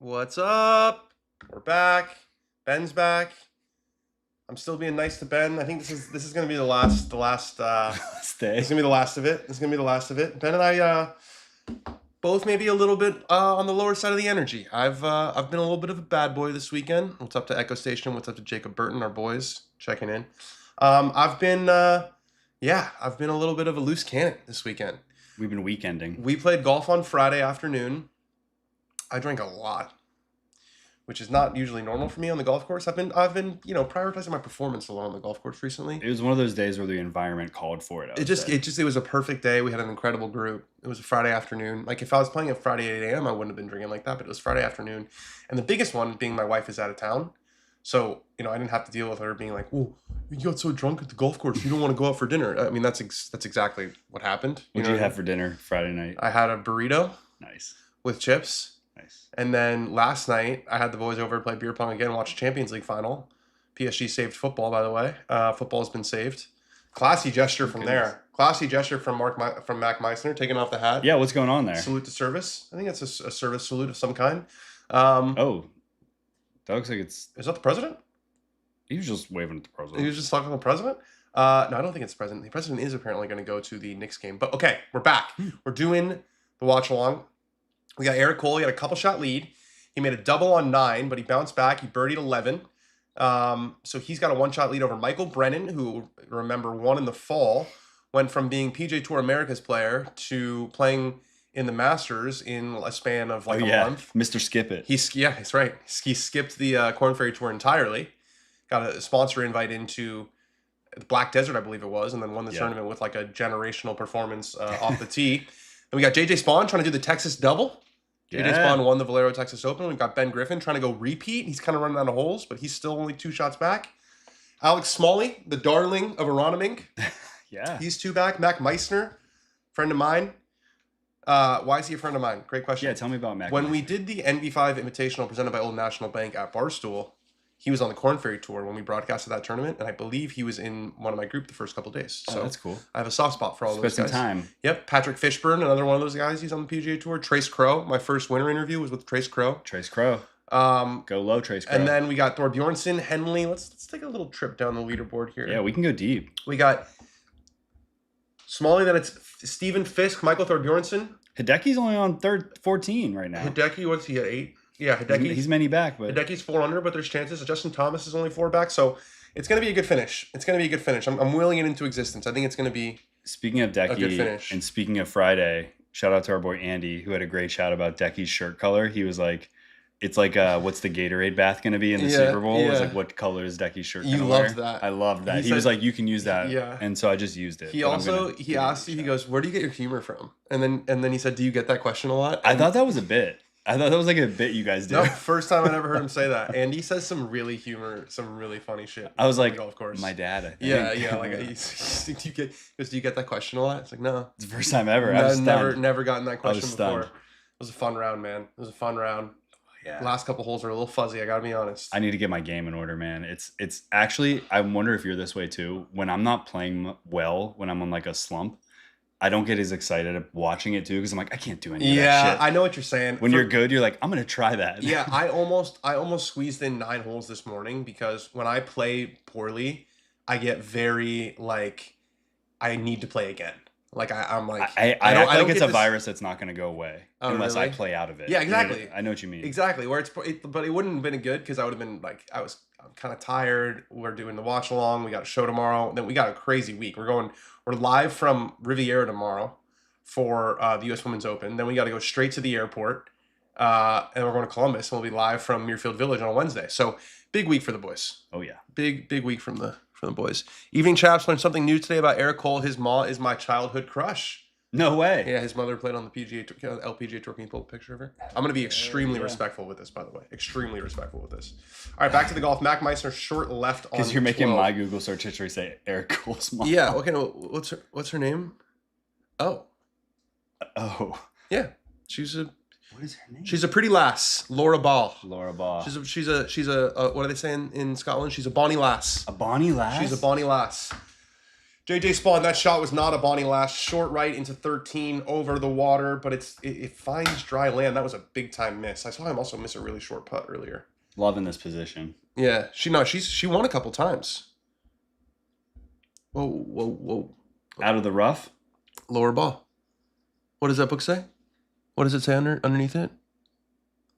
What's up? We're back. Ben's back. I'm still being nice to Ben. I think this is gonna be the last Stay. This is gonna be the last of it. This is gonna be the last of it. Ben and I both maybe a little bit on the lower side of the energy. I've been a little bit of a bad boy this weekend. What's up to Echo Station? What's up to Jacob Burton, our boys checking in. I've been a little bit of a loose cannon this weekend. We've been weekending. We played golf on Friday afternoon. I drank a lot, which is not usually normal for me on the golf course. I've been prioritizing my performance a lot on the golf course recently. It was one of those days where the environment called for it. It was a perfect day. We had an incredible group. It was a Friday afternoon. Like if I was playing at Friday 8 a.m., I wouldn't have been drinking like that. But it was Friday afternoon, and the biggest one being my wife is out of town, so I didn't have to deal with her being like, "Oh, you got so drunk at the golf course, you don't want to go out for dinner." I mean, that's exactly what happened. What did you have for dinner Friday night? I had a burrito. Nice. With chips. Nice. And then last night, I had the boys over to play beer pong again, watch Champions League final. PSG saved football, by the way. Football has been saved. Classy gesture from there. Classy gesture from Mac Meissner, taking off the hat. Yeah, what's going on there? Salute to service. I think it's a service salute of some kind. That looks like it's... Is that the president? He was just waving at the president. He was just talking to the president? No, I don't think it's the president. The president is apparently going to go to the Knicks game. But okay, we're back. We're doing the watch along. We got Eric Cole. He had a couple shot lead. He made a double on 9, but he bounced back. He birdied 11. So he's got a one-shot lead over Michael Brennan, who, remember, won in the fall, went from being PGA Tour America's player to playing in the Masters in a span of a month. Mr. Skip It. That's right. He skipped the Corn Ferry Tour entirely. Got a sponsor invite into the Black Desert, I believe it was, and then won the tournament with like a generational performance off the tee. And we got JJ Spawn trying to do the Texas double. JJ Spawn won the Valero Texas Open. We've got Ben Griffin trying to go repeat. He's kind of running out of holes, but he's still only 2 shots back. Alex Smalley, the darling of Aronimink. Yeah. He's 2 back. Mac Meissner, friend of mine. Why is he a friend of mine? Great question. Yeah, tell me about Mac. When we did the NV5 Invitational presented by Old National Bank at Barstool, he was on the Corn Ferry Tour when we broadcasted that tournament, and I believe he was in one of my group the first couple of days. So that's cool. I have a soft spot for all those guys. Spent some time. Yep. Patrick Fishburne, another one of those guys. He's on the PGA Tour. Trace Crow. My first winter interview was with Trace Crow. Trace Crow. Go low, Trace Crow. And then we got Thor Bjornsson, Henley. Let's take a little trip down the leaderboard here. Yeah, we can go deep. We got Smalley, then it's Stephen Fisk, Michael Thor Bjornsson. Hideki's only on 14 right now. Hideki, what's he at 8? Yeah, Hideki. He's many back, but Hideki's 4 under, but there's chances. Justin Thomas is only 4 back, so it's going to be a good finish. I'm willing it into existence. I think it's going to be. Speaking of a good Decky, finish. And speaking of Friday, shout out to our boy Andy, who had a great shout about Decky's shirt color. He was like, "It's like, what's the Gatorade bath going to be in the Super Bowl?" It was like, "What color is Decky's shirt?" You loved that. I loved that. He was like, "You can use that." Yeah. And so I just used it. He asked you. He goes, "Where do you get your humor from?" And then he said, "Do you get that question a lot?" I thought that was a bit. I thought that was like a bit you guys did. No, first time I ever heard him say that. And he says some really funny shit. I was like, golf course. My dad, I think. Yeah. Like, do you get that question a lot? It's like, no. It's the first time ever. I've never gotten that question before. Stunned. It was a fun round, man. It was a fun round. Yeah. Last couple holes are a little fuzzy. I gotta be honest. I need to get my game in order, man. It's actually, I wonder if you're this way too. When I'm not playing well, when I'm on like a slump, I don't get as excited watching it too because I'm like, I can't do any of that shit. I know what you're saying. When you're good, you're like, I'm gonna try that. Yeah, I almost squeezed in 9 holes this morning because when I play poorly, I get very like, I need to play again. Like I'm like, I act like it's a virus that's not gonna go away unless really? I play out of it. Yeah, exactly. You know, I know what you mean. Exactly. But it wouldn't have been good because I would have been like, I'm kind of tired. We're doing the watch along. We got a show tomorrow. Then we got a crazy week. We're live from Riviera tomorrow for the U.S. Women's Open. Then we got to go straight to the airport, and we're going to Columbus. And we'll be live from Muirfield Village on Wednesday. So big week for the boys. Oh yeah, big week from the boys. Evening Chaps learned something new today about Eric Cole. His ma is my childhood crush. No way. Yeah, his mother played on the LPGA Tour. Can you pull a picture of her? I'm going to be extremely respectful with this, by the way. Extremely respectful with this. All right, back to the golf. Mac Meissner, short left on Because you're making 12. my Google search history say Eric Cole's mom. Yeah, okay, no, what's her name? Oh. Yeah, what is her name? She's a pretty lass. Laura Ball. She's a what do they say in Scotland? She's a bonny lass. A bonny lass? She's a bonny lass. JJ Spawn, that shot was not a Bonnie Lash. Short right into 13 over the water, but it finds dry land. That was a big time miss. I saw him also miss a really short putt earlier. Loving this position. Yeah, she won a couple times. Whoa. Out of the rough? Lower ball. What does that book say? What does it say underneath it?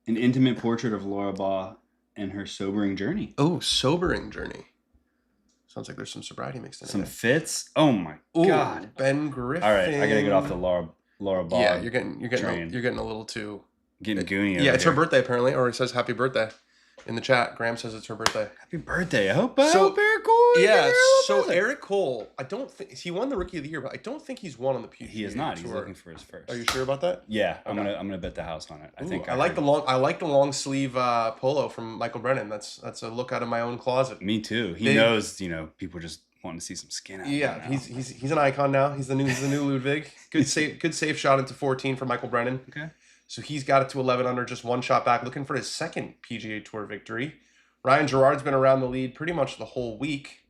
An intimate portrait of Laura Baugh and her sobering journey. Oh, sobering journey. Sounds like there's some sobriety mixed in. Some fits. Oh my God. Ben Griffin. All right, I gotta get off the Laura Baugh. Yeah, you're getting a little too getting goony. Yeah, it's her birthday apparently, or it says happy birthday in the chat. Graham says it's her birthday. Happy birthday! I hope Eric Cole. Yeah, so Eric Cole, I don't think he won the Rookie of the Year, but I don't think he's won on the PGA. He is not. Tour. He's looking for his first. Are you sure about that? Yeah, okay. I'm gonna bet the house on it. I think I like the long sleeve polo from Michael Brennan. That's a look out of my own closet. Me too. He knows, people just wanting to see some skin out. Yeah, he's an icon now. He's the new Ludwig. Good safe shot into 14 for Michael Brennan. Okay. So he's got it to 11 under, just one shot back, looking for his second PGA Tour victory. Ryan Gerard's been around the lead pretty much the whole week.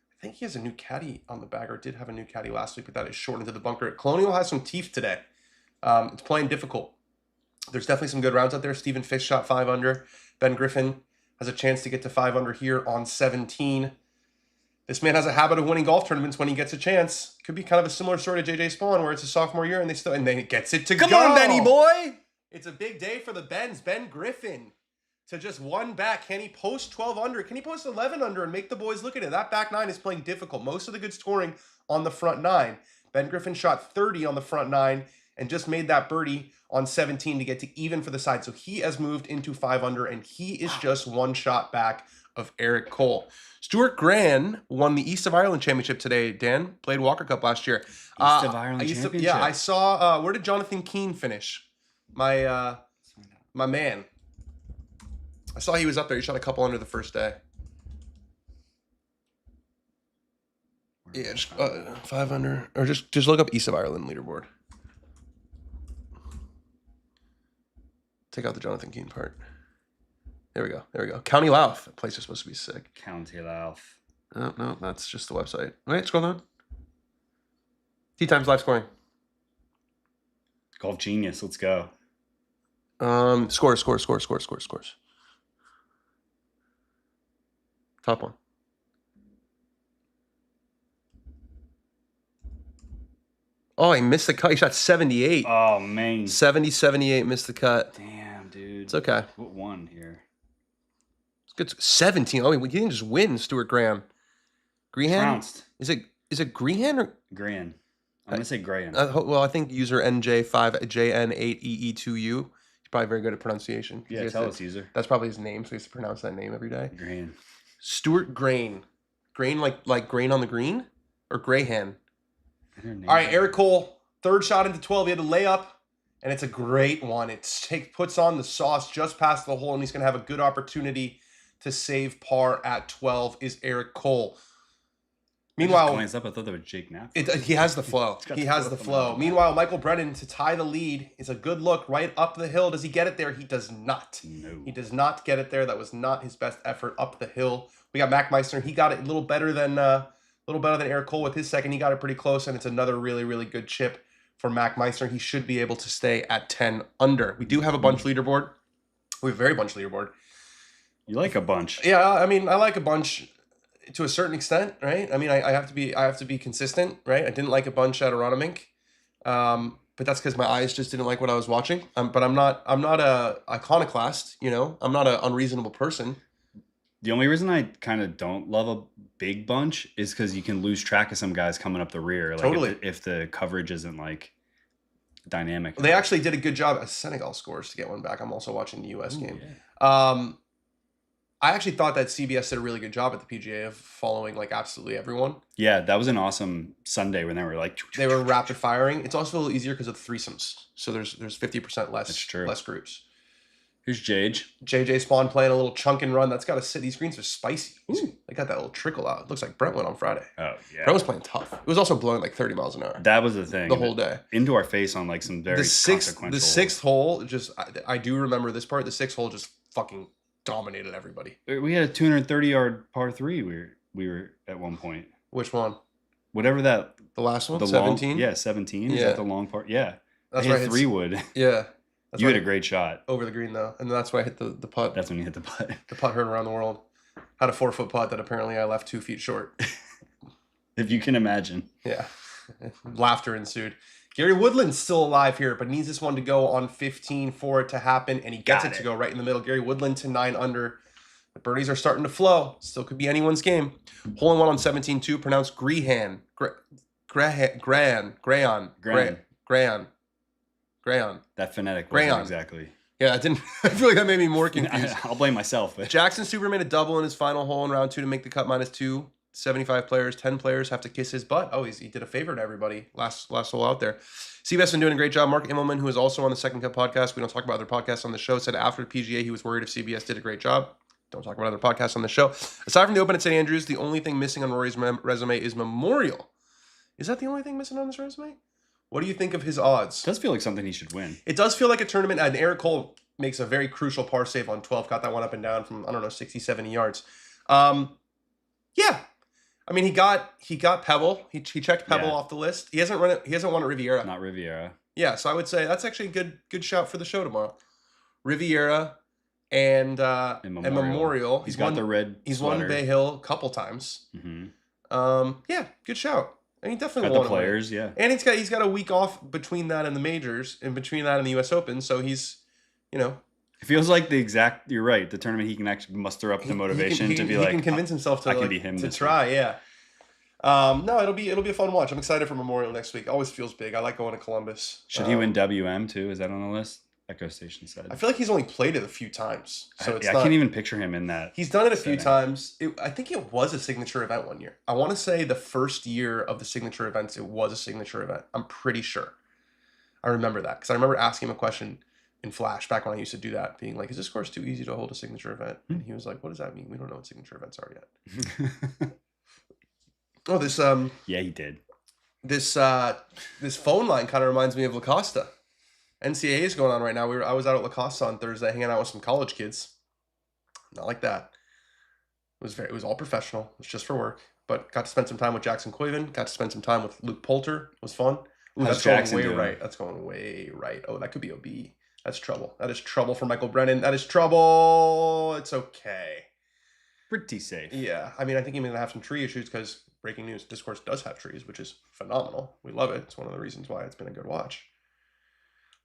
I think he has a new caddy on the bag, or did have a new caddy last week, but that is short into the bunker. Colonial has some teeth today. It's playing difficult. There's definitely some good rounds out there. Stephen Fish shot 5 under. Ben Griffin has a chance to get to 5 under here on 17. This man has a habit of winning golf tournaments when he gets a chance. Could be kind of a similar story to JJ Spawn, where it's a sophomore year and then he gets it to go. Come on, Benny boy! It's a big day for the Bens. Ben Griffin to just one back. Can he post 12 under? Can he post 11 under and make the boys look at it? That back nine is playing difficult. Most of the good scoring on the front nine. Ben Griffin shot 30 on the front nine and just made that birdie on 17 to get to even for the side. So he has moved into 5 under, and he is just one shot back of Eric Cole. Stuart Gran won the East of Ireland Championship today, Dan. Played Walker Cup last year. East of Ireland Championship? Yeah, I saw, where did Jonathan Keane finish? My man. I saw he was up there. He shot a couple under the first day. Yeah, just 5 under. Or just look up East of Ireland leaderboard. Take out the Jonathan Keane part. There we go. County Louth. That place is supposed to be sick. County Louth. Oh, no, that's just the website. Wait, scroll down. Tee Times live scoring. Golf Genius. Let's go. Scores. Top one. Oh, he missed the cut. He shot 78. Oh, man. 70, 78, missed the cut. Damn, dude. It's okay. What one here? It's good. 17. Oh, he didn't just win, Stuart Graham. Grehan? Trounced. Is it Grehan or? Gran. I'm going to say Graham. Well, I think user NJ5JN8EE2U. He's probably very good at pronunciation. Yeah, tell us, user. That's probably his name, so he has to pronounce that name every day. Gran. Stuart Grain. Grain like grain on the green? Or Greyhan? All right, Eric Cole, third shot into 12. He had a layup, and it's a great one. It puts on the sauce just past the hole, and he's going to have a good opportunity to save par at 12 is Eric Cole. Meanwhile, I thought that was Jake Knapp. He has the flow. He has the flow. Meanwhile, Michael Brennan to tie the lead is a good look right up the hill. Does he get it there? He does not. No. He does not get it there. That was not his best effort up the hill. We got Mac Meissner. He got it a little better than Eric Cole with his second. He got it pretty close, and it's another really, really good chip for Mac Meissner. He should be able to stay at 10 under. We do have a bunch leaderboard. We have a very bunch leaderboard. You like a bunch? Yeah, I mean, I like a bunch to a certain extent, right? I mean, I have to be consistent, right? I didn't like a bunch at Aronimink, but that's because my eyes just didn't like what I was watching. But I'm not a iconoclast, I'm not an unreasonable person. The only reason I kind of don't love a big bunch is because you can lose track of some guys coming up the rear. Like totally. If the coverage isn't like dynamic. They actually did a good job at Senegal scores to get one back. I'm also watching the U.S. game. Yeah. I actually thought that CBS did a really good job at the PGA of following like absolutely everyone. Yeah, that was an awesome Sunday when they were like... They were rapid firing. It's also a little easier because of the threesomes. So there's 50% less groups. Here's Jage. JJ Spawn playing a little chunk and run. That's got to sit. These greens are spicy. Ooh. They got that little trickle out. It looks like Brent went on Friday. Oh, yeah. Brent was playing tough. It was also blowing like 30 miles an hour. That was the thing. The whole day. Into our face on like some very consequential... The sixth hole, I do remember this part. The sixth hole just fucking dominated everybody. We had a 230-yard par 3 we were at one point. Which one? whatever that. The last one, The 17. long, 17. Is Yeah. that the long part? Yeah. That's I where hit I hit 3-wood. Yeah. That's You why hit a great shot. over the green though, and then that's why I hit the putt. That's when you hit the putt. The putt heard around the world. Had a 4-foot putt that apparently I left 2 feet short. If you can imagine. Yeah. Laughter ensued. Gary Woodland's still alive here, but needs this one to go on 15 for it to happen, and he gets it to go right in the middle. Gary Woodland to 9 under. The birdies are starting to flow. Still could be anyone's game. Hole in one on 17-2, pronounced Grehan. Grayon. That phonetic Grayon. wasn't exactly. Yeah, I didn't. I feel like that made me more confused. I'll blame myself. But. Jackson Stuber made a double in his final hole in round 2 to make the cut -2. 75 players, 10 players have to kiss his butt. Oh, he did a favor to everybody last hole out there. Seabass been doing a great job. Mark Immelman, who is also on the Second Cut podcast, we don't talk about other podcasts on the show, said after the PGA he was worried if CBS did a great job. Don't talk about other podcasts on the show. Aside from the Open at St. Andrews, the only thing missing on Rory's resume is Memorial. Is that the only thing missing on his resume? What do you think of his odds? It does feel like something he should win. It does feel like a tournament, and Eric Cole makes a very crucial par save on 12. Got that one up and down from, 60, 70 yards. Yeah. I mean, he got Pebble. He checked Pebble off the list. He hasn't won at Riviera. Not Riviera. Yeah, so I would say that's actually a good shout for the show tomorrow. Riviera and Memorial. He's got the red. He's won Bay Hill a couple times. Mm-hmm. Yeah, good shout. And he definitely got won the players, yeah. And he's got a week off between that and the majors, and between that and the U.S. Open. So he's, It feels like you're right. The tournament he can actually muster up the motivation to be like. He can convince himself to I can be him to try. Week. Yeah. No, it'll be a fun watch. I'm excited for Memorial next week. Always feels big. I like going to Columbus. Should he win WM too? Is that on the list? Echo Station said. I feel like he's only played it a few times, so I can't even picture him in that. He's done it a few times. I think it was a signature event one year. I want to say the first year of the signature events, it was a signature event. I'm pretty sure. I remember that because I remember asking him a question in Flash back when I used to do that, being like, "Is this course too easy to hold a signature event?" And he was like, "What does that mean? We don't know what signature events are yet." Oh, this Yeah, he did. This phone line kind of reminds me of La Costa. NCAA is going on right now. I was out at La Costa on Thursday hanging out with some college kids. Not like that. It was all professional. It was just for work. But got to spend some time with Jackson Coyven. Got to spend some time with Luke Poulter. It was fun. Ooh, that's Jackson going way doing? right. That's going way right. Oh, that could be OB. That's trouble. That is trouble for Michael Brennan. That is trouble. It's okay. Pretty safe. Yeah. I mean, I think he's going to have some tree issues because breaking news, this course does have trees, which is phenomenal. We love it. It's one of the reasons why it's been a good watch.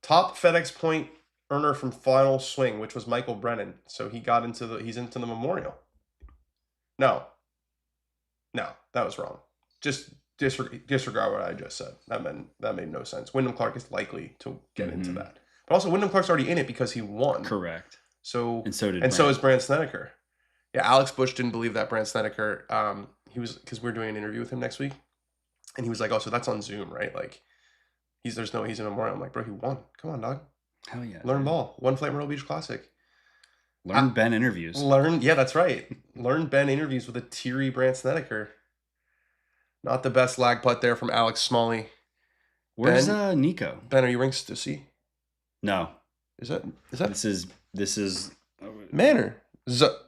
Top FedEx point earner from final swing, which was Michael Brennan. So he's into the Memorial. No, that was wrong. Just disregard what I just said. That made no sense. Wyndham Clark is likely to get into that. But also Wyndham Clark's already in it because he won. Correct. So so is Brandt Snedeker. Yeah, Alex Bush didn't believe that Brandt Snedeker. Because we're doing an interview with him next week, and he was like, "Oh, so that's on Zoom, right? Like, he's in Memorial." I'm like, "Bro, he won. Come on, dog. Hell yeah. Learn ball. Won Flight Myrtle Beach Classic. Learn Ben interviews. Yeah, that's right. Learn Ben interviews with a teary Brandt Snedeker. Not the best lag putt there from Alex Smalley. Where's Nico? Ben, are you rinks to see? No. Is that? This is Manor.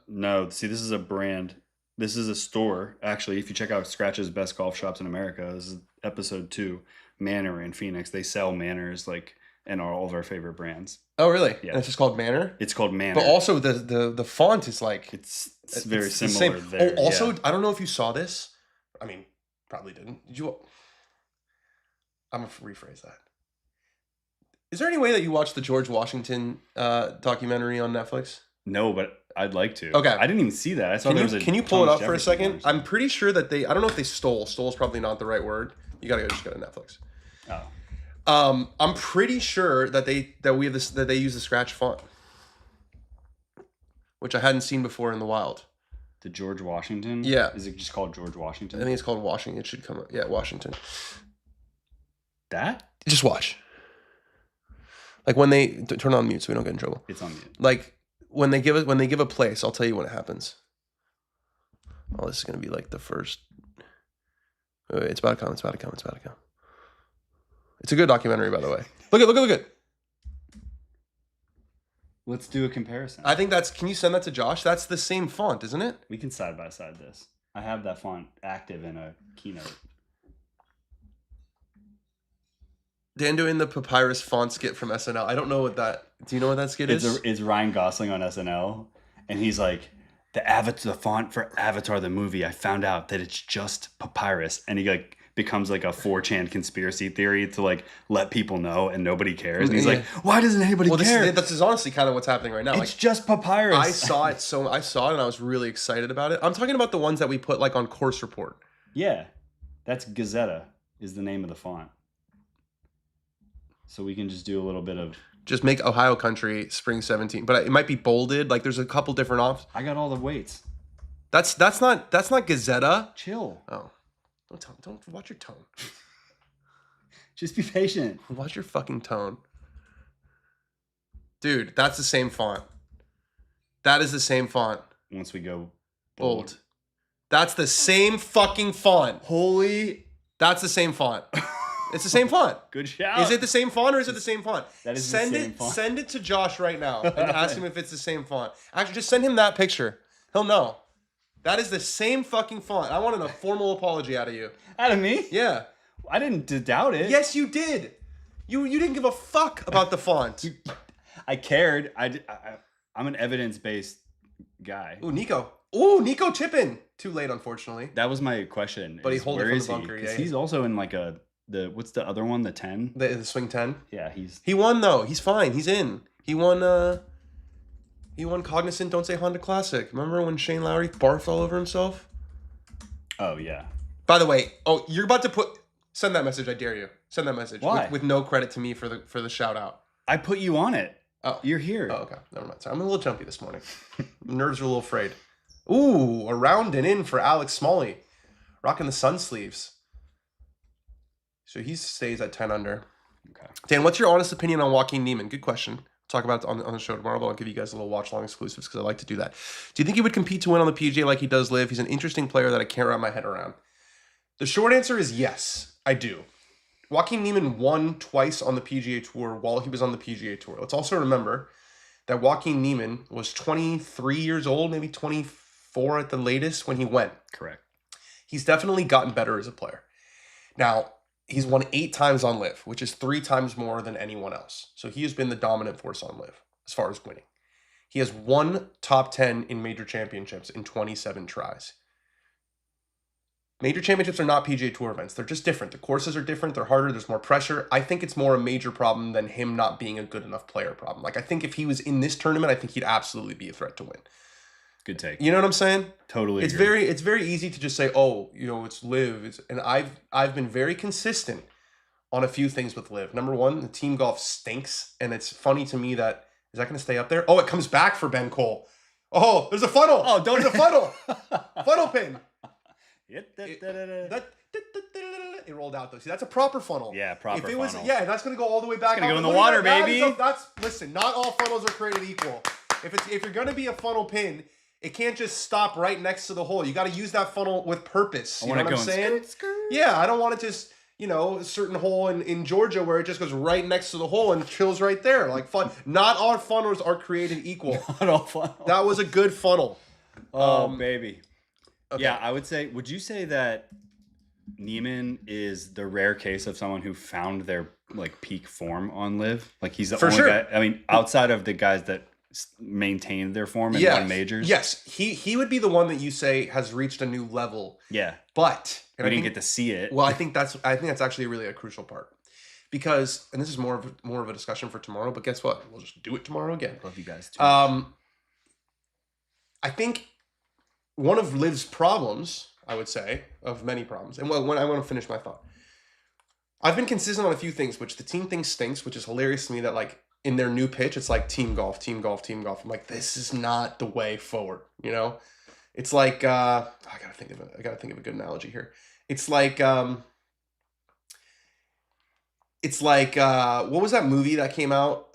No, see, this is a brand. This is a store, actually. If you check out Scratch's Best Golf Shops in America, this is episode 2, Manor in Phoenix. They sell Manors, and all of our favorite brands. Oh, really? Yeah. And it's just called Manor? It's called Manor. But also the font is like... It's very similar there. Oh, also, I don't know if you saw this. I mean, probably didn't. Did you... I'm going to rephrase that. Is there any way that you watched the George Washington documentary on Netflix? No, but I'd like to. Okay. I didn't even see that. I saw Can you pull it up for a second? I'm pretty sure that I don't know if they stole. Stole is probably not the right word. You gotta just go to Netflix. Oh. I'm pretty sure that they use the Scratch font, which I hadn't seen before in the wild. The George Washington? Yeah. Is it just called George Washington? I think it's called Washington. It should come up. Yeah, Washington. That? Just watch. Like when they turn on mute so we don't get in trouble. It's on mute. Like when they give a place, I'll tell you when it happens. Oh, this is gonna be like the first. Wait, it's about to come. It's about to come. It's about to come. It's a good documentary, by the way. Look at. Let's do a comparison. I think can you send that to Josh? That's the same font, isn't it? We can side by side this. I have that font active in a Keynote. Dan doing the papyrus font skit from SNL. I don't know what that. Do you know what that skit is? It's Ryan Gosling on SNL, and he's like, the font for Avatar the movie. I found out that it's just papyrus, and he like becomes like a 4chan conspiracy theory to like let people know, and nobody cares. And he's like, why doesn't anybody care? This is honestly kind of what's happening right now. It's like, just papyrus. I saw it and I was really excited about it. I'm talking about the ones that we put like on Course Report. Yeah, that's Gazetta is the name of the font. So we can just do a little bit of... Just make Ohio Country Spring 17. But it might be bolded. Like, there's a couple different options. I got all the weights. That's not Gazetta. Chill. Oh. Don't watch your tone. Just be patient. Watch your fucking tone. Dude, that's the same font. That is the same font. Once we go bold. That's the same fucking font. That's the same font. It's the same font. Good shout. Is it the same font or is it the same font? That is the same font. Send it to Josh right now and ask him if it's the same font. Actually, just send him that picture. He'll know. That is the same fucking font. I wanted a formal apology out of you. Out of me? Yeah. I didn't doubt it. Yes, you did. You didn't give a fuck about the font. I cared. I'm an evidence-based guy. Ooh, Nico Tippin. Too late, unfortunately. That was my question. But he holed it from the bunker. Yeah, he's also in like what's the other one? The 10? The swing 10? Yeah, he won though. He's fine. He's in. He won Cognizant Don't Say Honda Classic. Remember when Shane Lowry barfed all over himself? Oh yeah. By the way, you're about to send that message, I dare you. Send that message. Why? With no credit to me for the shout out. I put you on it. Oh. You're here. Oh, okay. Never mind. Sorry. I'm a little jumpy this morning. Nerves are a little frayed. Ooh, a round and in for Alex Smalley. Rocking the sun sleeves. So he stays at 10 under. Okay. Dan, what's your honest opinion on Joaquin Niemann? Good question. Talk about it on the show tomorrow, but I'll give you guys a little watch-long exclusives because I like to do that. Do you think he would compete to win on the PGA like he does live? He's an interesting player that I can't wrap my head around. The short answer is yes, I do. Joaquin Niemann won twice on the PGA Tour while he was on the PGA Tour. Let's also remember that Joaquin Niemann was 23 years old, maybe 24 at the latest when he went. Correct. He's definitely gotten better as a player. Now, he's won 8 times on LIV, which is 3 times more than anyone else. So he has been the dominant force on LIV as far as winning. He has won top 10 in major championships in 27 tries. Major championships are not PGA Tour events. They're just different. The courses are different. They're harder. There's more pressure. I think it's more a major problem than him not being a good enough player problem. Like, I think if he was in this tournament, I think he'd absolutely be a threat to win. Good take. You know what I'm saying? Totally. It's very easy to just say, oh, it's LIV. And I've been very consistent on a few things with LIV. Number one, the team golf stinks. And it's funny to me that, is that going to stay up there? Oh, it comes back for Ben Cole. Oh, there's a funnel. Oh, there's a funnel. Funnel pin. It rolled out though. See, that's a proper funnel. Yeah, proper funnel. Yeah, that's gonna go all the way back. It's gonna go in the water, baby. Listen. Not all funnels are created equal. If you're gonna be a funnel pin, it can't just stop right next to the hole. You got to use that funnel with purpose. You know what I'm saying? Yeah, I don't want it just a certain hole in Georgia where it just goes right next to the hole and chills right there. Like fun. Not all funnels are created equal. Not all funnels. That was a good funnel. Oh, baby. Okay. Yeah, I would say, would you say that Niemann is the rare case of someone who found their like peak form on LIV? Like he's the only guy, I mean, outside of the guys that maintained their form and won majors? Yes, he would be the one that you say has reached a new level. Yeah. But we didn't get to see it. Well, I think that's actually really a crucial part. Because, and this is more of a discussion for tomorrow, but guess what? We'll just do it tomorrow again. Love you guys too. I think one of LIV's problems, I would say, of many problems, and when I want to finish my thought, I've been consistent on a few things, which the team thing stinks, which is hilarious to me that like in their new pitch, it's like team golf, team golf, team golf. I'm like, this is not the way forward, It's like I gotta think of a good analogy here. It's like what was that movie that came out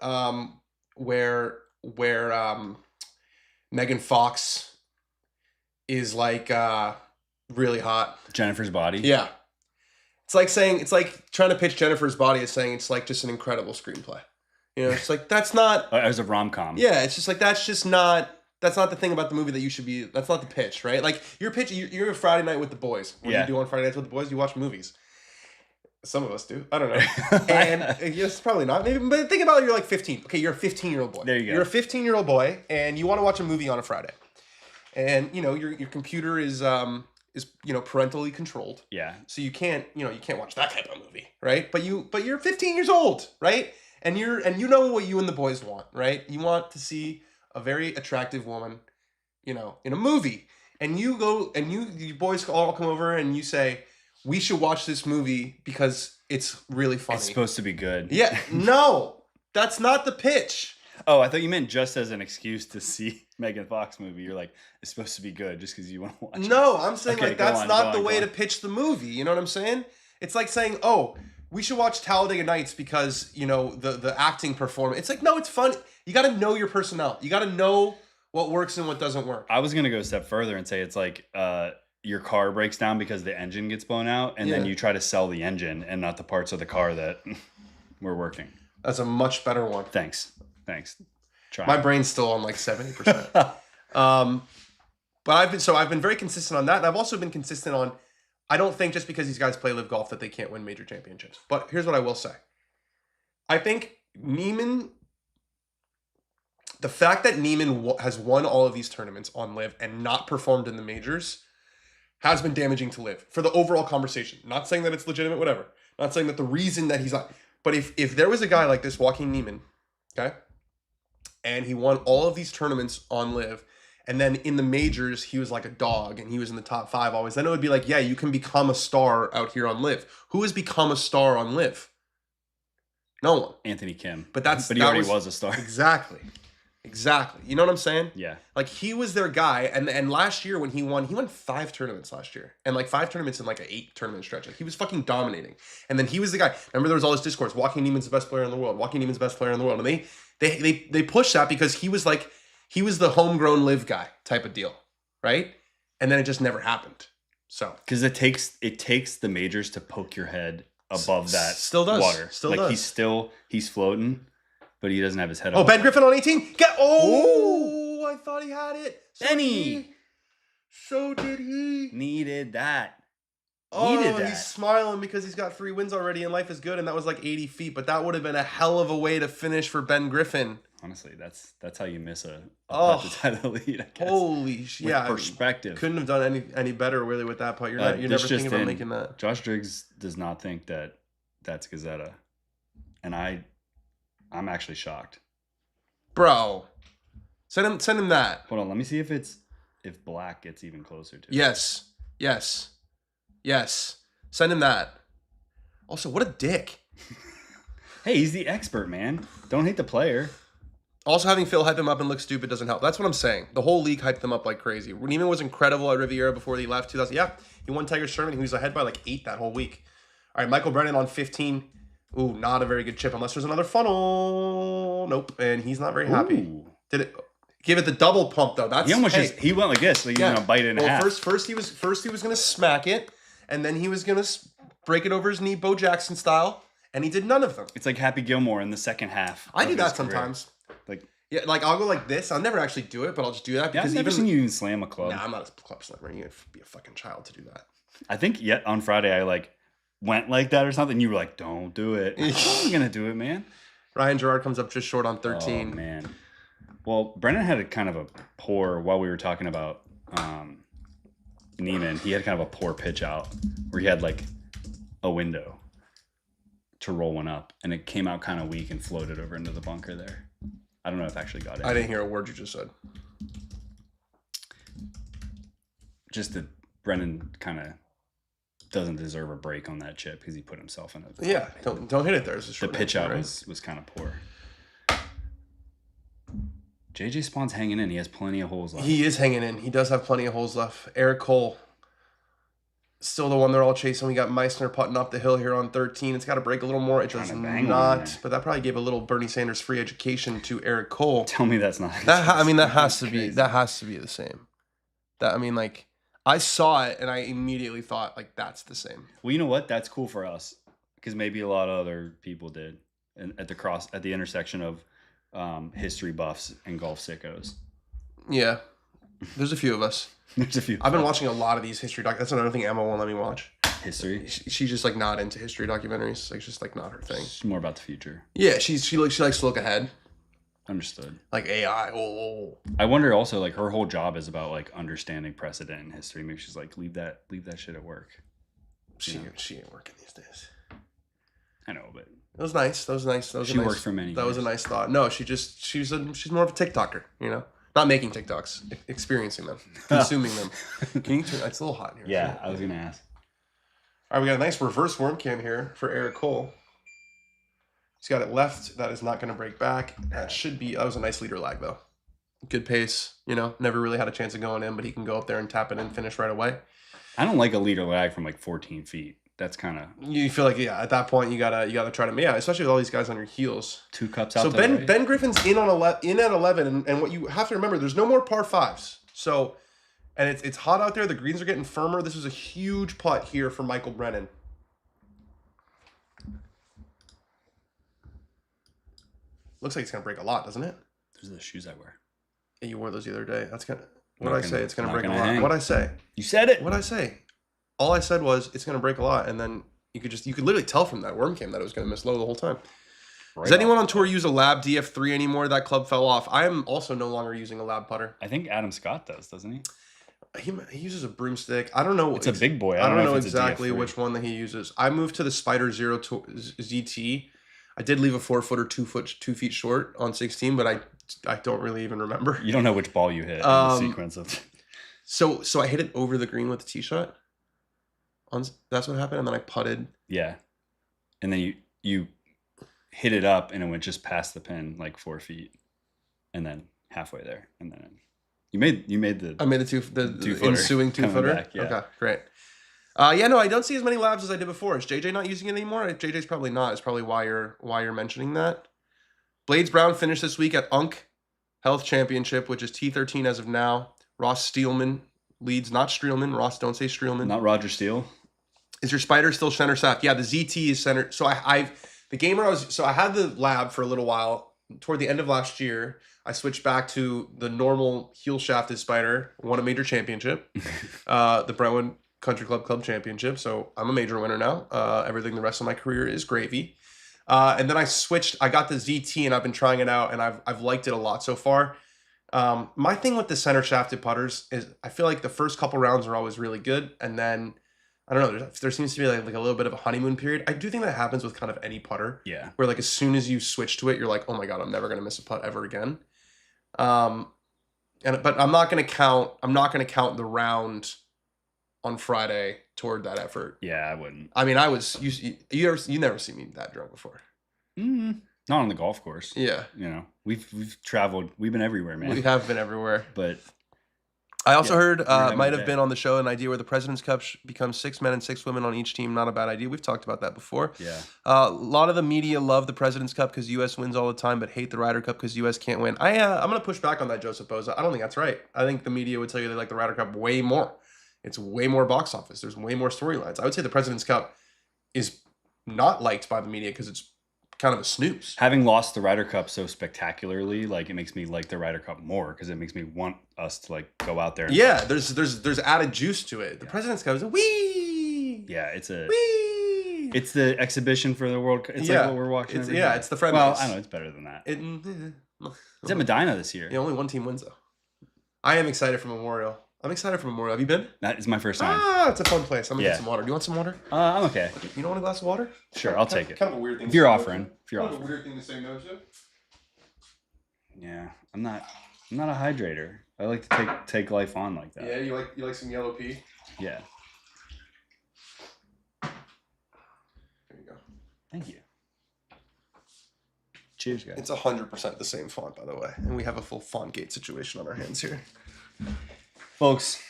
where Megan Fox is like really hot. Jennifer's Body? Yeah. It's like trying to pitch Jennifer's Body as saying it's like just an incredible screenplay. It's like that's not as a rom-com. Yeah, it's just like that's not the thing about the movie that you should be. That's not the pitch, right? Like your pitch, you're a Friday night with the boys. What do you do on Friday nights with the boys? You watch movies. Some of us do. I don't know. And yes, probably not. Maybe, but think about it, you're like 15. Okay, you're a 15-year-old boy. There you go. You're a 15-year-old boy, and you want to watch a movie on a Friday. And, you know, your computer is parentally controlled. Yeah. So you can't watch that type of movie, right? But you're 15 years old, right? And you know what you and the boys want, right? You want to see a very attractive woman, you know, in a movie. And you go and you boys all come over and you say, we should watch this movie because it's really funny. It's supposed to be good. Yeah. No, that's not the pitch. Oh, I thought you meant just as an excuse to see Megan Fox movie. You're like, it's supposed to be good just because you want to watch it. No, I'm saying Okay, like that's on, not the go way on. to pitch the movie. You know what I'm saying? It's like saying, oh, we should watch Talladega Nights because, you know, the acting performance. It's like, no, it's fun. You got to know your personnel. You got to know what works and what doesn't work. I was going to go a step further and say it's like your car breaks down because the engine gets blown out, and then you try to sell the engine and not the parts of the car that were working. That's a much better one. Thanks. Try. My brain's still on like 70%. But I've been very consistent on that, and I've also been consistent on, I don't think just because these guys play live golf that they can't win major championships. But here's what I will say. I think Neiman, the fact that Neiman has won all of these tournaments on live and not performed in the majors has been damaging to live for the overall conversation. Not saying that it's legitimate, whatever. Not saying that the reason that he's not. But if there was a guy like this, Joaquin Neiman, okay, and he won all of these tournaments on live, and then in the majors, he was like a dog, and he was in the top 5 always, then it would be like, yeah, you can become a star out here on live. Who has become a star on live? No one. Anthony Kim. But he already was a star. Exactly. You know what I'm saying? Yeah. Like, he was their guy, and last year when he won 5 tournaments last year. And like 5 tournaments in like an 8 tournament stretch. Like, he was fucking dominating. And then he was the guy. Remember there was all this discourse, Joaquin Neiman's the best player in the world. Joaquin Neiman's the best player in the world. And they pushed that because he was the homegrown live guy type of deal. Right? And then it just never happened. So. Because it takes the majors to poke your head above that still does. water. Still like does. He's floating, but he doesn't have his head Oh, up. Ben Griffin on 18. I thought he had it. Benny. So did he. Needed that. He's smiling because he's got 3 wins already and life is good, and that was like 80 feet, but that would have been a hell of a way to finish for Ben Griffin. Honestly, that's how you miss a putt to tie the lead, I guess. Holy shit. Yeah. Perspective. Couldn't have done any better really with that putt. You're never thinking about making that. Josh Driggs does not think that that's Gazzetta. And I'm actually shocked. Bro. Send him that. Hold on, let me see if black gets even closer to it. Yes. Send him that. Also, what a dick. Hey, he's the expert, man. Don't hate the player. Also, having Phil hype him up and look stupid doesn't help. That's what I'm saying. The whole league hyped him up like crazy. Neiman was incredible at Riviera before he left. 2000. Yeah, he won Tiger's tournament. He was ahead by like 8 that whole week. All right, Michael Brennan on 15. Ooh, not a very good chip unless there's another funnel. Nope, and he's not very happy. Ooh. Did it? Give it the double pump though. That's he went like this. Like he was gonna bite it in half. First he was gonna smack it, and then he was gonna break it over his knee, Bo Jackson style, and he did none of them. It's like Happy Gilmore in the second half. I do that sometimes. Like I'll go like this. I'll never actually do it, but I'll just do that because I've never seen you even slam a club. Nah, I'm not a club slammer. You gotta be a fucking child to do that. I think on Friday I like went like that or something. You were like, "Don't do it." I'm gonna do it, man. Ryan Gerard comes up just short on 13. Oh man. Well, Brennan had a kind of a poor, while we were talking about Neiman, he had kind of a poor pitch out where he had like a window to roll one up, and it came out kind of weak and floated over into the bunker there. I don't know if it actually got it. I didn't hear a word you just said. Just that Brennan kind of doesn't deserve a break on that chip because he put himself in it. Yeah, don't hit it there. The pitch out was kind of poor. JJ Spawn's hanging in. He has plenty of holes left. He is hanging in. He does have plenty of holes left. Eric Cole, still the one they're all chasing. We got Meissner putting up the hill here on 13. It's got to break a little more. It does not. But that probably gave a little Bernie Sanders free education to Eric Cole. Tell me that's not. That has to be the same. I saw it and I immediately thought like that's the same. Well, you know what? That's cool for us because maybe a lot of other people did at the intersection of history buffs and golf sickos. Yeah, there's a few of us. There's a few. I've been watching a lot of these history docs. That's another thing Emma won't let me watch. History. She's just like not into history documentaries. Like, it's just like not her thing. It's more about the future. Yeah, she likes to look ahead. Understood. Like AI. Oh. I wonder also, like, her whole job is about like understanding precedent in history. Maybe she's like, leave that shit at work. She ain't working these days. I know, but it was nice. She worked for many. That was a nice thought. No, she's more of a TikToker. You know, not making TikToks, experiencing them, consuming them. Can you turn? It's a little hot in here. Yeah, I was gonna ask. All right, we got a nice reverse worm cam here for Eric Cole. He's got it left. That is not going to break back. That was a nice leader lag, though. Good pace, you know. Never really had a chance of going in, but he can go up there and tap it and finish right away. I don't like a leader lag from like 14 feet. That's kind of... You feel like, yeah, at that point, you gotta try to... Yeah, especially with all these guys on your heels. 2 cups out. So Ben Griffin's in at 11, and what you have to remember, there's no more par 5s. So, and it's hot out there. The greens are getting firmer. This is a huge putt here for Michael Brennan. Looks like it's going to break a lot, doesn't it? Those are the shoes I wear. Yeah, you wore those the other day. That's going to... What did I say? It's going to break a lot. Hang. What did I say? You said it. What did I say? All I said was it's going to break a lot, and then you could literally tell from that worm cam that it was going to miss low the whole time. Right. Does anyone on tour use a Lab DF3 anymore? That club fell off. I am also no longer using a Lab putter. I think Adam Scott does, doesn't he? He uses a broomstick. I don't know. It's a big boy. I don't know exactly which one that he uses. I moved to the Spider Zero ZT. I did leave a 4-footer 2 feet short on 16, but I don't really even remember. You don't know which ball you hit in the sequence of. So I hit it over the green with the tee shot. That's what happened, and then I putted. Yeah, and then you hit it up, and it went just past the pin like 4 feet, and then halfway there, and then you made the. I made the ensuing 2-footer. Yeah. Okay, great. Yeah, no, I don't see as many labs as I did before. Is JJ not using it anymore? JJ's probably not. It's probably why you're mentioning that. Blades Brown finished this week at Unk Health Championship, which is T13 as of now. Ross Steelman leads, not Streelman. Ross, don't say Streelman. Not Roger Steele. Is your Spider still center sap? Yeah, the ZT is center. So I had the lab for a little while. Toward the end of last year, I switched back to the normal heel shafted Spider. Won a major championship, the Brentwood Country Club Championship. So I'm a major winner now. Everything the rest of my career is gravy. And then I switched. I got the ZT, and I've been trying it out, and I've liked it a lot so far. My thing with the center shafted putters is I feel like the first couple rounds are always really good, and then I don't know. There seems to be like a little bit of a honeymoon period. I do think that happens with kind of any putter. Yeah. Where like as soon as you switch to it, you're like, oh my god, I'm never gonna miss a putt ever again. But I'm not gonna count the round on Friday toward that effort. Yeah, I wouldn't. I mean, you never see me that drunk before. Mm-hmm. Not on the golf course. Yeah. You know, we've traveled. We've been everywhere, man. We have been everywhere. But I also heard might have been on the show an idea where the President's Cup becomes 6 men and 6 women on each team. Not a bad idea. We've talked about that before. Yeah. A lot of the media love the President's Cup because U.S. wins all the time, but hate the Ryder Cup because U.S. can't win. I'm going to push back on that, Joseph Boza. I don't think that's right. I think the media would tell you they like the Ryder Cup way more. It's way more box office. There's way more storylines. I would say the President's Cup is not liked by the media because it's kind of a snooze. Having lost the Ryder Cup so spectacularly, like it makes me like the Ryder Cup more because it makes me want us to like go out there. Yeah, there's added juice to it. The President's Cup is a wee. Yeah, it's a wee. It's the exhibition for the World Cup. It's like what we're watching. It's the friendlies. Well, I know it's better than that. It's at Medina this year. Yeah, only one team wins though. I am excited for Memorial. Have you been? That is my first time. It's a fun place. I'm gonna get some water. Do you want some water? I'm okay. You don't want a glass of water? Sure, I'll take it. Kind of a weird thing. If you're offering. Kind of a weird thing to say no to. Yeah, I'm not a hydrator. I like to take life on like that. Yeah, you like some yellow pea? Yeah. There you go. Thank you. Cheers, guys. It's 100% the same font, by the way, and we have a full font gate situation on our hands here. Folks,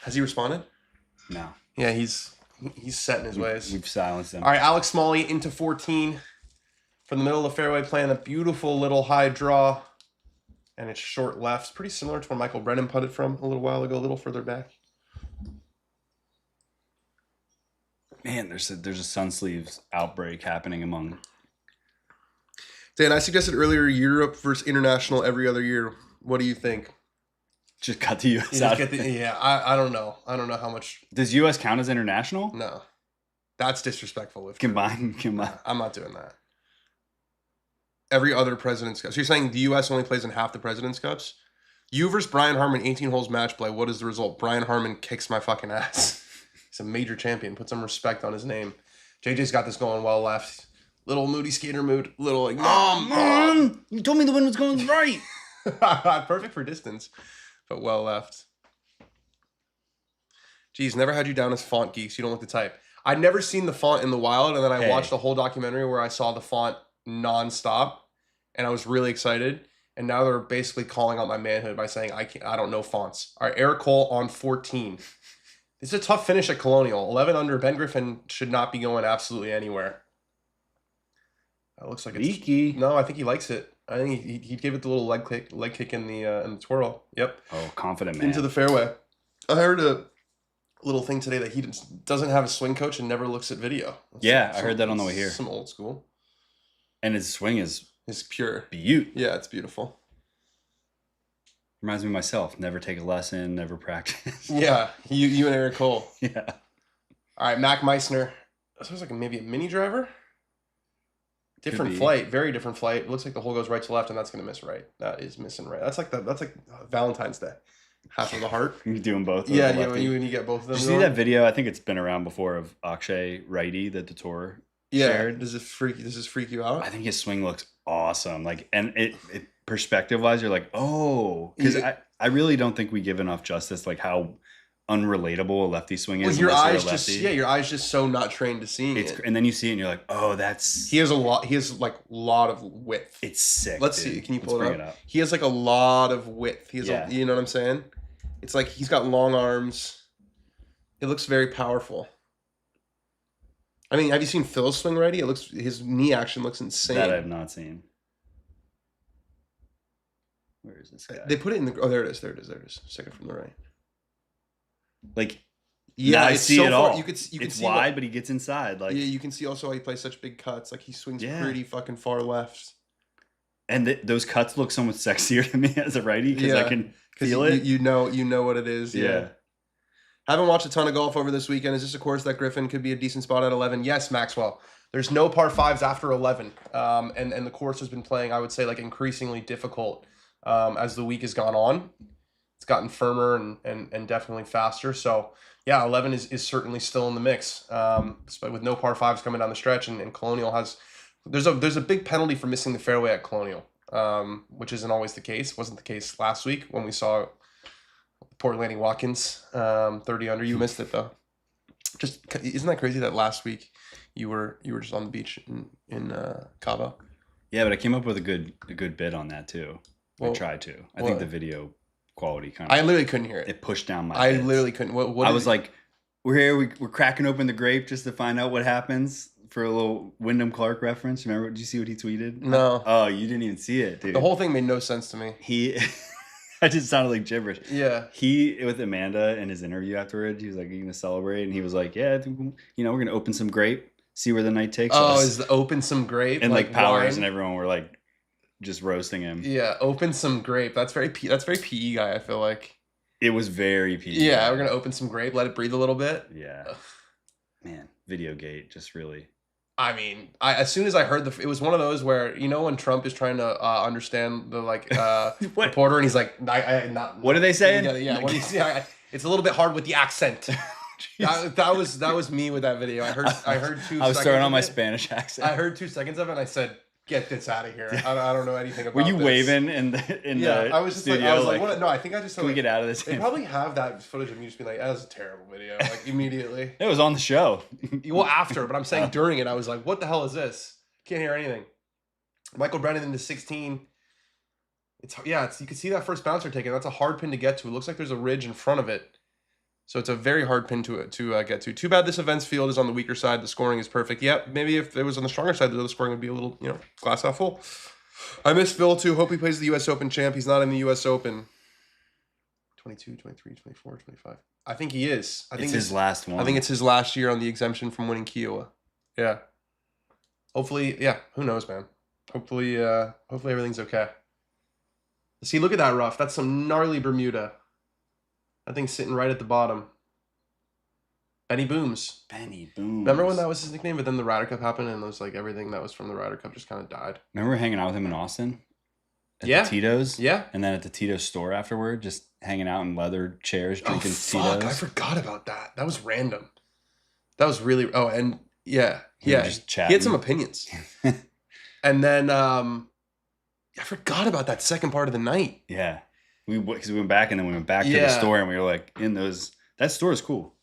has he responded? No. Yeah, he's set in his ways. We've silenced him. All right, Alex Smalley into 14 from the middle of the fairway, playing a beautiful little high draw, and it's short left. Pretty similar to where Michael Brennan putted from a little while ago, a little further back. Man, there's a sun sleeves outbreak happening among. Dan, I suggested earlier Europe versus international every other year. What do you think? Just cut the U.S. out. I don't know. I don't know how much. Does U.S. count as international? No. That's disrespectful. With Combine. I'm not doing that. Every other President's Cup. So you're saying the U.S. only plays in half the President's Cups? You versus Brian Harman, 18 holes match play. What is the result? Brian Harman kicks my fucking ass. He's a major champion. Put some respect on his name. JJ's got this going well left. Little moody skater mood. Little like, Mom, you told me the wind was going right. Perfect for distance, but well left. Geez, never had you down as font geeks. You don't look the type. I'd never seen the font in the wild, and then I watched the whole documentary where I saw the font nonstop, and I was really excited. And now they're basically calling out my manhood by saying I don't know fonts. All right, Eric Cole on 14. It's a tough finish at Colonial. 11 under. Ben Griffin should not be going absolutely anywhere. That looks like it's leaky. No, I think he likes it. I think he gave it the little leg kick in the twirl. Yep. Oh, confident man. Into the fairway. I heard a little thing today that he doesn't have a swing coach and never looks at video. I heard that on the way here. Some old school. And his swing is pure. Beaut. Yeah, it's beautiful. Reminds me of myself. Never take a lesson, never practice. Yeah, you and Eric Cole. Yeah. All right, Mac Meissner. This was like maybe a mini driver. Different flight, very different flight. It looks like the hole goes right to left, and that's gonna miss right. That is missing right. That's like Valentine's Day. Half of the heart. You're doing both. Yeah, when you get both of them. Did you see that video? I think it's been around before of Akshay Righty that the tour shared. Does this freak you out? I think his swing looks awesome. Like, and it perspective wise, you're like, oh, because I really don't think we give enough justice like how unrelatable a lefty swing is. Your eyes just so not trained to seeing it. And then you see it and you're like, oh, he has like a lot of width. It's sick. Let's see. Can you pull it up? He has like a lot of width. You know what I'm saying? It's like he's got long arms. It looks very powerful. I mean, have you seen Phil's swing already? His knee action looks insane. That I have not seen. Where is this guy? They put it in the. Oh, there it is. Second from the right. Like, yeah, I see it all. You can it's see wide, but he gets inside. Like, yeah, you can see also how he plays such big cuts. Like he swings pretty fucking far left. And those cuts look so much sexier to me as a righty because I can feel it. You know what it is. Yeah. Haven't watched a ton of golf over this weekend. Is this a course that Griffin could be a decent spot at 11? Yes, Maxwell. There's no par fives after 11, and the course has been playing, I would say, like increasingly difficult as the week has gone on. It's gotten firmer and definitely faster. So yeah, 11 is certainly still in the mix. But with no par fives coming down the stretch, and Colonial there's a big penalty for missing the fairway at Colonial, which isn't always the case. Wasn't the case last week when we saw poor Lanny Watkins 30 under. You missed it though. Just isn't that crazy that last week you were just on the beach in Cabo? Yeah, but I came up with a good bit on that too. I tried to. I think the video quality kind of. I literally couldn't hear it. It pushed down my. I literally couldn't. What I was like, we're here. We're cracking open the grape just to find out what happens for a little Wyndham Clark reference. Remember? Did you see what he tweeted? No. Oh, you didn't even see it, dude. The whole thing made no sense to me. I just sounded like gibberish. Yeah. He, with Amanda in his interview afterward, he was like, "Are you gonna celebrate?" And he was like, "Yeah, I think, we're gonna open some grape, see where the night takes us." Oh, is the open some grape? And like Powers wine? And everyone were like, just roasting him. Yeah, open some grape. That's very PE guy. I feel like it was very PE. Yeah, we're gonna open some grape, let it breathe a little bit. Yeah. Ugh. Man, Videogate just really. I mean, as soon as I heard it was one of those where when Trump is trying to understand the reporter and he's like, not. What are they saying? Yeah, what do you see? It's a little bit hard with the accent. that was me with that video. I heard 2 seconds. I was throwing on my Spanish accent. I heard 2 seconds of it and I said, "Get this out of here! I don't know anything about." Were you this. waving in the I was just studio, like, I was like, what? No, I think I just. Can we get out of this? They probably have that footage of me just being like, "That was a terrible video," like immediately. It was on the show. Well, after, but I'm saying during it, I was like, "What the hell is this? Can't hear anything." Michael Brennan into 16. You can see that first bouncer taken. That's a hard pin to get to. It looks like there's a ridge in front of it. So it's a very hard pin to get to. Too bad this events field is on the weaker side. The scoring is perfect. Yeah, maybe if it was on the stronger side, the scoring would be a little, glass half full. I miss Phil too. Hope he plays the U.S. Open champ. He's not in the U.S. Open. 22, 23, 24, 25. I think he is. I think it's his last one. I think it's his last year on the exemption from winning Kiowa. Yeah. Hopefully, yeah. Who knows, man? Hopefully everything's okay. See, look at that rough. That's some gnarly Bermuda. That thing's sitting right at the bottom. Benny Booms. Benny Booms. Remember when that was his nickname? But then the Ryder Cup happened, and it was like everything that was from the Ryder Cup just kind of died. Remember hanging out with him in Austin? At Yeah. the Tito's? Yeah. And then at the Tito's store afterward, just hanging out in leather chairs, drinking fuck, Tito's. I forgot about that. That was random. That was really... Oh, and yeah. We were Yeah. just chatting. He had some opinions. And then I forgot about that second part of the night. Yeah. Because we went back and then we went back to the store and we were like, in those... That store is cool.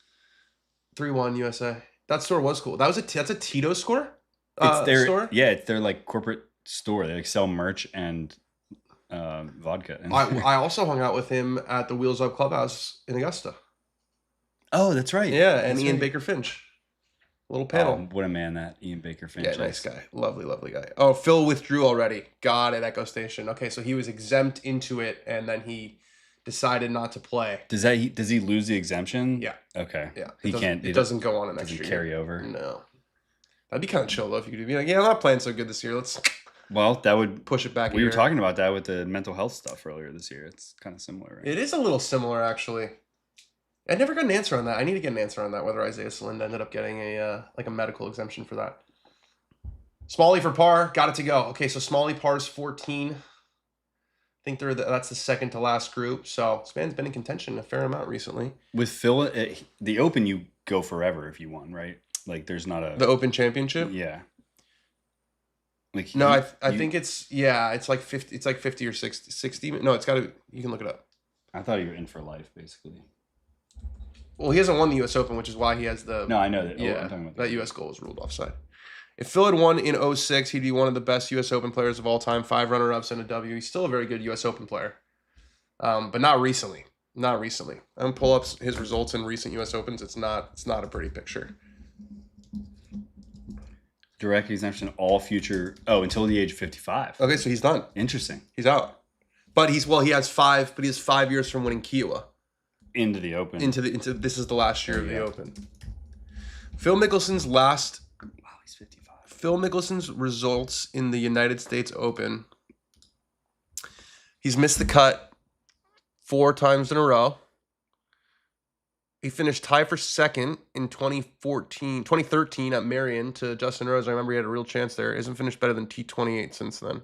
3-1 USA. That store was cool. That's a Tito score? It's their store? Yeah, it's their like corporate store. They like sell merch and vodka. I also hung out with him at the Wheels Up Clubhouse in Augusta. Oh, that's right. Yeah, and Ian Baker Finch. Little panel. Oh, what a man that Ian Baker Finch is. Yeah, nice guy. Lovely, lovely guy. Oh, Phil withdrew already. Got it, Echo Station. Okay, so he was exempt into it, and then he decided not to play. Does he lose the exemption? Yeah. Okay. Yeah. It doesn't go on an extra year. Carry over. No. That'd be kind of chill though if you could be like, yeah, I'm not playing so good this year. Let's that would push it back. We were talking about that with the mental health stuff earlier this year. It's kind of similar, right? It is a little similar actually. I never got an answer on that. I need to get an answer on that, whether Isaiah Salind ended up getting a medical exemption for that. Smalley for par, got it to go. Okay, so Smalley par's 14. I think that's the second to last group. So this man's been in contention a fair amount recently. With Phil, the Open, you go forever if you won, right? Like there's not the Open Championship. Yeah. Like no, I think it's like 50. It's like 50 or 60. No, it's got to. You can look it up. I thought you were in for life, basically. Well, he hasn't won the U.S. Open, which is why he has the. No, I know that. Yeah, I'm talking about that U.S. goal was ruled offside. If Phil had won in 06, he'd be one of the best U.S. Open players of all time. 5 runner-ups and a W. He's still a very good U.S. Open player, but not recently. Not recently. I don't pull up his results in recent U.S. Opens. It's not a pretty picture. Direct exemption all future. Oh, until the age of 55. Okay, so he's done. Interesting. He's out. But he has 5 years from winning Kiowa. Into the Open. Into this is the last year of the Open. Phil Mickelson's last. Wow, he's 55. Phil Mickelson's results in the United States Open. He's missed the cut 4 times in a row. He finished tied for second in 2013 at Marion to Justin Rose. I remember he had a real chance there. Hasn't finished better than T28 since then.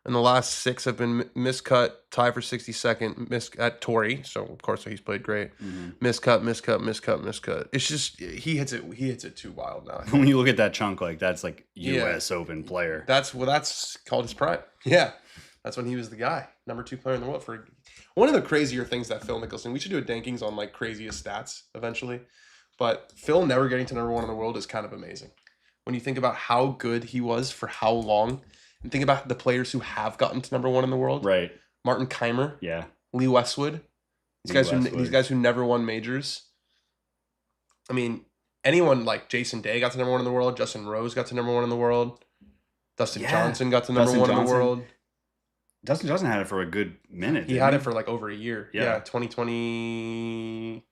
And the last 6 have been miscut, tie for 62nd, at Torrey. So of course he's played great. Mm-hmm. Miscut. It's just he hits it too wild now. When you look at that chunk, like that's like U.S. Open player. That's called his prime. Yeah, that's when he was the guy, number 2 player in the world. For one of the crazier things that Phil Mickelson. We should do a Dankings on like craziest stats eventually, but Phil never getting to number 1 in the world is kind of amazing. When you think about how good he was for how long. And think about the players who have gotten to number 1 in the world. Right. Martin Keimer. Yeah. Lee Westwood. These guys who never won majors. I mean, anyone like Jason Day got to number 1 in the world. Justin Rose got to number 1 in the world. Dustin Johnson got to number 1 in the world. Dustin Johnson had it for a good minute. He had it for like over a year. Yeah. 2020.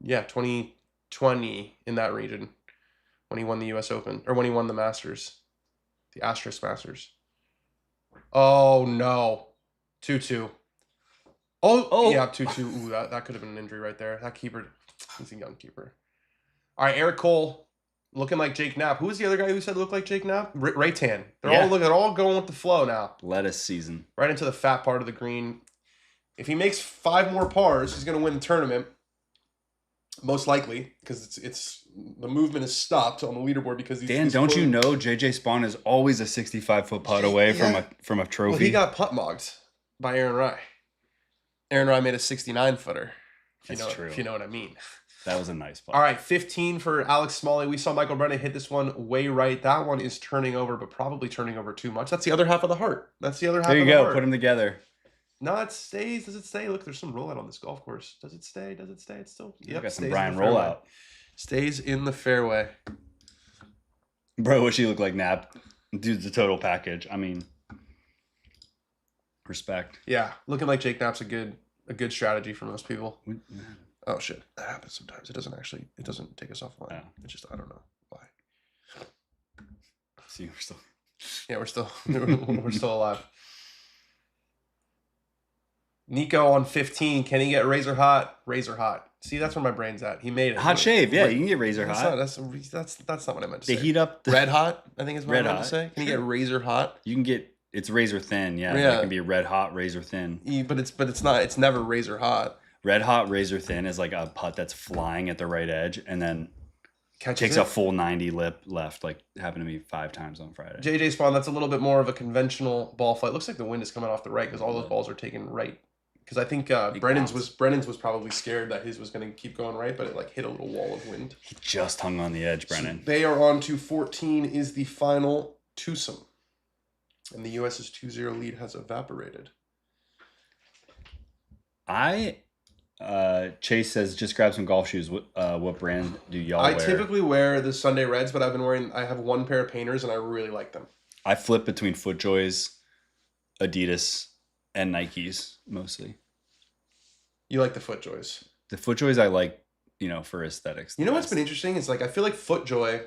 Yeah, 2020 in that region when he won the U.S. Open or when he won the Masters. The Astros Masters. Oh, no. 2-2. Oh. Yeah, 2-2. Ooh, that could have been an injury right there. That keeper, he's a young keeper. All right, Eric Cole, looking like Jake Knapp. Who was the other guy who said looked like Jake Knapp? Ray Tan. They're all going with the flow now. Lettuce season. Right into the fat part of the green. If he makes 5 more pars, he's going to win the tournament. Most likely, because it's the movement is stopped on the leaderboard because Dan, don't you know JJ Spawn is always a 65-foot putt away from a trophy? Well, he got putt mogged by Aaron Rai. Aaron Rai made a 69-footer. True. If you know what I mean. That was a nice putt. All right, 15 for Alex Smalley. We saw Michael Brennan hit this one way right. That one is turning over, but probably turning over too much. That's the other half of the heart. There you go. Put them together. No, it stays. Does it stay? Look, there's some rollout on this golf course. Does it stay? It's still. Yep, got some Brian rollout. Stays in the fairway. Bro, wish he looked like Knapp. Dude's the total package. I mean, respect. Yeah, looking like Jake Knapp's a good strategy for most people. Oh shit, that happens sometimes. It doesn't take us offline. Yeah. It's just I don't know why. See, we're still. Yeah, we're still alive. Nico on 15. Can he get razor hot? Razor hot. See, that's where my brain's at. He made it. Hot shave, yeah, you can get razor hot. That's not what I meant to They say. heat up Red hot, I think is what Red I meant hot. to say. Can you get razor hot? You can get it's razor thin, yeah. Yeah. It can be red hot, razor thin. But it's not. It's never razor hot. Red hot, razor thin is like a putt that's flying at the right edge, and then takes a full 90 lip left. Like happened to me 5 times on Friday. JJ Spawn, that's a little bit more of a conventional ball flight. Looks like the wind is coming off the right because all those balls are taken right. Because I think Brennan's was probably scared that his was going to keep going right, but it like hit a little wall of wind. He just hung on the edge, Brennan. So they are on to 14 is the final twosome. And the U.S.'s 2-0 lead has evaporated. Chase says, just grab some golf shoes. What brand do y'all wear? I typically wear the Sunday Reds, but I have one pair of Painters, and I really like them. I flip between FootJoys, Adidas, and Nikes, mostly. You like the FootJoys? The FootJoys I like, for aesthetics. You know what's been interesting is like I feel like FootJoy,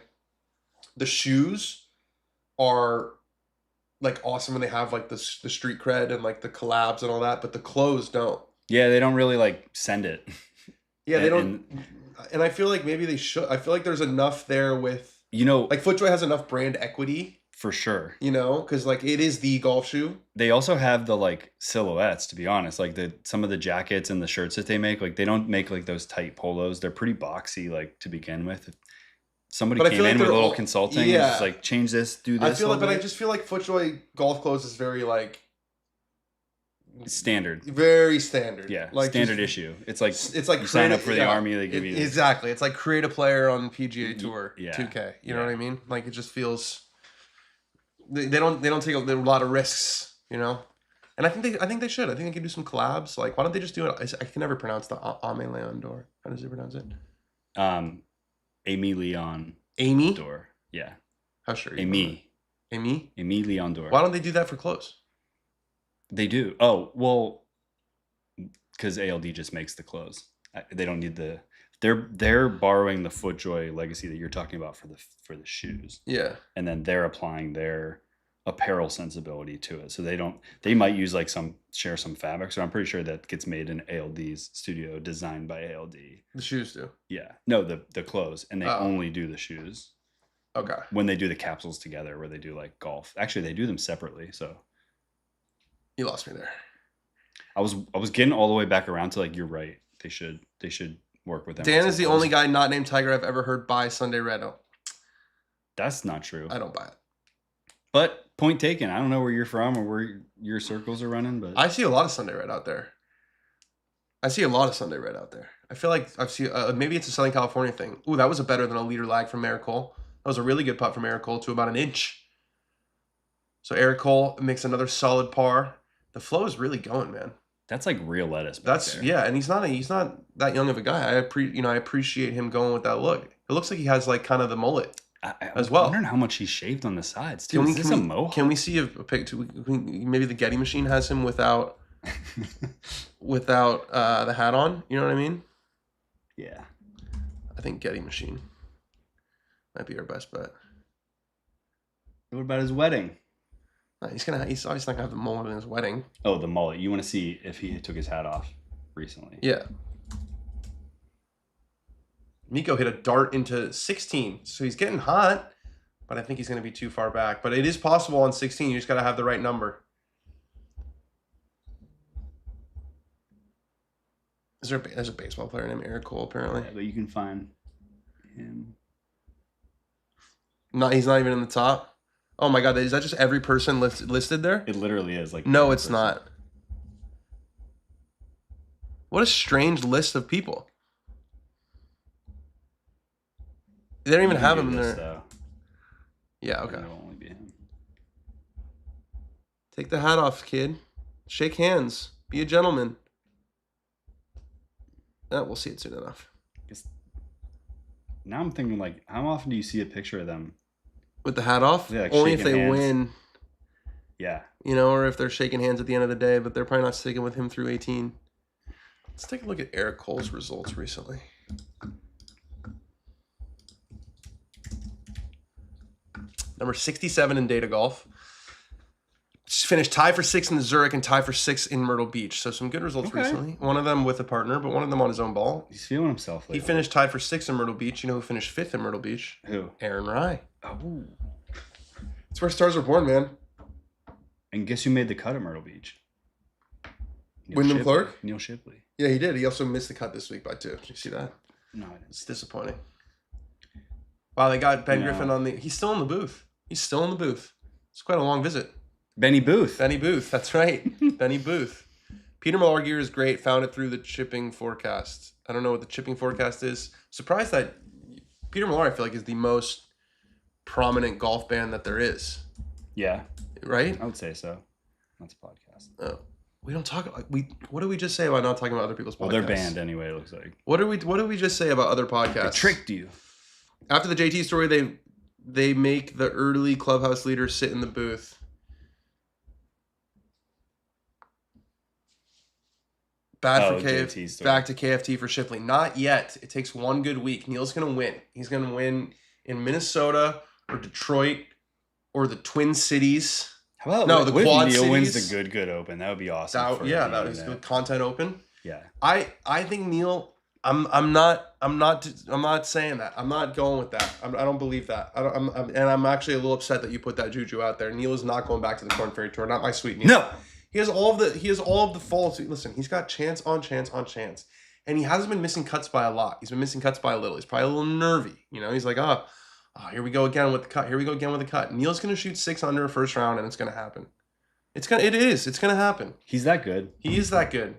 the shoes are like awesome when they have like the street cred and like the collabs and all that, but the clothes don't. Yeah, they don't really like send it. Yeah, they don't. And I feel like maybe they should. I feel like there's enough there with like FootJoy has enough brand equity. For sure. Because like it is the golf shoe. They also have the like silhouettes, to be honest. Like some of the jackets and the shirts that they make, like they don't make like those tight polos. They're pretty boxy, like to begin with. If somebody came in with a little consulting, it's just like change this, do this. I just feel like FootJoy golf clothes is very like standard. Very standard. Yeah. Like standard issue. It's like you sign up for the army, they give you this. Exactly. It's like create a player on PGA Tour 2K. You know what I mean? Like it just feels they don't take a lot of risks, And I think they should. I think they can do some collabs. Like why don't they just do it? I can never pronounce the Ame Leon Dor. How does he pronounce it? Amy Leon. Amy Dor. Yeah. How sure? Amy Leon Dor. Why don't they do that for clothes? They do. Oh, well, because ALD just makes the clothes. They don't need the. They're borrowing the FootJoy legacy that you're talking about for the shoes. Yeah. And then they're applying their apparel sensibility to it. So they might use like share some fabric. So I'm pretty sure that gets made in ALD's studio, designed by ALD. The shoes do. Yeah. No, the clothes, and they only do the shoes. Okay. When they do the capsules together, where they do like golf. Actually, they do them separately. So. You lost me there. I was getting all the way back around to like you're right. They should work with them. Dan is the only guy not named Tiger I've ever heard buy Sunday Red. That's not true. I don't buy it. But point taken. I don't know where you're from or where your circles are running, but I see a lot of Sunday Red out there. I feel like I've seen maybe it's a Southern California thing. Ooh, that was a better than a leader lag from Eric Cole. That was a really good putt from Eric Cole to about an inch. So Eric Cole makes another solid par. The flow is really going, man. That's like real lettuce. Yeah, and he's not that young of a guy. I appreciate him going with that look. It looks like he has like kind of the mullet as well. I'm wondering how much he shaved on the sides too. Is this a mohawk? Can we see a picture? Maybe the Getty machine has him without the hat on. You know what I mean? Yeah. I think Getty machine might be our best bet. What about his wedding? He's obviously not gonna have the mullet in his wedding. Oh, the mullet. You want to see if he took his hat off recently? Yeah. Miko hit a dart into 16, so he's getting hot, but I think he's gonna be too far back. But it is possible on 16. You just gotta have the right number. There's a baseball player named Eric Cole apparently. Yeah, but you can find him. No, he's not even in the top. Oh my God, is that just every person listed there? It literally is. Like no, it's not. What a strange list of people. They don't even have him in there. Though. Yeah, okay. It'll only be him. Take the hat off, kid. Shake hands. Be a gentleman. We'll see it soon enough. Now I'm thinking, like, how often do you see a picture of them? With the hat off? Yeah, like only if they hands. win. Yeah. Or if they're shaking hands at the end of the day, but they're probably not sticking with him through 18. Let's take a look at Eric Cole's results recently. Number 67 in data golf. Finished tie for 6 in the Zurich and tie for 6 in Myrtle Beach. So some good results recently. One of them with a partner, but one of them on his own ball. He's feeling himself lately. He finished tied for 6 in Myrtle Beach. You know who finished 5th in Myrtle Beach? Who? Aaron Rye. Oh. That's where stars are born, man. And guess who made the cut at Myrtle Beach? Wyndham Clark? Neil Shipley. Yeah, he did. He also missed the cut this week by 2. Did you see that? No, I didn't. It's disappointing. Wow, they got Ben Griffin on the... He's still in the booth. It's quite a long visit. Benny Booth. That's right. Benny Booth. Peter Millar gear is great. Found it through the chipping forecast. I don't know what the chipping forecast is. Surprised that Peter Millar, I feel like, is the most prominent golf band that there is. Yeah. Right? I would say so. That's a podcast. Oh. We don't talk about... What did we just say about not talking about other people's podcasts? Well, they're banned anyway, it looks like. What did we just say about other podcasts? They tricked you. After the JT story, they make the early clubhouse leader sit in the booth. Bad for KFT. Back to KFT for Shipley. Not yet. It takes one good week. Neil's going to win. He's going to win in Minnesota or Detroit or the Twin Cities. How about the Quad Cities? Neil wins the good Open. That would be awesome. That is good content Open. Yeah. I think Neil. I'm not saying that. I'm not going with that. I don't believe that. I'm actually a little upset that you put that juju out there. Neil is not going back to the Corn Ferry Tour. Not my sweet Neil. No. He has all of the faults. Listen, he's got chance on chance on chance. And he hasn't been missing cuts by a lot. He's been missing cuts by a little. He's probably a little nervy. He's like, here we go again with the cut. Neil's going to shoot 6 under first round, and it's going to happen. It's going to happen. He's that good. He is that good.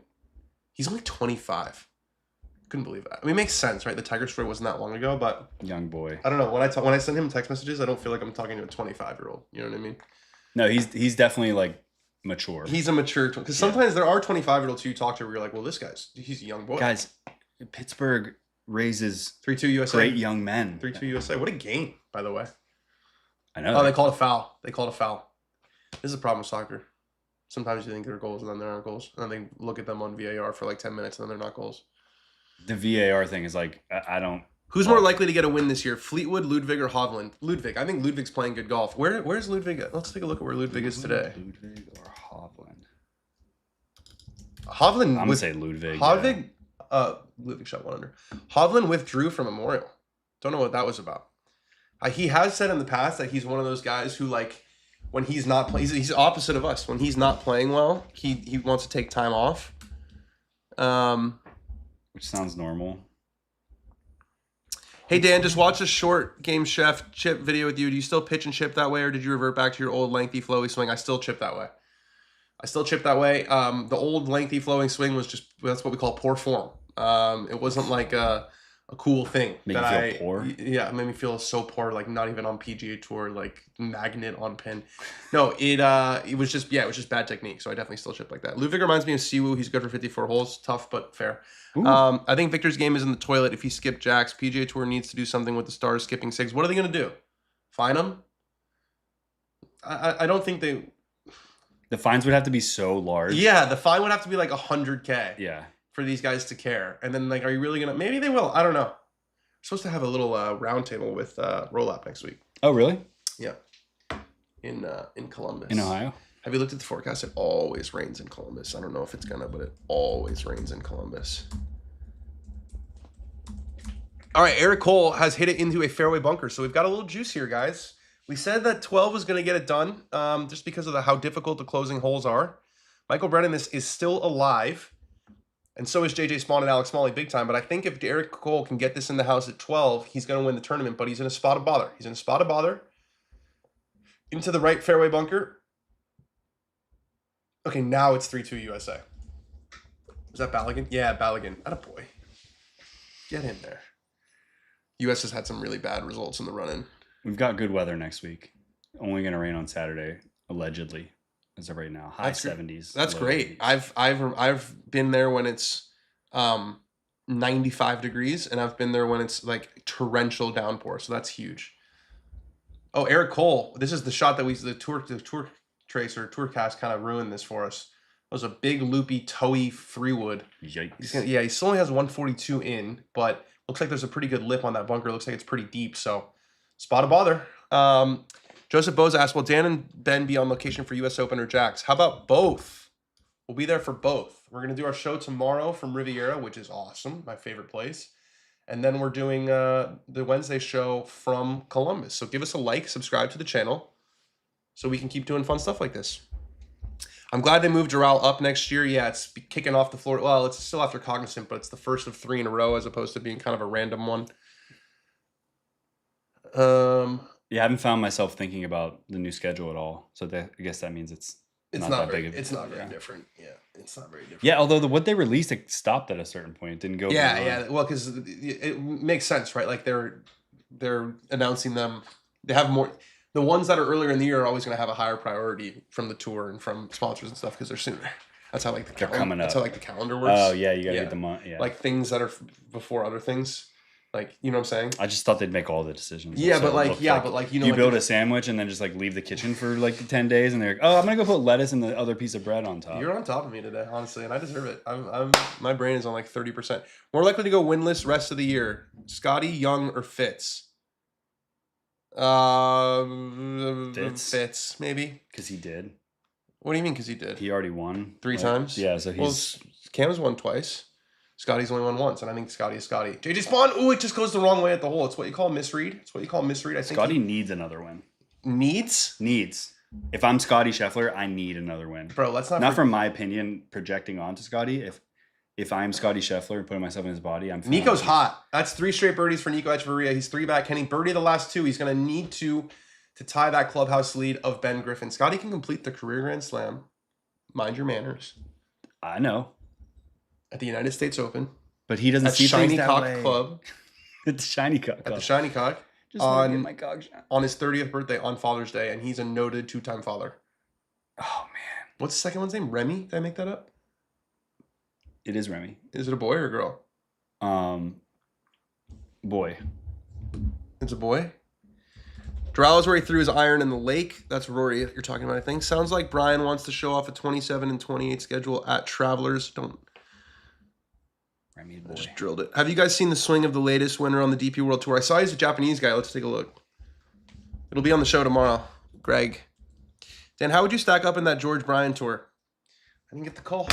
He's only 25. Couldn't believe that. I mean, it makes sense, right? The Tiger story wasn't that long ago, but... Young boy. I don't know. When I send him text messages, I don't feel like I'm talking to a 25-year-old. You know what I mean? No, he's definitely, like, mature. He's a mature... Because sometimes there are 25-year-olds who you talk to where you're like, well, he's a young boy. Guys, Pittsburgh raises 3-2 USA. Great young men. 3-2 USA. What a game, by the way. I know. Oh, they called a foul. This is a problem with soccer. Sometimes you think they're goals and then there aren't goals. And then they look at them on VAR for like 10 minutes and then they're not goals. The VAR thing is like, I don't... Who's more likely to get a win this year? Fleetwood, Ludwig, or Hovland? Ludwig. I think Ludwig's playing good golf. Where's Ludwig at? Let's take a look at where Ludwig is today. Ludwig or Hovland? Hovland... I'm going to say Ludwig. Ludwig shot 1 under. Hovland withdrew from Memorial. Don't know what that was about. He has said in the past that he's one of those guys who, like, when he's not playing... He's opposite of us. When he's not playing well, he wants to take time off. Which sounds normal. Hey, Dan, just watch a short game chef chip video with you. Do you still pitch and chip that way, or did you revert back to your old lengthy, flowy swing? I still chip that way. The old lengthy, flowing swing was that's what we call poor form. It wasn't like a cool thing. Made you feel poor? Yeah, it made me feel so poor, like not even on PGA Tour, like magnet on pin. No, it was just bad technique, so I definitely still chip like that. Ludwig reminds me of Siwoo. He's good for 54 holes. Tough, but fair. I think Victor's game is in the toilet if he skipped jacks. PGA Tour needs to do something with the stars skipping 6. What are they going to do? Fine them? I don't think they... The fines would have to be so large. Yeah, the fine would have to be like $100K. Yeah. For these guys to care. And then, like, are you really going to... Maybe they will. I don't know. We're supposed to have a little round table with Roll-Up next week. Oh, really? Yeah. In Columbus. In Ohio? Have you looked at the forecast? It always rains in Columbus. I don't know if it's gonna, but it always rains in Columbus. All right, Eric Cole has hit it into a fairway bunker, so we've got a little juice here, guys. We said that 12 was going to get it done just because of how difficult the closing holes are. Michael Brennan is still alive, and so is J.J. Spawn and Alex Smalley big time, but I think if Eric Cole can get this in the house at 12, he's going to win the tournament, but he's in a spot of bother. Into the right fairway bunker. Okay, now it's 3-2 USA. Is that Balogun? Yeah, Balogun. Attaboy. Get in there. US has had some really bad results in the run-in. We've got good weather next week. Only going to rain on Saturday, allegedly, as of right now. High 70s. That's great. 80s. I've been there when it's 95 degrees, and I've been there when it's like torrential downpour. So that's huge. Oh, Eric Cole. This is the shot that the tour tracer, Tourcast kind of ruined this for us. It was a big loopy, toey 3-wood. Yikes. He still only has 142 in, but looks like there's a pretty good lip on that bunker. Looks like it's pretty deep, so spot of bother. Joseph Bose asked, will Dan and Ben be on location for U.S. Open or Jax? How about both? We'll be there for both. We're going to do our show tomorrow from Riviera, which is awesome. My favorite place. And then we're doing the Wednesday show from Columbus. So give us a like, subscribe to the channel so we can keep doing fun stuff like this. I'm glad they moved Doral up next year. Yeah, it's kicking off the floor. Well, it's still after Cognizant, but it's the first of 3 in a row as opposed to being kind of a random one. Yeah, I haven't found myself thinking about the new schedule at all. So I guess that means it's not that very, big. It's not very different. Yeah, it's not very different. Yeah, although what they released, it stopped at a certain point. It didn't go. Yeah, beyond. yeah. Well, because it makes sense, right? Like they're announcing them. They have more. The ones that are earlier in the year are always going to have a higher priority from the tour and from sponsors and stuff because they're sooner. That's how like the coming That's up. how like the calendar works. Oh yeah, you gotta get the month. Yeah, like things that are before other things. Like, you know what I'm saying? I just thought they'd make all the decisions. Yeah, So but like, you know, you like build a sandwich and then just like leave the kitchen for like 10 days, and they're like, oh, I'm gonna go put lettuce and the other piece of bread on top. You're on top of me today, honestly, and I deserve it. My brain is on like 30%. More likely to go winless rest of the year. Scotty, Young, or Fitz? Fitz, maybe. Because he did. What do you mean? Because he did? He already won 3 times. Yeah, so he's. Well, Cam's won twice. Scotty's only won once, and I think Scotty is Scotty. JJ Spawn, ooh, it just goes the wrong way at the hole. It's what you call misread. I think Scotty needs another win. Needs. If I'm Scotty Scheffler, I need another win. Bro, let's not from my opinion projecting onto Scotty. If I'm Scotty Scheffler and putting myself in his body, I'm fine. Nico's hot. That's 3 straight birdies for Nico Echeverria. He's 3 back. Can he birdie the last 2? He's going to need to tie that clubhouse lead of Ben Griffin. Scotty can complete the career Grand Slam. Mind your manners. I know. At the United States Open. But he doesn't see Shiny things that Cock way. Club. At the Shiny Cock Club. At the Shiny Cock. Just want to get my cock shot. On his 30th birthday on Father's Day, and he's a noted 2-time father. Oh, man. What's the second one's name? Remy? Did I make that up? It is Remy. Is it a boy or a girl? Boy. It's a boy? Doral is where he threw his iron in the lake. That's Rory you're talking about, I think. Sounds like Brian wants to show off a 27 and 28 schedule at Travelers. Remy boy. I just drilled it. Have you guys seen the swing of the latest winner on the DP World Tour? I saw he's a Japanese guy. Let's take a look. It'll be on the show tomorrow. Greg. Dan, how would you stack up in that George Bryan tour? I didn't get the call.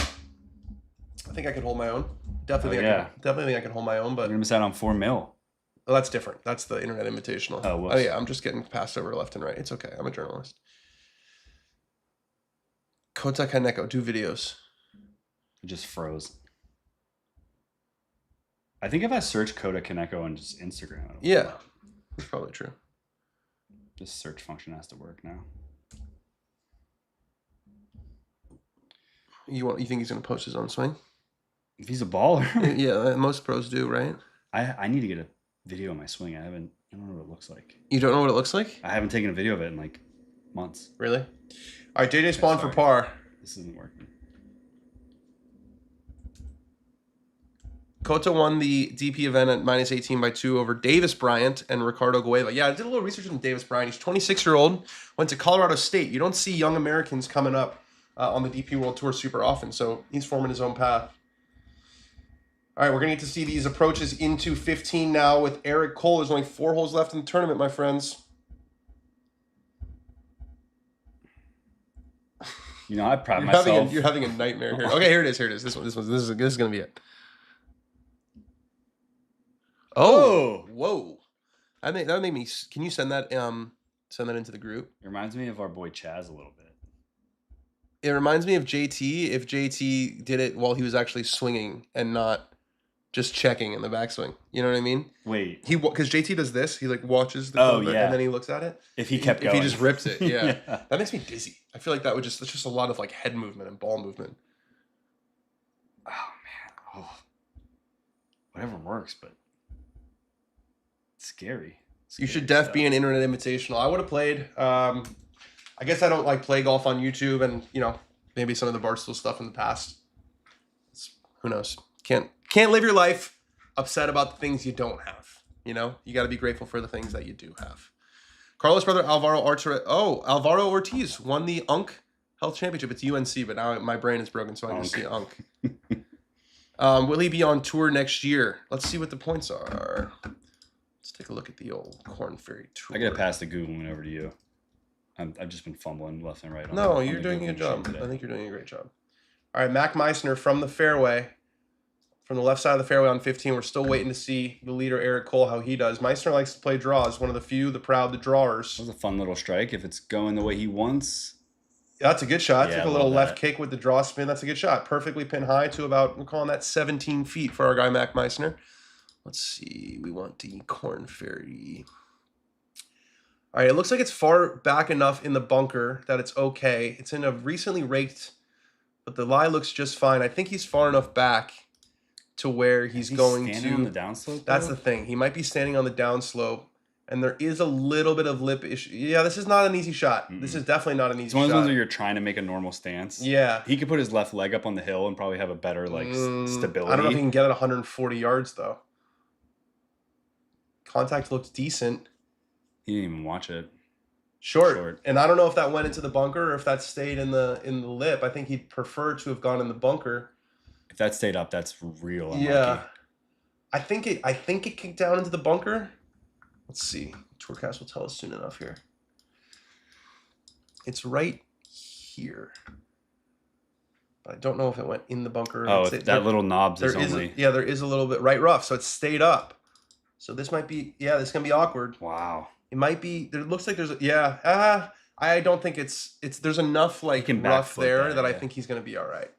I think I could hold my own. Definitely think I can hold my own, but You're gonna miss out on $4 million. Well, that's different. That's the Internet Invitational. Oh yeah, I'm just getting passed over left and right. It's okay. I'm a journalist. Kota Kaneko, do videos. It just froze. I think if I search Kota Kaneko on just Instagram, yeah, that's probably true. This search function has to work now. You think he's gonna post his own swing? If he's a baller. Yeah, most pros do, right? I need to get a video of my swing. I don't know what it looks like. You don't know what it looks like? I haven't taken a video of it in like months. Really? All right, JJ Spawn for par. This isn't working. Kota won the DP event at -18 by 2 over Davis Bryant and Ricardo Gueva. Yeah, I did a little research on Davis Bryant. He's 26-year-old, went to Colorado State. You don't see young Americans coming up on the DP World Tour super often, so he's forming his own path. All right, we're going to get to see these approaches into 15 now with Eric Cole. There's only 4 holes left in the tournament, my friends. You know, I pride myself. You're having a nightmare here. Okay, here it is. This is going to be it. Oh, whoa! That made me. Can you send that into the group? It reminds me of our boy Chaz a little bit. It reminds me of JT if JT did it while he was actually swinging and not just checking in the backswing. You know what I mean? Wait. Because JT does this. He like watches the club and then he looks at it. If he kept going. If he just rips it, yeah. That makes me dizzy. I feel like that's just a lot of like head movement and ball movement. Oh man. Oh. Whatever works, but it's scary. You should be an Internet Invitational. I would have played. I guess I don't like play golf on YouTube and, you know, maybe some of the Barstool stuff in the past. Who knows? Can't live your life upset about the things you don't have. You know, you got to be grateful for the things that you do have. Carlos' brother Alvaro Ortiz won the UNC Health Championship. It's UNC, but now my brain is broken, so I can see UNC. Will he be on tour next year? Let's see what the points are. Let's take a look at the old Corn Ferry Tour. I gotta pass the Googling over to you. I've just been fumbling left and right. No, on you're the doing a Google good job. machine today. I think you're doing a great job. All right, Mac Meissner from the fairway, from the left side of the fairway on 15. We're still waiting to see the leader, Eric Cole, how he does. Meissner likes to play draws. One of the few, the proud, the drawers. That was a fun little strike. If it's going the way he wants. That's a good shot. Yeah, Took I a little love left that. kick with the draw spin. That's a good shot. Perfectly pin high to about, we're calling that 17 feet for our guy, Mac Meissner. Let's see. We want the Corn Ferry. All right, it looks like it's far back enough in the bunker that it's okay. It's in a recently raked, but the lie looks just fine. I think he's far enough back to where he's going standing to. on the downslope. That's though? the thing. He might be standing on the downslope, and there is a little bit of lip issue. Yeah, this is not an easy shot. This is definitely not an easy It's one shot. of those ones where you're trying to make a normal stance. Yeah. He could put his left leg up on the hill and probably have a better stability. I don't know if he can get it 140 yards though. Contact looks decent. He didn't even watch it. Short. And I don't know if that went into the bunker or if that stayed in the lip. I think he'd prefer to have gone in the bunker. If that stayed up, that's real unlucky. Yeah. I think it kicked down into the bunker. Let's see. Tourcast will tell us soon enough here. It's right here. I don't know if it went in the bunker. Oh, that little knobs is only. There is a little bit right rough, so it stayed up. So this might be, this can be awkward. Wow. It might be. There looks like there's I don't think it's. There's enough like rough there that I think he's gonna be all right.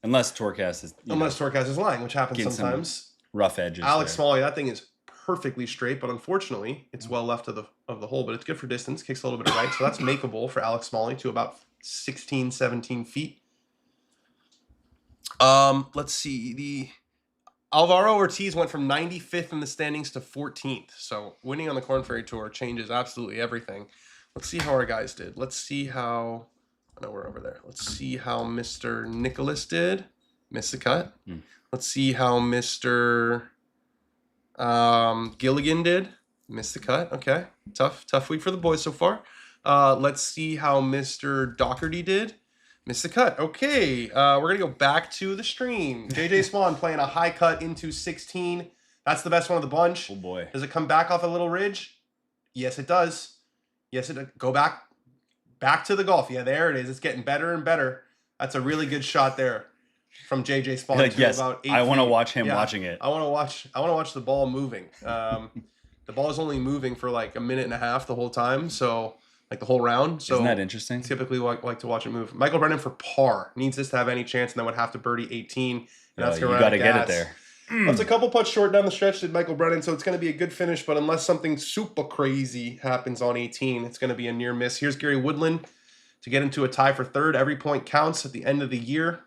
Unless Tourcast is. Tourcast is lying, which happens sometimes. Rough edges. Alex Smalley, that thing is perfectly straight, but unfortunately, it's well left of the hole. But it's good for distance. Kicks a little bit of right, so that's makeable for Alex Smalley to about 16, 17 feet. Let's see. The Alvaro Ortiz went from 95th in the standings to 14th. So winning on the Corn Ferry Tour changes absolutely everything. Let's see how our guys did. Let's see how. I know we're over there. Let's see how Mr. Nicholas did. Missed the cut. Let's see how Mr. Gilligan did. Missed the cut. Okay. Tough week for the boys so far. Let's see how Mr. Doherty did. Missed the cut. Okay. We're going to go back to the stream. JJ Swan playing a high cut into 16. That's the best one of the bunch. Oh, boy. Does it come back off a little ridge? Yes, it does. Yes, it does. Go back to the golf. Yeah, there it is. It's getting better and better. That's a really good shot there from JJ Spawn. About 8 I want to feet. watch him watching it. I want to watch the ball moving. The ball is only moving for like a minute and a half the whole time. So like the whole round. So isn't that interesting? Typically like to watch it move. Michael Brennan for par needs this to have any chance, and then would have to birdie 18. And that's you gonna got to get it there. That's a couple putts short down the stretch, did Michael Brennan, so it's going to be a good finish, but unless something super crazy happens on 18, it's going to be a near miss. Here's Gary Woodland to get into a tie for third. Every point counts at the end of the year.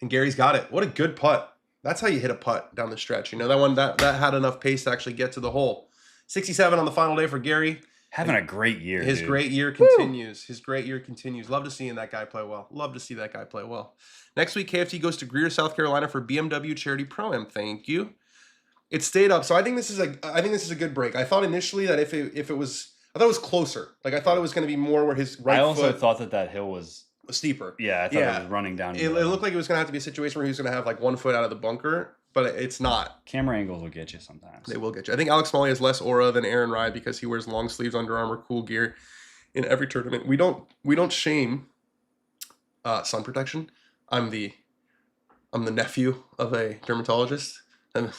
And Gary's got it. What a good putt. That's how you hit a putt down the stretch. You know, that one that had enough pace to actually get to the hole. 67 on the final day for Gary. Having a great year. His dude. great year continues. His great year continues. Love to see that guy play well. Love to see that guy play well. Next week, KFT goes to Greer, South Carolina for BMW Charity Pro-Am. Thank you. It stayed up, so I think this is a good break. I thought initially that if it was, I thought it was closer. Like I thought it was going to be more where his right foot. I also thought that hill was steeper. Yeah, I thought it was running down. It looked like it was going to have to be a situation where he was going to have like 1 foot out of the bunker, but it's not. Camera angles will get you sometimes. They will get you. I think Alex Smalley has less aura than Aaron Rye because he wears long sleeves, Under Armour, cool gear in every tournament. We don't shame sun protection. I'm the nephew of a dermatologist. And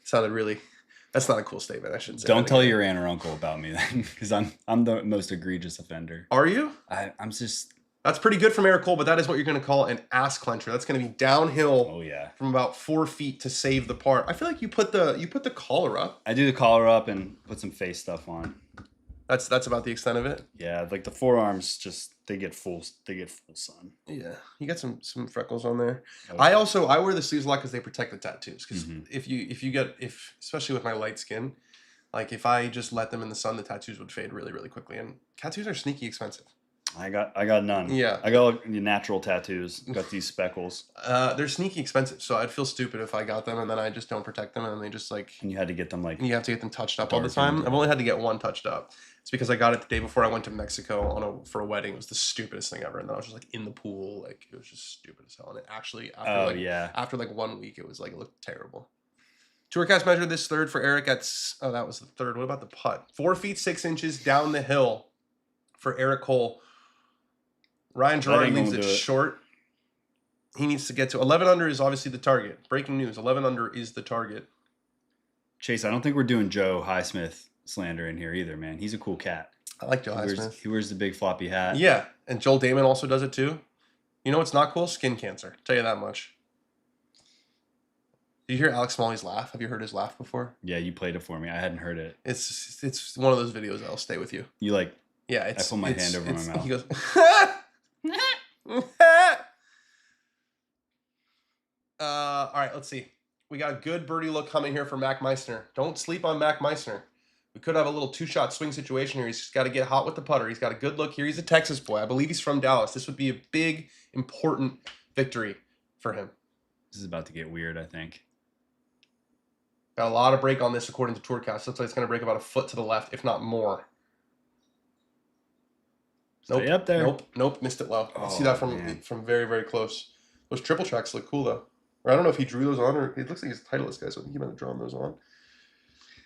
sounded really. That's not a cool statement. I shouldn't say. Don't tell your aunt or uncle about me then, because I'm the most egregious offender. Are you? I'm just. That's pretty good from Eric Cole, but that is what you're going to call an ass clencher. That's going to be downhill. Oh yeah. From about 4 feet to save the part. I feel like you put the collar up. I do the collar up and put some face stuff on. That's about the extent of it. Yeah, like the forearms just they get full sun. Yeah, you got some freckles on there. Okay. I wear the sleeves a lot because they protect the tattoos. Because if especially with my light skin, like if I just let them in the sun, the tattoos would fade really really quickly. And tattoos are sneaky expensive. I got none. Yeah, I got natural tattoos. Got these speckles. They're sneaky expensive, so I'd feel stupid if I got them and then I just don't protect them and then they just like. And you had to get them you have to get them touched up all the time. I've only had to get one touched up. It's because I got it the day before I went to Mexico for a wedding. It was the stupidest thing ever, and then I was just like in the pool, like it was just stupid as hell. And it actually after 1 week, it was like it looked terrible. Tourcast measured this third for Eric at... Oh, that was the third. What about the putt? 4 feet 6 inches down the hill for Eric Cole. Ryan Gerard leaves it short. He needs to get to 11 under is obviously the target. Breaking news, 11 under is the target. Chase, I don't think we're doing Joe Highsmith slander in here either, man. He's a cool cat. I like Joe Highsmith. He wears the big floppy hat. Yeah, and Joel Damon also does it too. You know what's not cool? Skin cancer. Tell you that much. Did you hear Alex Smalley's laugh? Have you heard his laugh before? Yeah, you played it for me. I hadn't heard it. It's one of those videos that'll stay with you. You like... Yeah, I put my hand over my mouth. He goes... all right, let's see. We got a good birdie look coming here for Mac Meissner. Don't sleep on Mac Meissner. We could have a little two-shot swing situation here. He's just got to get hot with the putter. He's got a good look here. He's a Texas boy. I believe he's from Dallas. This would be a big, important victory for him. This is about to get weird, I think. Got a lot of break on this according to Tourcast. Looks like it's going to break about a foot to the left, if not more. Nope. Stay up there. Nope. Missed it low. I see that from very, very close. Those triple tracks look cool, though. Or I don't know if he drew those on, or it looks like he's a Titleist guy, so I think he might have drawn those on.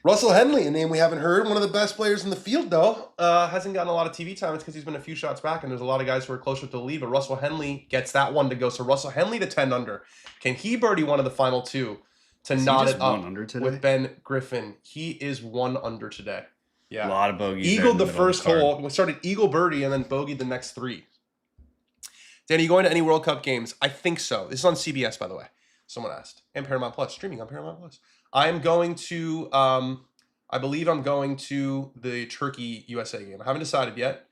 Russell Henley, a name we haven't heard. One of the best players in the field, though. Hasn't gotten a lot of TV time. It's because he's been a few shots back, and there's a lot of guys who are closer to the lead, but Russell Henley gets that one to go. So Russell Henley to 10 under. Can he birdie one of the final two to knot it up with Ben Griffin? He is 1 under today. Yeah. A lot of bogeys. Eagled the first hole. We started eagle birdie and then bogeyed the next 3. Danny, you going to any World Cup games? I think so. This is on CBS, by the way. Someone asked. And Paramount Plus. Streaming on Paramount Plus. I'm going to, I believe I'm going to the Turkey-USA game. I haven't decided yet.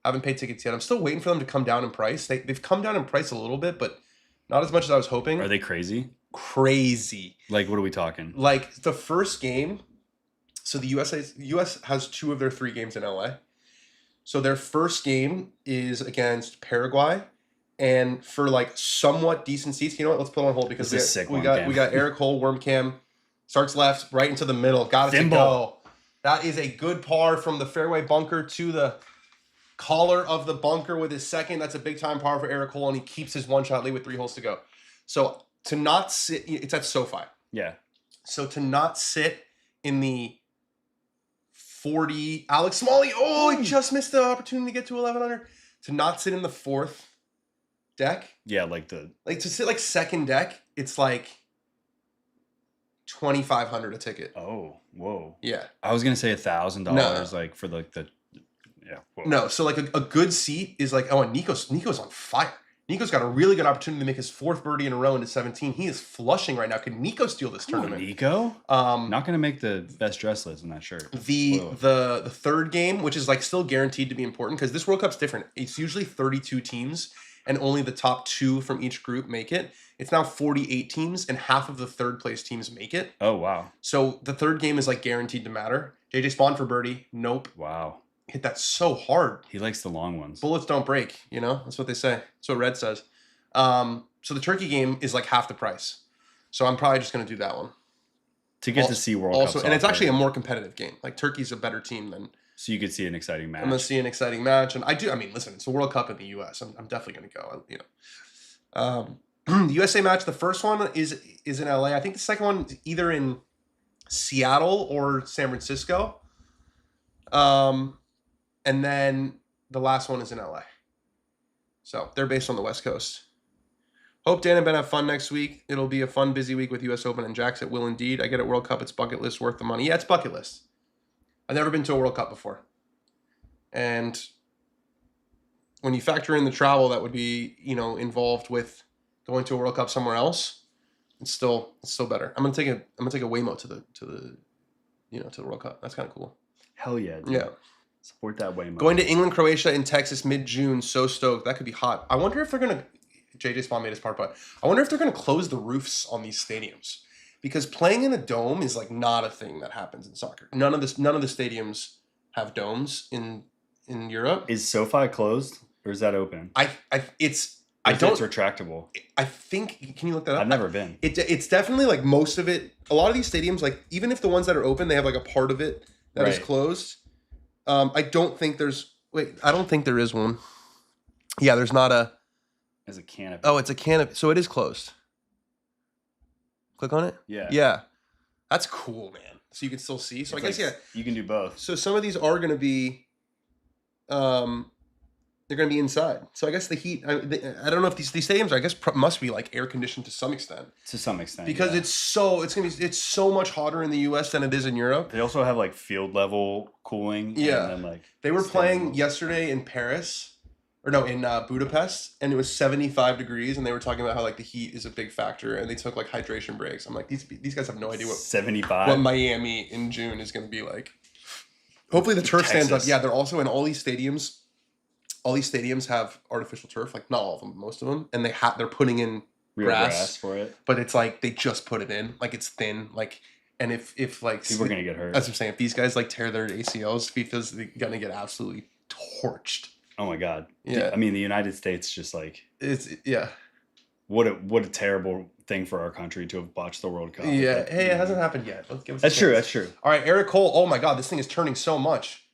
I haven't paid tickets yet. I'm still waiting for them to come down in price. They've come down in price a little bit, but not as much as I was hoping. Are they crazy? Crazy. Like, what are we talking? Like, the first game, so the US has 2 of their 3 games in LA. So their first game is against Paraguay. And for like somewhat decent seats, you know what? Let's put on hold because we got Eric Hole, worm cam, starts left, right into the middle. Got it to go. That is a good par from the fairway bunker to the collar of the bunker with his second. That's a big time par for Eric Hole, and he keeps his 1-shot lead with 3 holes to go. So to not sit, it's at SoFi. Yeah. So to not sit in the 40, Alex Smalley, he just missed the opportunity to get to 11 under. To not sit in the 4th deck. Yeah, to sit like second deck, it's like $2,500 a ticket. Oh, whoa. Yeah. I was gonna say $1,000 like for like the Whoa. No, so like a good seat is like, and Nico's on fire. Nico's got a really good opportunity to make his 4th birdie in a row into 17. He is flushing right now. Could Nico steal this tournament? Nico? Not gonna make the best dress list in that shirt. The 3rd game, which is like still guaranteed to be important because this World Cup's different. It's usually 32 teams. And only the top 2 from each group make it. It's now 48 teams, and half of the 3rd place teams make it. Oh, wow. So the 3rd game is like guaranteed to matter. JJ Spawn for birdie. Nope. Wow. Hit that so hard. He likes the long ones. Bullets don't break, you know? That's what they say. That's what Red says. So the Turkey game is like half the price. So I'm probably just going to do that one. To get to see World Cup. And it's actually a more competitive game. Like Turkey's a better team than... So you could see an exciting match. I'm going to see an exciting match. And listen, it's a World Cup in the U.S. I'm definitely going to go, you know. The USA match, the first one is in L.A. I think the second one is either in Seattle or San Francisco. And then the last one is in L.A. So they're based on the West Coast. Hope Dan and Ben have fun next week. It'll be a fun, busy week with U.S. Open and Jax. It will indeed. I get it, World Cup. It's bucket list worth the money. Yeah, it's bucket list. I've never been to a World Cup before. And when you factor in the travel that would be, you know, involved with going to a World Cup somewhere else, it's still better. I'm gonna take a Waymo to the World Cup. That's kind of cool. Hell yeah, dude. Yeah. Support that Waymo. Going to England, Croatia, in Texas mid-June. So stoked. That could be hot. I wonder if they're gonna. JJ Spawn made his part, but I wonder if they're gonna close the roofs on these stadiums. Because playing in a dome is like not a thing that happens in soccer. None of the stadiums have domes in Europe. Is SoFi closed or is that open? It's retractable. I think. Can you look that up? I've never been. It's definitely like most of it. A lot of these stadiums, like even if the ones that are open, they have like a part of it that is closed. I don't think there's. Wait, I don't think there is one. Yeah, there's not a. As a canopy. Oh, it's a canopy. So it is closed. Click on it? Yeah. Yeah. That's cool, man. So you can still see. So I guess you can do both. So some of these are going to be, they're going to be inside. So I guess the heat. I don't know if these stadiums, I guess, must be like air conditioned to some extent. To some extent, because it's so much hotter in the U.S. than it is in Europe. They also have like field level cooling. Yeah, and then, like, they were playing yesterday in Paris, in Budapest, and it was 75 degrees, and they were talking about how like the heat is a big factor, and they took like hydration breaks. I'm like, these guys have no idea what 75 what Miami in June is going to be like. Hopefully the turf stands up. Yeah, they're also in all these stadiums. All these stadiums have artificial turf, like not all of them, most of them, and they're putting in real grass for it. But it's like they just put it in, like it's thin, like, and if like people are gonna get hurt. That's what I'm saying. If these guys like tear their ACLs, FIFA's gonna get absolutely torched. Oh my god. Yeah. I mean, the United States just like What a terrible thing for our country to have botched the World Cup. Yeah. Like, hey, it hasn't happened yet. Let's give us That's true. That's true. All right, Eric Cole. Oh my god, this thing is turning so much.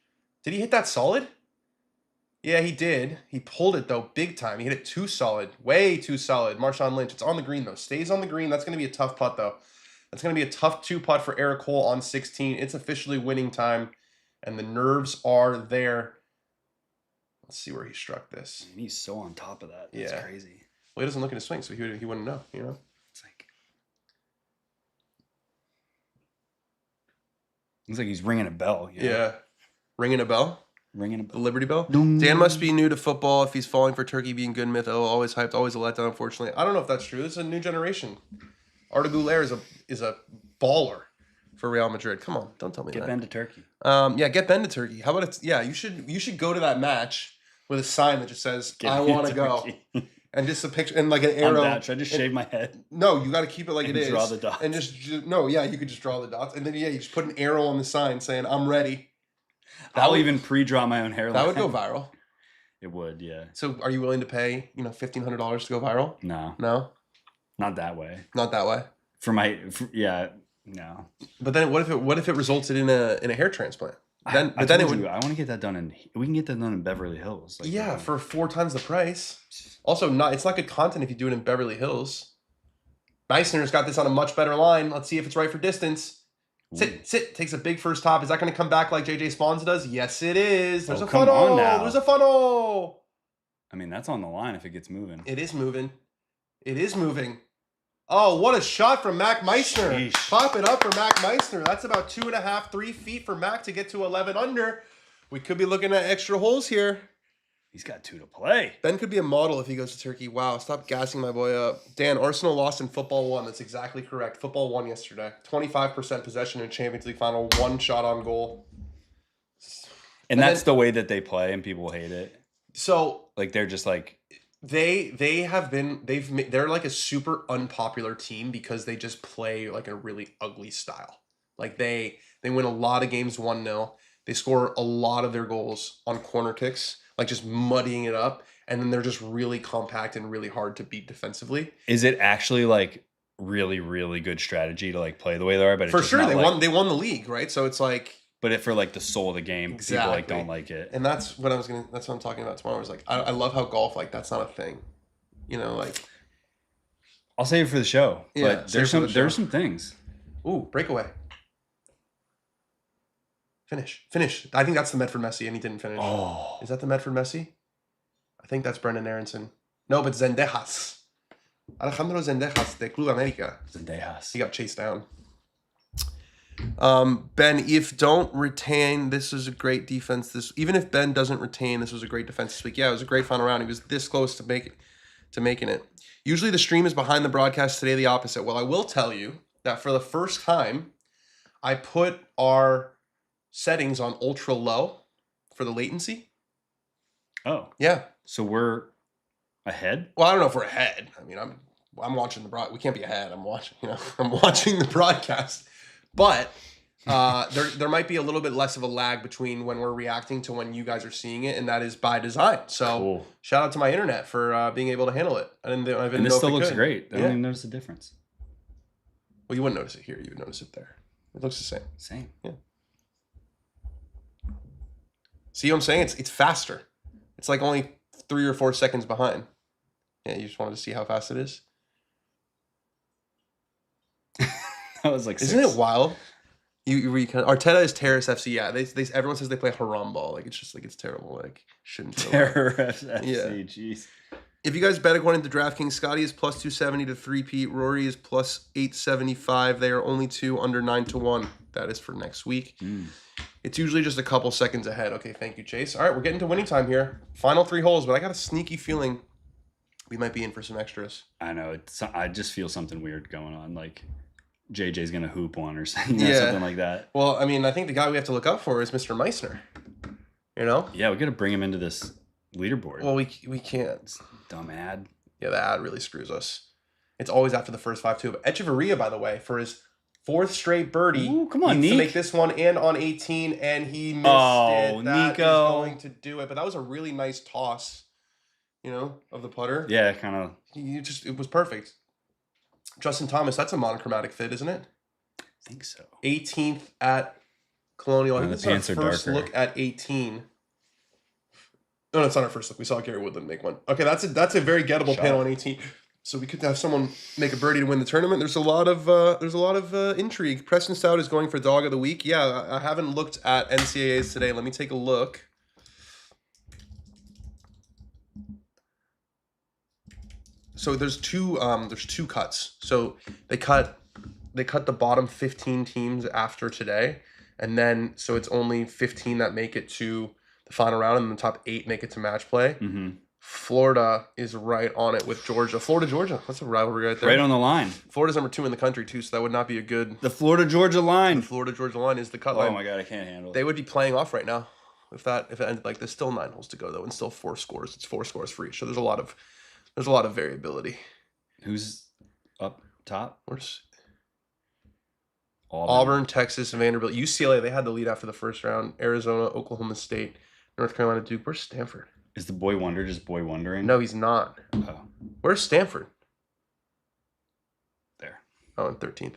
Did he hit that solid? Yeah, he did. He pulled it, though, big time. He hit it too solid. Way too solid. Marshawn Lynch. It's on the green, though. Stays on the green. That's going to be a tough putt, though. That's going to be a tough 2-putt for Eric Cole on 16. It's officially winning time, and the nerves are there. Let's see where he struck this. Man, he's so on top of that. It's crazy. Well, he doesn't look at his swing, so he wouldn't know, you know? It's like he's ringing a bell. You know? Yeah. Ringing a bell? Ringing a bell. The Liberty Bell? Dan must be new to football if he's falling for Turkey being good myth. Oh, always hyped, always a letdown, unfortunately. I don't know if that's true. This is a new generation. Arda Güler is a baller for Real Madrid. Come on, don't tell me that. Get Ben to Turkey. Get Ben to Turkey. How about you should go to that match with a sign that just says, I want to go. And just a picture and like an arrow. Should I just shave my head? No, you got to keep it like it is. Draw the dots. And you could just draw the dots. And then, you just put an arrow on the sign saying, I'm ready. I'll even pre-draw my own hairline. That would go viral. It would, yeah. So are you willing to pay, $1,500 to go viral? No. No? Not that way. Not that way? No. But then what if it resulted in a hair transplant? I want to get that done we can get that done in Beverly Hills. Like, for 4 times the price. Also, it's not good content if you do it in Beverly Hills. Meissner's got this on a much better line. Let's see if it's right for distance. Sit. Takes a big first top. Is that going to come back like JJ Spawns does? Yes, it is. There's a funnel. On now. There's a funnel. I mean, that's on the line if it gets moving. It is moving. Oh, what a shot from Mac Meissner. Sheesh. Pop it up for Mac Meissner. That's about 2.5, 3 feet for Mac to get to 11 under. We could be looking at extra holes here. He's got 2 to play. Ben could be a model if he goes to Turkey. Wow, stop gassing my boy up. Dan, Arsenal lost in football 1. That's exactly correct. Football 1 yesterday. 25% possession in Champions League final. 1 shot on goal. And that's the way that they play, and people hate it. So, like, they're just like... They're like a super unpopular team because they just play like a really ugly style. Like, they win a lot of games 1-0. They score a lot of their goals on corner kicks. Like just muddying it up, and then they're just really compact and really hard to beat defensively. Is it actually like really, really good strategy to like play the way they are? But for sure, they won the league, right? So it's like, but for like the soul of the game, exactly. People like don't like it, and that's what I'm talking about tomorrow. I was like, I love how golf like that's not a thing, like. I'll save it for the show. Yeah, but there's some things. Ooh, breakaway. Finish. I think that's the Medford Messi, and he didn't finish. Oh. Is that the Medford Messi? I think that's Brendan Aronson. No, but Zendejas. Alejandro Zendejas de Club America. Zendejas. He got chased down. Ben, if don't retain, this is a great defense. Even if Ben doesn't retain, this was a great defense this week. Yeah, it was a great final round. He was this close to making it. Usually the stream is behind the broadcast. Today, the opposite. Well, I will tell you that for the first time, I put our settings on ultra low for the latency. Oh. Yeah. So we're ahead? Well, I don't know if we're ahead. I mean, I'm watching the broad. We can't be ahead. I'm watching the broadcast. But there might be a little bit less of a lag between when we're reacting to when you guys are seeing it, and that is by design. So cool. Shout out to my internet for being able to handle it. I didn't know and this still looks great. I don't even notice the difference. Well, you wouldn't notice it here. You would notice it there. It looks the same. Same. Yeah. See what I'm saying? It's faster. It's like only 3 or 4 seconds behind. Yeah, you just wanted to see how fast it is? That was like Isn't 6. it wild? Arteta is Terrace FC. Yeah, they everyone says they play haram ball. Like it's just like it's terrible. Like shouldn't feel that. Terror FC, Yeah. jeez. If you guys bet according to DraftKings, Scotty is plus 270 to 3-peat. Rory is plus 875. They are only 2 under 9 to 1. That is for next week. It's usually just a couple seconds ahead. Okay, thank you, Chase. All right, we're getting to winning time here. Final 3 holes, but I got a sneaky feeling we might be in for some extras. I know. I just feel something weird going on. Like JJ's gonna hoop one or something, something like that. Well, I mean, I think the guy we have to look out for is Mr. Meissner. You know? Yeah, we got to bring him into this leaderboard. Well, we can't. Dumb ad. Yeah, the ad really screws us. It's always after the first 5 too. But Echeverria, by the way, for his 4th straight birdie, ooh, come on, needs Nick. to make this one and on 18, and he missed it. That Nico. is going to do it. But that was a really nice toss, of the putter. Yeah, kind of. It was perfect. Justin Thomas, that's a monochromatic fit, isn't it? I think so. 18th at Colonial. I think the that's our pants are first darker. look at 18. No, it's not our first look. We saw Gary Woodland make one. Okay, that's a very gettable pin on 18. So we could have someone make a birdie to win the tournament. There's a lot of intrigue. Preston Stout is going for dog of the week. Yeah, I haven't looked at NCAAs today. Let me take a look. So there's two cuts. So they cut the bottom 15 teams after today, and then so it's only 15 that make it to the final round, and the top 8 make it to match play. Mm-hmm. Florida is right on it with Georgia. Georgia. That's a rivalry right there. Right on the line. Florida's number 2 in the country too, so that would not be a good. The Florida-Georgia line. Florida-Georgia line is the cut line. Oh my god, I can't handle it. They would be playing off right now if it ended like there's still 9 holes to go though, and still 4 scores. It's 4 scores for each, so there's a lot of variability. Who's up top? Where's Auburn. Auburn, Texas, Vanderbilt, UCLA? They had the lead after the first round. Arizona, Oklahoma State, North Carolina, Duke. Where's Stanford? Is the boy wonder just boy wondering? No, he's not. Oh, Where's Stanford? there. Oh, in 13th.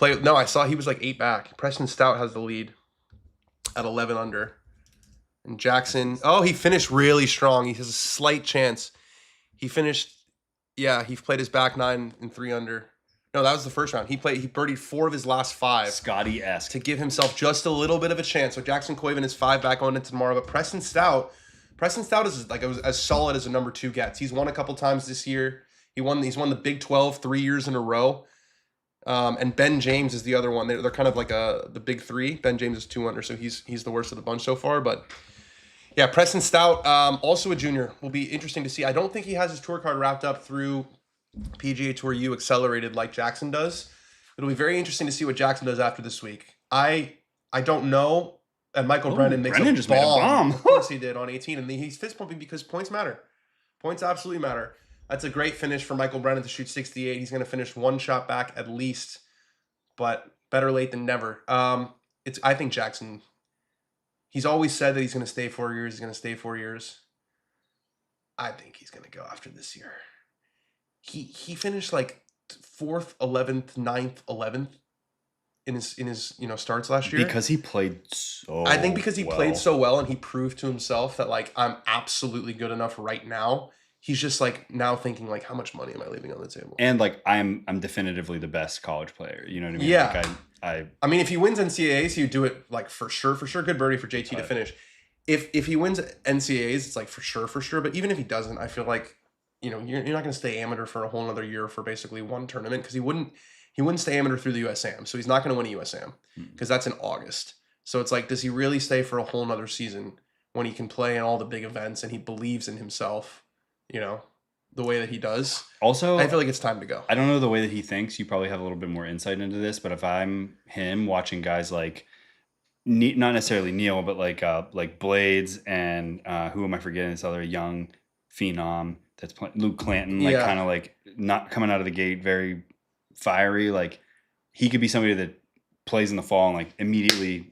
I saw he was like 8 back. Preston Stout has the lead at 11 under. And Jackson, he finished really strong. He has a slight chance. He played his back 9 and 3 under. No, that was the first round. He birdied 4 of his last 5. Scotty-esque. To give himself just a little bit of a chance. So Jackson Coyven is 5 back on into tomorrow. But Preston Stout is like as solid as a number 2 gets. He's won a couple times this year. He's won the Big 12 3 years in a row. And Ben James is the other one. They're kind of like the Big 3. Ben James is 2 under, so he's the worst of the bunch so far. But yeah, Preston Stout, also a junior, will be interesting to see. I don't think he has his tour card wrapped up through PGA Tour U accelerated like Jackson does. It'll be very interesting to see what Jackson does after this week. I don't know. And Michael Brennan makes Brennan a just made a bomb. Of course he did on 18. And he's fist pumping because points matter. Points absolutely matter. That's a great finish for Michael Brennan to shoot 68. He's going to finish 1 shot back at least. But better late than never. I think Jackson, he's always said that he's going to stay 4 years. He's going to stay 4 years. I think he's going to go after this year. He finished like 4th, 11th, 9th, 11th in his starts last year. Because he played so I think because he well. played so well and he proved to himself that like I'm absolutely good enough right now. He's just like now thinking like how much money am I leaving on the table? And like I'm definitively the best college player. You know what I mean? Yeah. Like I mean, if he wins NCAAs, he would do it like for sure. Good birdie for JT to finish. If he wins NCAAs, it's like for sure. But even if he doesn't, I feel like you're not going to stay amateur for a whole another year for basically one tournament because he wouldn't stay amateur through the USAM. So he's not going to win a USAM because that's in August. So it's like, does he really stay for a whole another season when he can play in all the big events and he believes in himself, the way that he does? Also, I feel like it's time to go. I don't know the way that he thinks. You probably have a little bit more insight into this, but if I'm him watching guys like, not necessarily Neil, but like Blades and who am I forgetting? This other young phenom that's playing, Luke Clanton, like kind of like not coming out of the gate very fiery. Like he could be somebody that plays in the fall and like immediately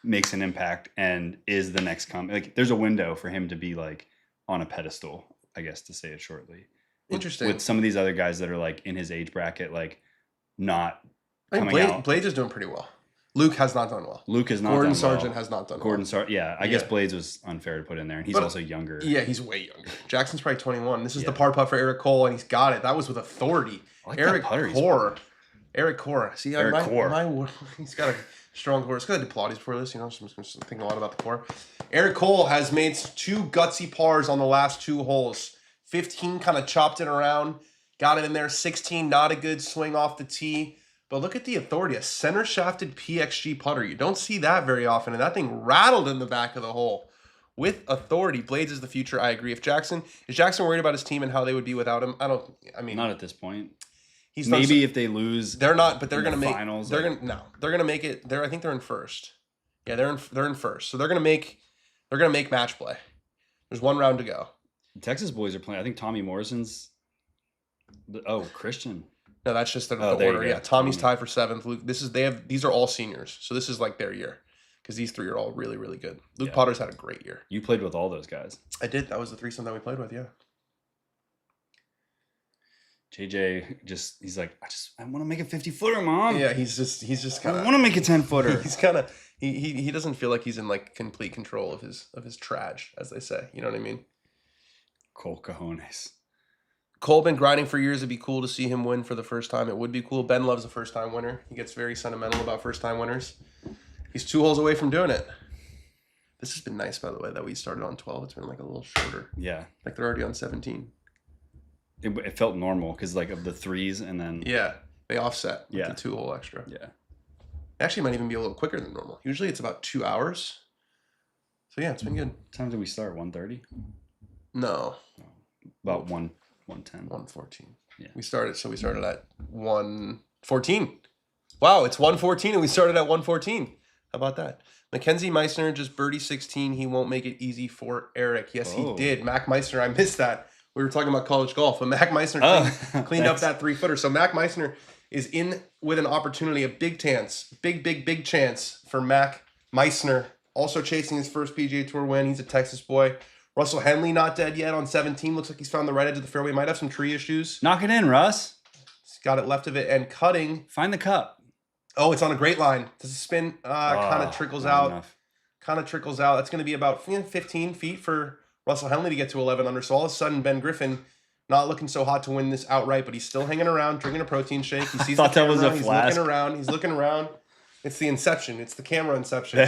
makes an impact and is the next like there's a window for him to be like on a pedestal, I guess, to say it shortly. Interesting. With some of these other guys that are like in his age bracket, like not coming out. Blades is doing pretty well. Luke has not done well. Luke has not Gordon done Sargent well. has not done Gordon well. Sargent, yeah. I guess Blades was unfair to put in there, and he's also younger. Yeah, he's way younger. Jackson's probably 21. This is the par putt for Eric Cole, and he's got it. That was with authority. I like Eric that putter he's Core. Eric Cora. See, Eric Cora. He's got a strong core. It's got to do Pilates before this, so I'm just thinking a lot about the core. Eric Cole has made 2 gutsy pars on the last 2 holes. 15 kind of chopped it around, got it in there. 16, not a good swing off the tee. But look at the authority, a center shafted PXG putter. You don't see that very often, and that thing rattled in the back of the hole. With authority, Blades is the future. I agree. Is Jackson worried about his team and how they would be without him? Not at this point. He's maybe if they lose, they're not, but they're going to make finals. They're going to make it. I think they're in first. Yeah, they're in first. So they're going to make match play. There's 1 round to go. The Texas boys are playing. I think Tommy Morrison's. Christian. No, that's just the order. Yeah, Tommy's tied for 7th. Luke, these are all seniors, so this is like their year because these 3 are all really, really good. Luke Potter's had a great year. You played with all those guys. I did. That was the threesome that we played with. Yeah. JJ he's like, I want to make a 50-footer, Mom. Yeah, he's just kind of. I want to make a 10-footer. He's kind of he doesn't feel like he's in like complete control of his traj, as they say. You know what I mean? Cole Cajones. Cole been grinding for years. It'd be cool to see him win for the first time. It would be cool. Ben loves a first-time winner. He gets very sentimental about first-time winners. He's 2 holes away from doing it. This has been nice, by the way, that we started on 12. It's been like a little shorter. Yeah. Like they're already on 17. It felt normal because like of the 3s and then. Yeah. They offset with the 2-hole extra. Yeah. Actually, might even be a little quicker than normal. Usually it's about 2 hours. So yeah, it's been good. What time did we start? 1:30? No. About 1:10. 1:14. Yeah. We started at 1:14. Wow, it's 1:14 and we started at 1:14. How about that? Mackenzie Meissner just birdie 16. He won't make it easy for Eric. Yes, he did. Mac Meissner, I missed that. We were talking about college golf, but Mac Meissner cleaned up that 3-footer. So Mac Meissner is in with an opportunity, a big chance, big chance for Mac Meissner. Also chasing his first PGA Tour win. He's a Texas boy. Russell Henley not dead yet on 17. Looks like he's found the right edge of the fairway. Might have some tree issues. Knock it in, Russ. He's got it left of it and cutting. Find the cup. Oh, it's on a great line. Does it spin? Kind of trickles out. That's going to be about 15 feet for Russell Henley to get to 11 under. So all of a sudden, Ben Griffin not looking so hot to win this outright, but he's still hanging around, drinking a protein shake. He sees the camera. He's looking around. It's the inception. It's the camera inception. I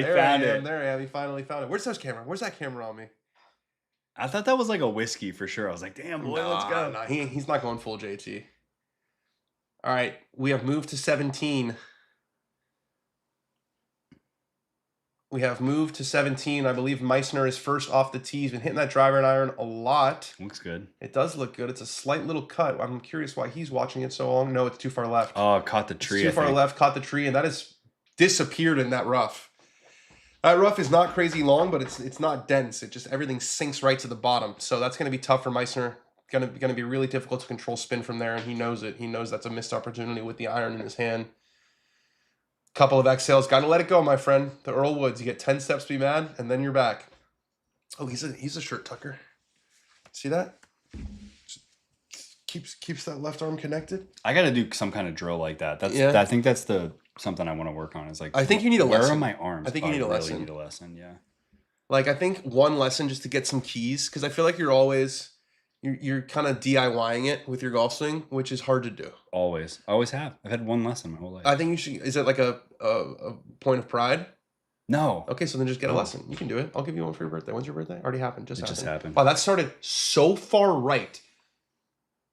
found it. it. There I am. He finally found it. Where's that camera? Where's that camera on me? I thought that was like a whiskey for sure. I was like, damn, boy, let's go. Nah, he's not going full JT. All right, we have moved to 17. I believe Meissner is first off the tee. He's been hitting that driver and iron a lot. Looks good. It does look good. It's a slight little cut. I'm curious why he's watching it so long. No, it's too far left. Oh, caught the tree. It's too far left, caught the tree, and that has disappeared in that rough. That rough is not crazy long, but it's not dense. It just everything sinks right to the bottom. So that's going to be tough for Meissner. Going to be really difficult to control spin from there, and he knows it. He knows that's a missed opportunity with the iron in his hand. Couple of exhales. Got to let it go, my friend. The Earl Woods. You get 10 steps to be mad, and then you're back. Oh, he's a shirt tucker. See that? Keeps that left arm connected. I got to do some kind of drill like that. I think that's something I want to work on. Is like, I think you need a lesson. Where are my arms? I think you need a lesson. Really need a lesson. Yeah. Like I think one lesson just to get some keys, because I feel like you're kind of DIYing it with your golf swing, which is hard to do. Always have. I've had one lesson my whole life. I think you should. Is it like a point of pride? No. Okay, so then just get a lesson. You can do it. I'll give you one for your birthday. When's your birthday? Already happened. Just happened. Wow, that started so far right.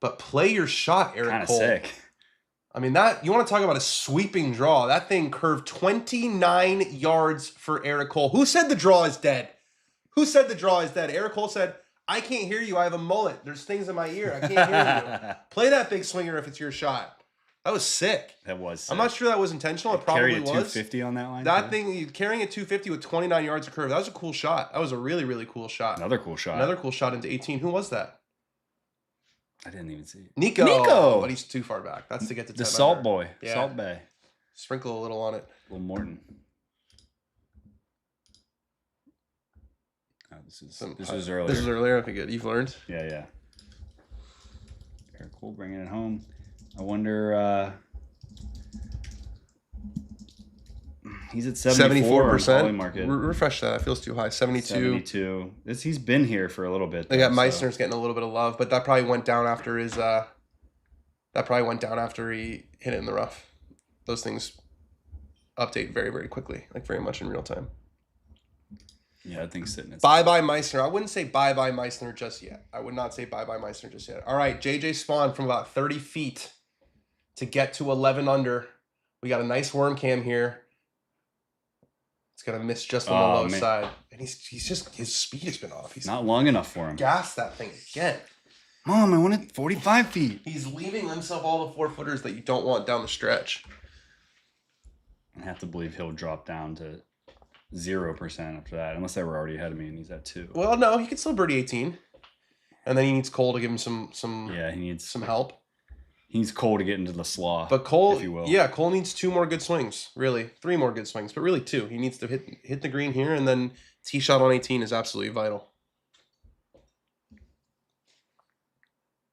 But play your shot, Eric Kinda Cole. Sick. I mean, that you want to talk about a sweeping draw. That thing curved 29 yards for Eric Cole. Who said the draw is dead? Eric Cole said, I can't hear you. I have a mullet. There's things in my ear. I can't hear you. Play that big swinger if it's your shot. That was sick. That was sick. I'm not sure that was intentional. It probably was. 250 on that line. That thing, carrying a 250 with 29 yards of curve. That was a cool shot. That was a really, really cool shot. Another cool shot into 18. Who was that? I didn't even see it. Nico! But he's too far back. That's to get to 10 the Salt under. Boy. Yeah. Salt Bay. Sprinkle a little on it. Little Morton. Oh, this was earlier. This was earlier? Okay, good. You've learned? Yeah. Very cool, bringing it home. I wonder... he's at 74% market. Refresh that. That feels too high. 72. He's been here for a little bit. They got Meissner's getting a little bit of love, but that probably went down after his That probably went down after he hit it in the rough. Those things update very, very quickly, like very much in real time. Yeah, that thing's sitting. Bye-bye Meissner. I wouldn't say bye-bye Meissner just yet. I would not say bye-bye Meissner just yet. All right, JJ Spawn from about 30 feet to get to 11 under. We got a nice worm cam here. It's going to miss just on the low side. And he's just, his speed has been off. He's not long enough for him. Gassed that thing again. Mom, I wanted 45 feet. He's leaving himself all the 4-footers that you don't want down the stretch. I have to believe he'll drop down to 0% after that, unless they were already ahead of me and he's at 2. Well, no, he can still birdie 18. And then he needs Cole to give him some he needs some help. He needs Cole to get into the slaw. But Cole, if you will. Yeah, Cole needs 2 more good swings, really. 3 more good swings, but really 2. He needs to hit the green here, and then tee shot on 18 is absolutely vital.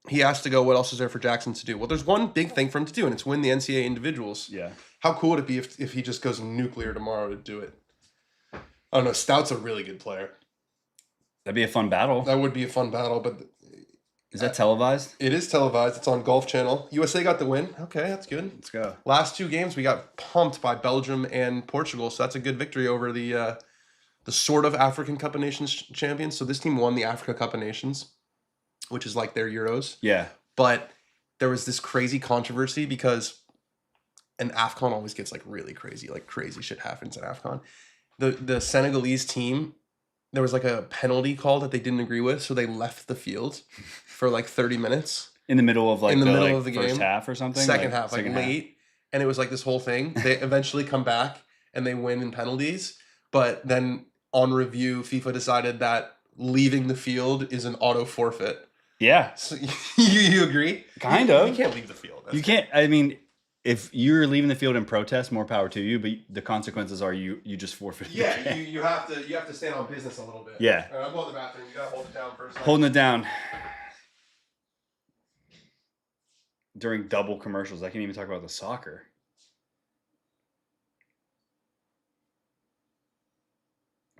He asked to go, what else is there for Jackson to do? Well, there's one big thing for him to do, and it's win the NCAA individuals. Yeah. How cool would it be if he just goes nuclear tomorrow to do it? I don't know. Stout's a really good player. That'd be a fun battle. That would be a fun battle, but... Is that televised? It is televised. It's on Golf Channel. USA got the win. Okay, that's good. Let's go. Last 2 games, we got pumped by Belgium and Portugal, so that's a good victory over the sort of African Cup of Nations champions. So this team won the Africa Cup of Nations, which is like their Euros. Yeah. But there was this crazy controversy because an AFCON always gets like really crazy. Like crazy shit happens at AFCON. The Senegalese team, there was like a penalty call that they didn't agree with, so they left the field for like 30 minutes. In the middle of in the middle of the first game, half or something? Second half, like late. And it was like this whole thing. They eventually come back and they win in penalties. But then on review, FIFA decided that leaving the field is an auto forfeit. Yeah. So you agree? Kind of. You can't leave the field. You can't. I mean, if you're leaving the field in protest, more power to you. But the consequences are you just forfeit. Yeah, you have to stand on business a little bit. Yeah. All right, I'm going to the bathroom. You gotta hold it down first. Holding it down during double commercials. I can't even talk about the soccer.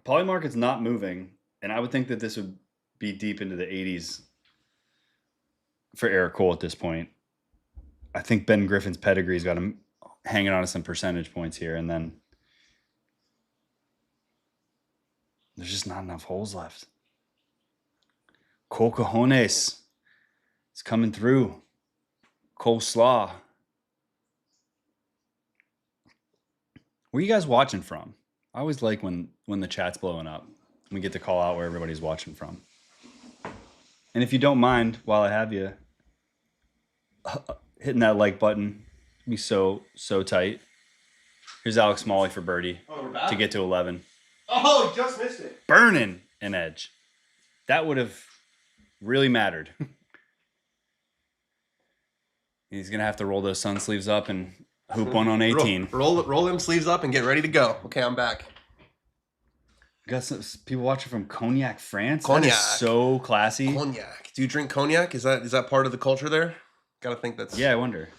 Polymarket's not moving, and I would think that this would be deep into the 80s for Eric Cole at this point. I think Ben Griffin's pedigree's got him hanging on to some percentage points here, and then there's just not enough holes left. Cole Cajones is coming through. Cole Slaw. Where are you guys watching from? I always like when the chat's blowing up. We get to call out where everybody's watching from. And if you don't mind, while I have you, hitting that like button be so tight. Here's Alex Smalley for birdie to get to 11. Oh, he just missed it. Burning an edge. That would have really mattered. He's going to have to roll those sun sleeves up and hoop one on 18. Roll them sleeves up and get ready to go. Okay, I'm back. Got some people watching from Cognac, France. Cognac. That is so classy. Cognac. Do you drink cognac? Is that part of the culture there? Gotta think that's... Yeah, I wonder.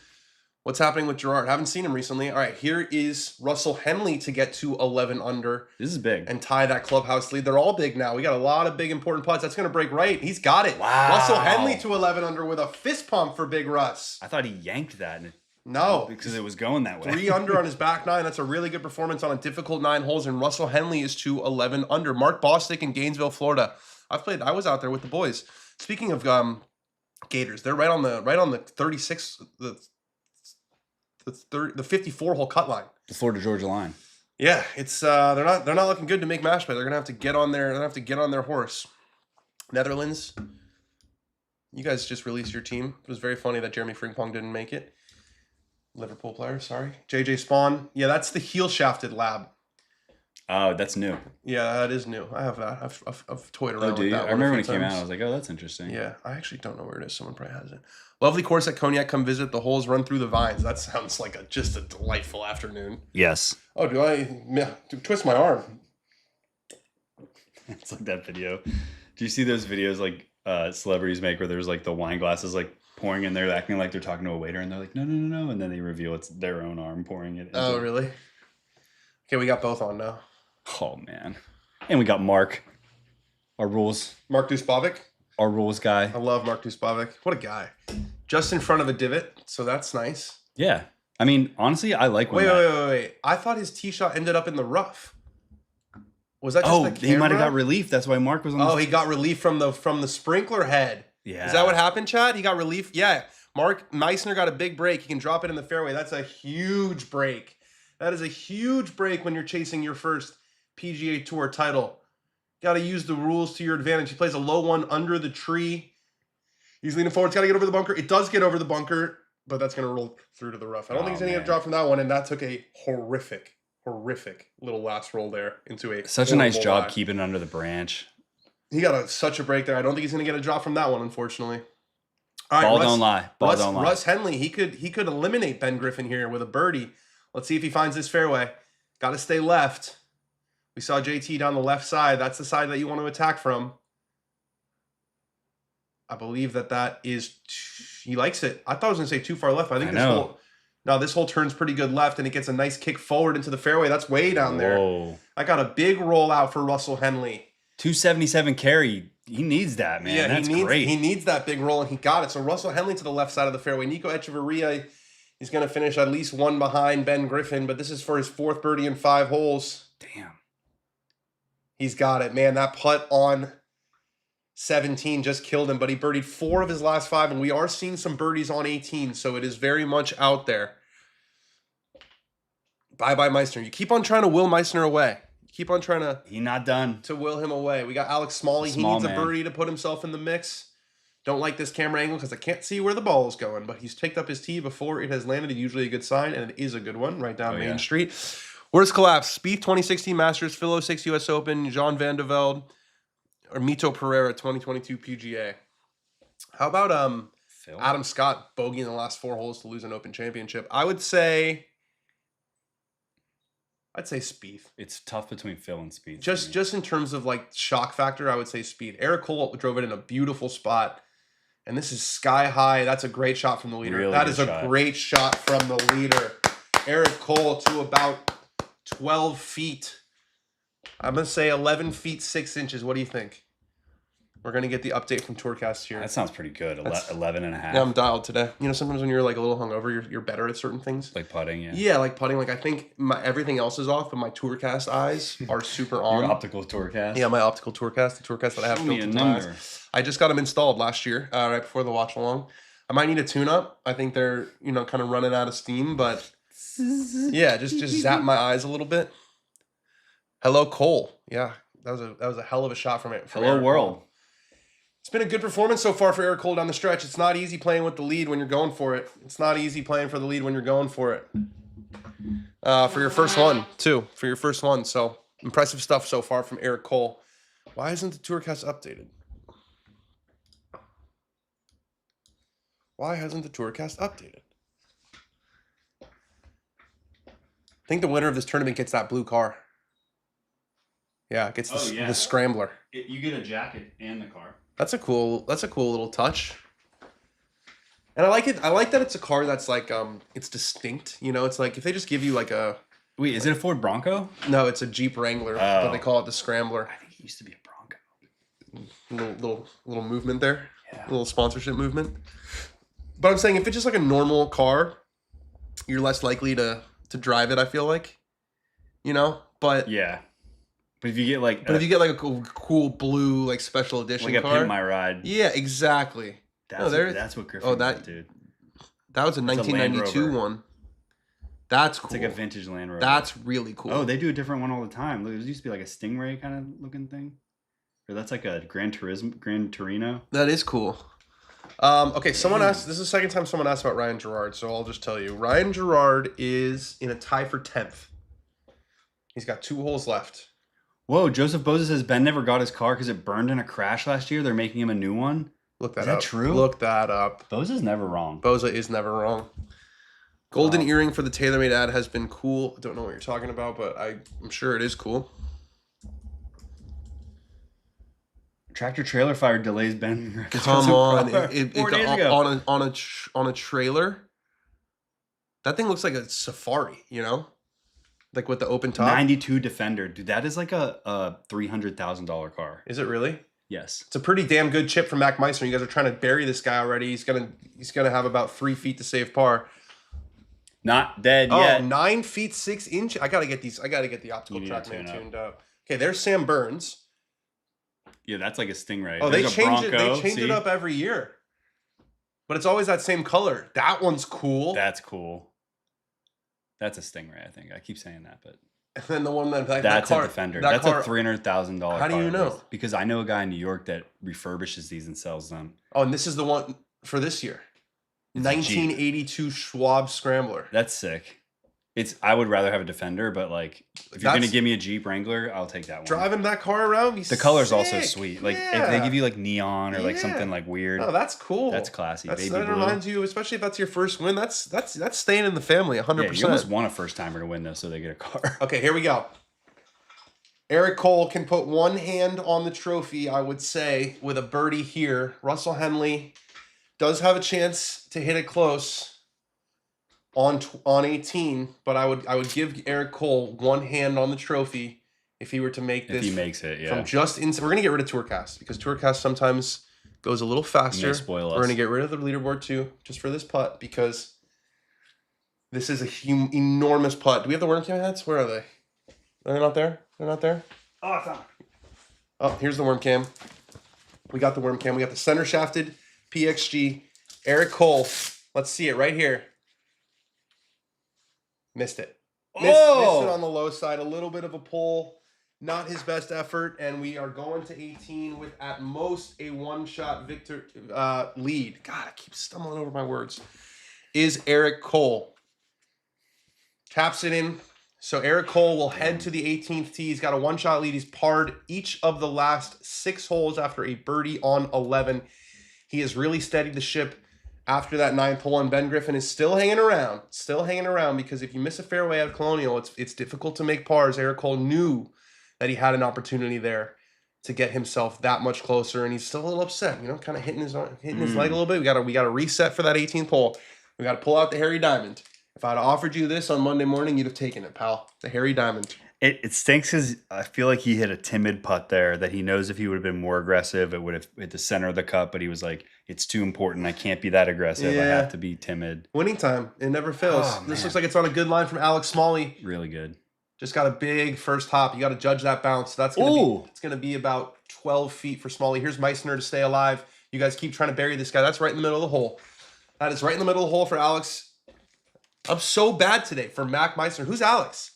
What's happening with Gerard? Haven't seen him recently. All right, here is Russell Henley to get to 11 under. This is big. And tie that clubhouse lead. They're all big now. We got a lot of big important putts. That's going to break right. He's got it. Wow. Russell Henley to 11 under with a fist pump for Big Russ. I thought he yanked that. No. Because it was going that way. 3 under on his back 9. That's a really good performance on a difficult 9 holes. And Russell Henley is to 11 under. Mark Bostic in Gainesville, Florida. I was out there with the boys. Speaking of Gators, they're right on the 36, the 54 hole cut line. The Florida Georgia line. Yeah, it's they're not looking good to make match play. They're gonna have to get on their horse. Netherlands, you guys just released your team. It was very funny that Jeremy Frimpong didn't make it. Liverpool player, sorry. JJ Spawn. Yeah, that's the heel shafted lab. Oh, that's new. Yeah, that is new. I have that. I've toyed around with that. I remember when it came out. I was like, oh, that's interesting. Yeah, I actually don't know where it is. Someone probably has it. Lovely course at Cognac. Come visit. The holes run through the vines. That sounds like just a delightful afternoon. Yes. Oh, do I twist my arm? It's like that video. Do you see those videos like celebrities make where there's like the wine glasses like pouring in there, acting like they're talking to a waiter, and they're like, no, and then they reveal it's their own arm pouring it. Oh, really? Okay, we got both on now. Oh, man. And we got Mark, our rules. Mark Duspovic? Our rules guy. I love Mark Duspovic. What a guy. just in front of a divot, so that's nice. Yeah. I mean, honestly, I like when Wait. I thought his tee shot ended up in the rough. Was that just the camera? He might have got relief. That's why Mark was on Oh, he got relief from the sprinkler head. Yeah. Is that what happened, Chad? He got relief? Yeah. Mark Meissner got a big break. He can drop it in the fairway. That's a huge break. That is a huge break when you're chasing your first PGA Tour title. Got to use the rules to your advantage. He plays a low one under the tree. He's leaning forward. It's got to get over the bunker. It does get over the bunker, but that's going to roll through to the rough. I don't think he's going to get a drop from that one, and that took a horrific little last roll there into a such a nice job keeping it under the branch. He got such a break there. I don't think he's going to get a drop from that one, unfortunately. All right, Ball don't lie. Ball don't lie. Russ Henley, he could eliminate Ben Griffin here with a birdie. Let's see if he finds this fairway. Got to stay left. We saw JT down the left side. That's the side that you want to attack from. I believe that is... He likes it. I thought I was going to say too far left. But I think this hole turns pretty good left, and it gets a nice kick forward into the fairway. That's way down there. I got a big rollout for Russell Henley. 277 carry. He needs that, man. Yeah, that's great. He needs that big roll, and he got it. So Russell Henley to the left side of the fairway. Nico Echeverria is going to finish at least one behind Ben Griffin, but this is for his fourth birdie in 5 holes. Damn. He's got it, man. That putt on 17 just killed him, but he birdied 4 of his last 5, and we are seeing some birdies on 18, so it is very much out there. Bye-bye, Meissner. You keep on trying to will Meissner away. Keep on trying to... He's not done. To will him away. We got Alex Smalley. He needs a birdie to put himself in the mix. Don't like this camera angle because I can't see where the ball is going, but he's picked up his tee before it has landed. Usually a good sign, and it is a good one right down Main Street. Worst collapse. Spieth 2016 Masters, Phil 06 U.S. Open, Jean Van de Velde, or Mito Pereira 2022 PGA. How about Adam Scott bogeying in the last 4 holes to lose an Open Championship? I'd say Spieth. It's tough between Phil and Spieth. Just in terms of like shock factor, I would say Spieth. Eric Cole drove it in a beautiful spot, and this is sky high. That's a great shot from the leader. That is a great shot from the leader. Eric Cole to about 12 feet. I'm going to say 11 feet 6 inches. What do you think? We're going to get the update from Tourcast here. That sounds pretty good. 11 and a half. Yeah, I'm dialed today. You know, sometimes when you're like a little hungover, you're better at certain things. Like putting, yeah. Yeah, like putting. Like I think everything else is off, but my Tourcast eyes are super on. Your optical Tourcast? Yeah, my optical Tourcast. The Tourcast that I have built into my eyes. I just got them installed last year, right before the watch along. I might need a tune-up. I think they're, kind of running out of steam, but yeah, just zap my eyes a little bit. Hello, Cole. Yeah, that was a hell of a shot from it. Hello, world. Cole. It's been a good performance so far for Eric Cole down the stretch. It's not easy playing with the lead when you're going for it. It's not easy playing for the lead when you're going for it. For your first one, too. For your first one. So, impressive stuff so far from Eric Cole. Why isn't the Tourcast updated? Why hasn't the Tourcast updated? I think the winner of this tournament gets that blue car. Yeah, it gets the Scrambler. You get a jacket and the car. That's a cool little touch. And I like it. I like that it's a car that's like it's distinct. It's like if they just give you like a... Wait, is it a Ford Bronco? No, it's a Jeep Wrangler, but they call it the Scrambler. I think it used to be a Bronco. Little movement there. Yeah. A little sponsorship movement. But I'm saying if it's just like a normal car, you're less likely to drive it, I feel like. But yeah. But if you get like a cool blue like special edition like car, a Pimp My Ride. Yeah, exactly. That's what Griffin did, dude. That was a 1992 one. That's cool. It's like a vintage Land Rover. That's really cool. Oh, they do a different one all the time. There used to be like a Stingray kind of looking thing. Or that's like a Gran Torino. That is cool. Okay, someone asked, this is the second time someone asked about Ryan Gerard, so I'll just tell you. Ryan Gerard is in a tie for 10th. He's got 2 holes left. Whoa, Joseph Boza says Ben never got his car because it burned in a crash last year. They're making him a new one. Look that up. Is that true? Look that up. Boza's never wrong. Boza is never wrong. Golden earring for the TaylorMade ad has been cool. I don't know what you're talking about, but I'm sure it is cool. Tractor trailer fire delays Ben. Come on, it 4 days ago. on a trailer. That thing looks like a Safari, like with the open top. 92 Defender, dude. That is like a $300,000 car. Is it really? Yes. It's a pretty damn good chip from Mac Meissner. You guys are trying to bury this guy already. He's gonna have about 3 feet to save par. Not dead Oh, yet. 9 feet 6 inches. I gotta get the optical TrackMan tuned up. Okay, there's Sam Burns. Yeah, that's like a stingray. Oh, There's they a change it. Bronco, They change it see? up every year, but it's always that same color. That one's cool. That's cool. That's a stingray, I think. I keep saying that, but And then the one that's a Defender. That's a $300,000 car. How do you know? Because I know a guy in New York that refurbishes these and sells them. Oh, and this is the one for this year. It's a Jeep. 1982 Schwab Scrambler. That's sick. I would rather have a Defender, but like if you're gonna give me a Jeep Wrangler, I'll take that one. Driving that car around, the color's also sweet. Like if they give you like neon or like something like weird. Oh, that's cool. That's classy. Baby that blue. reminds you, especially if that's your first win. That's staying in the family 100%. Yeah, you almost want a first timer to win though, so they get a car. Okay, here we go. Eric Cole can put one hand on the trophy, I would say, with a birdie here. Russell Henley does have a chance to hit it close on 18, but I would give Eric Cole one hand on the trophy if he were to make this. If he makes it, yeah. From just inside, we're gonna get rid of Tourcast because Tourcast sometimes goes a little faster. May spoil us. We're gonna get rid of the leaderboard too, just for this putt because this is a enormous putt. Do we have the worm cam hats? Where are they? Are they not there? They're not there. Awesome. Oh, here's the worm cam. We got the worm cam. We got the center shafted PXG. Eric Cole. Let's see it right here. Missed it. Missed it on the low side. A little bit of a pull. Not his best effort. And we are going to 18 with at most a one-shot victor lead. God, I keep stumbling over my words. Is Eric Cole. Taps it in. So Eric Cole will head to the 18th tee. He's got a one-shot lead. He's parred each of the last 6 holes after a birdie on 11. He has really steadied the ship after that 9th hole, and Ben Griffin is still hanging around. Still hanging around because if you miss a fairway at Colonial, it's difficult to make pars. Eric Cole knew that he had an opportunity there to get himself that much closer, and he's still a little upset. You know, kind of hitting his leg a little bit. We got to reset for that 18th hole. We got to pull out the Harry Diamond. If I'd offered you this on Monday morning, you'd have taken it, pal. The Harry Diamond. It stinks because I feel like he hit a timid putt there that he knows if he would have been more aggressive, it would have hit the center of the cup, but he was like, it's too important. I can't be that aggressive. Yeah. I have to be timid. Winning time. It never fails. Oh, this man. looks like it's on a good line from Alex Smalley. Really good. Just got a big first hop. You got to judge that bounce. That's gonna be about 12 feet for Smalley. Here's Meissner to stay alive. You guys keep trying to bury this guy. That's right in the middle of the hole. That is right in the middle of the hole for Alex. I'm so bad today for Mac Meissner. Who's Alex?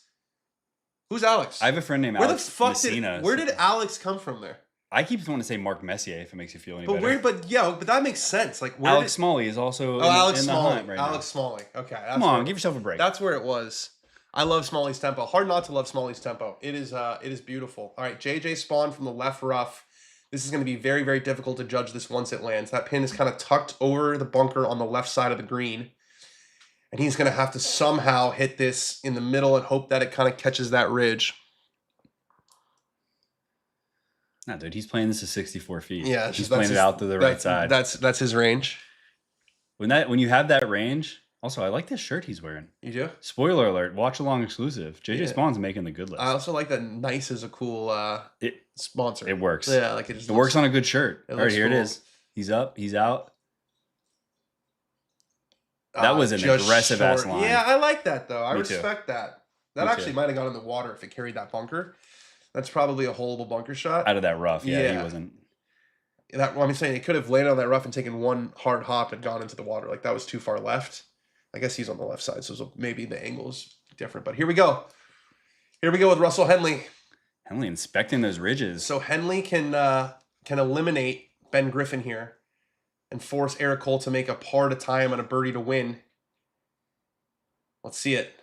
Who's Alex? I have a friend named Where Alex the fuck Messina. where did Alex come from there? I keep wanting to say Mark Messier if it makes you feel any better. But that makes sense. Like Alex Smalley is also Alex in the Smalley. hunt right Alex Smalley. Okay. Come on, give yourself a break. That's where it was. I love Smalley's tempo. Hard not to love Smalley's tempo. It is beautiful. All right, JJ Spawn from the left rough. This is going to be very, very difficult to judge this once it lands. That pin is kind of tucked over the bunker on the left side of the green. And he's going to have to somehow hit this in the middle and hope that it kind of catches that ridge. No, dude, he's playing this at 64 feet. Yeah, he's playing it out to the right side. That's his range. When you have that range, also I like this shirt he's wearing. You do? Spoiler alert, watch along exclusive. JJ Spawn's making the good list. I also like that Nice is a cool sponsor. It works. Yeah, like it works on a good shirt. All right, here cool. it is. He's up, he's out. That was an aggressive ass line. Yeah, I like that though. I Me respect too. that. That actually might have gone in the water if it carried that bunker. That's probably a holeable bunker shot. Out of that rough, yeah. He wasn't. I'm saying it could have landed on that rough and taken one hard hop and gone into the water. Like that was too far left. I guess he's on the left side, so maybe the angle is different. But here we go. Here we go with Russell Henley. Henley inspecting those ridges. So Henley can eliminate Ben Griffin here and force Eric Cole to make a par to tie him and a birdie to win. Let's see it.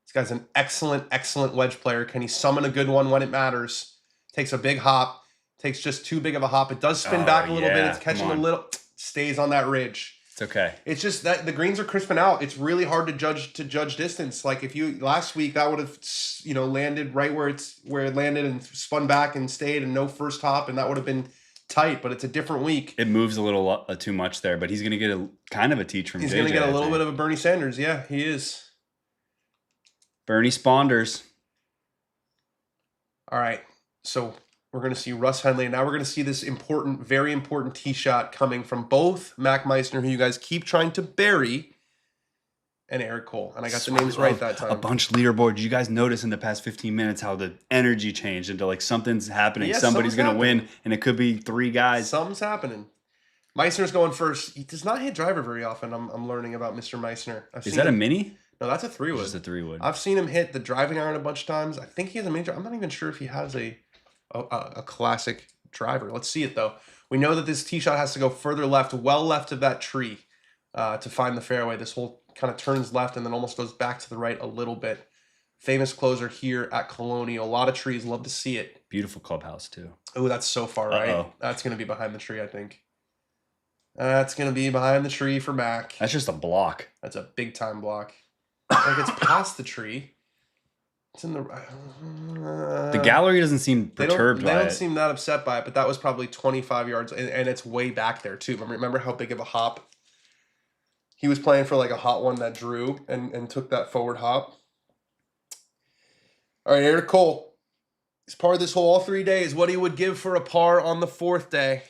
This guy's an excellent, excellent wedge player. Can he summon a good one when it matters? Takes a big hop. Takes just too big of a hop. It does spin back a little bit. It's catching a little. Stays on that ridge. It's okay. It's just that the greens are crisping out. It's really hard to judge distance. Like if you last week that would have landed right where it landed and spun back and stayed and no first hop and that would have been tight. But it's a different week. It moves a little too much there, but he's gonna get a kind of a teach from. He's gonna get a little bit of a Bernie Sanders. Yeah, he is. Bernie Sponders. All right. So we're going to see Russ Henley. And now we're going to see this important, very important tee shot coming from both Mac Meissner, who you guys keep trying to bury, and Eric Cole. And I got the names right that time. A bunch leaderboard. Did you guys notice in the past 15 minutes how the energy changed into like something's happening? Yeah, somebody's going to happening. win, and it could be 3 guys. Something's happening. Meissner's going first. He does not hit driver very often. I'm learning about Mr. Meissner. Is that a mini? No, that's a 3-wood. Just a 3-wood. I've seen him hit the driving iron a bunch of times. I think he has a mini driver. I'm not even sure if he has a classic driver. Let's see it though. We know that this tee shot has to go further left, well left of that tree, to find the fairway. This hole kind of turns left and then almost goes back to the right a little bit. Famous closer here at Colonial. A lot of trees. Love to see it. Beautiful clubhouse too. Oh, that's so far right. Uh-oh. That's going to be behind the tree, I think. That's going to be behind the tree for Mac. That's just a block. That's a big time block. Like it's past the tree. It's in the. The gallery doesn't seem perturbed by it. They don't seem that upset by it, but that was probably 25 yards, and it's way back there too. Remember how big of a hop? He was playing for like a hot one that drew and took that forward hop. All right, Eric Cole. He's par this hole all 3 days. What he would give for a par on the 4th day.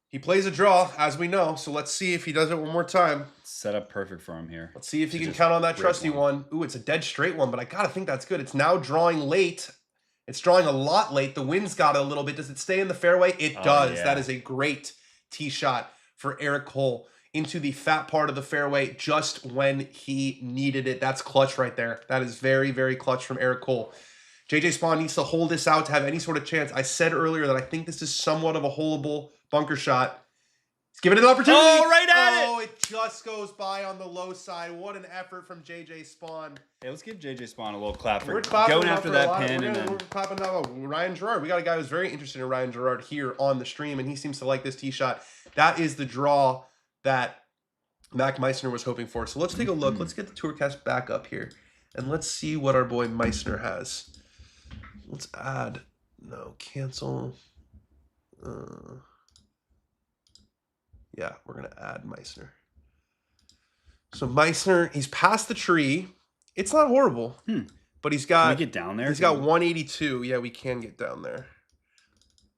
He plays a draw, as we know, so let's see if he does it one more time. Set up perfect for him here. Let's see if he can count on that trusty one. Ooh, it's a dead straight one, but I gotta think that's good. It's now drawing late. It's drawing a lot late. The wind's got it a little bit. Does it stay in the fairway? It does. Yeah. That is a great tee shot for Eric Cole into the fat part of the fairway just when he needed it. That's clutch right there. That is very, very clutch from Eric Cole. JJ Spawn needs to hold this out to have any sort of chance. I said earlier that I think this is somewhat of a holeable bunker shot. He's giving it an opportunity. Oh, right at it. Oh, it just goes by on the low side. What an effort from JJ Spawn. Hey, let's give JJ Spawn a little clap for going after that pin. We're clapping up Ryan Gerard. We got a guy who's very interested in Ryan Gerard here on the stream, and he seems to like this tee shot. That is the draw that Mac Meissner was hoping for. So let's take a look. Let's get the Tourcast back up here, and let's see what our boy Meissner has. Let's add. No, cancel. Yeah, we're going to add Meissner. So Meissner, he's past the tree. It's not horrible. But he's got... Can we get down there? He's got 182. Yeah, we can get down there.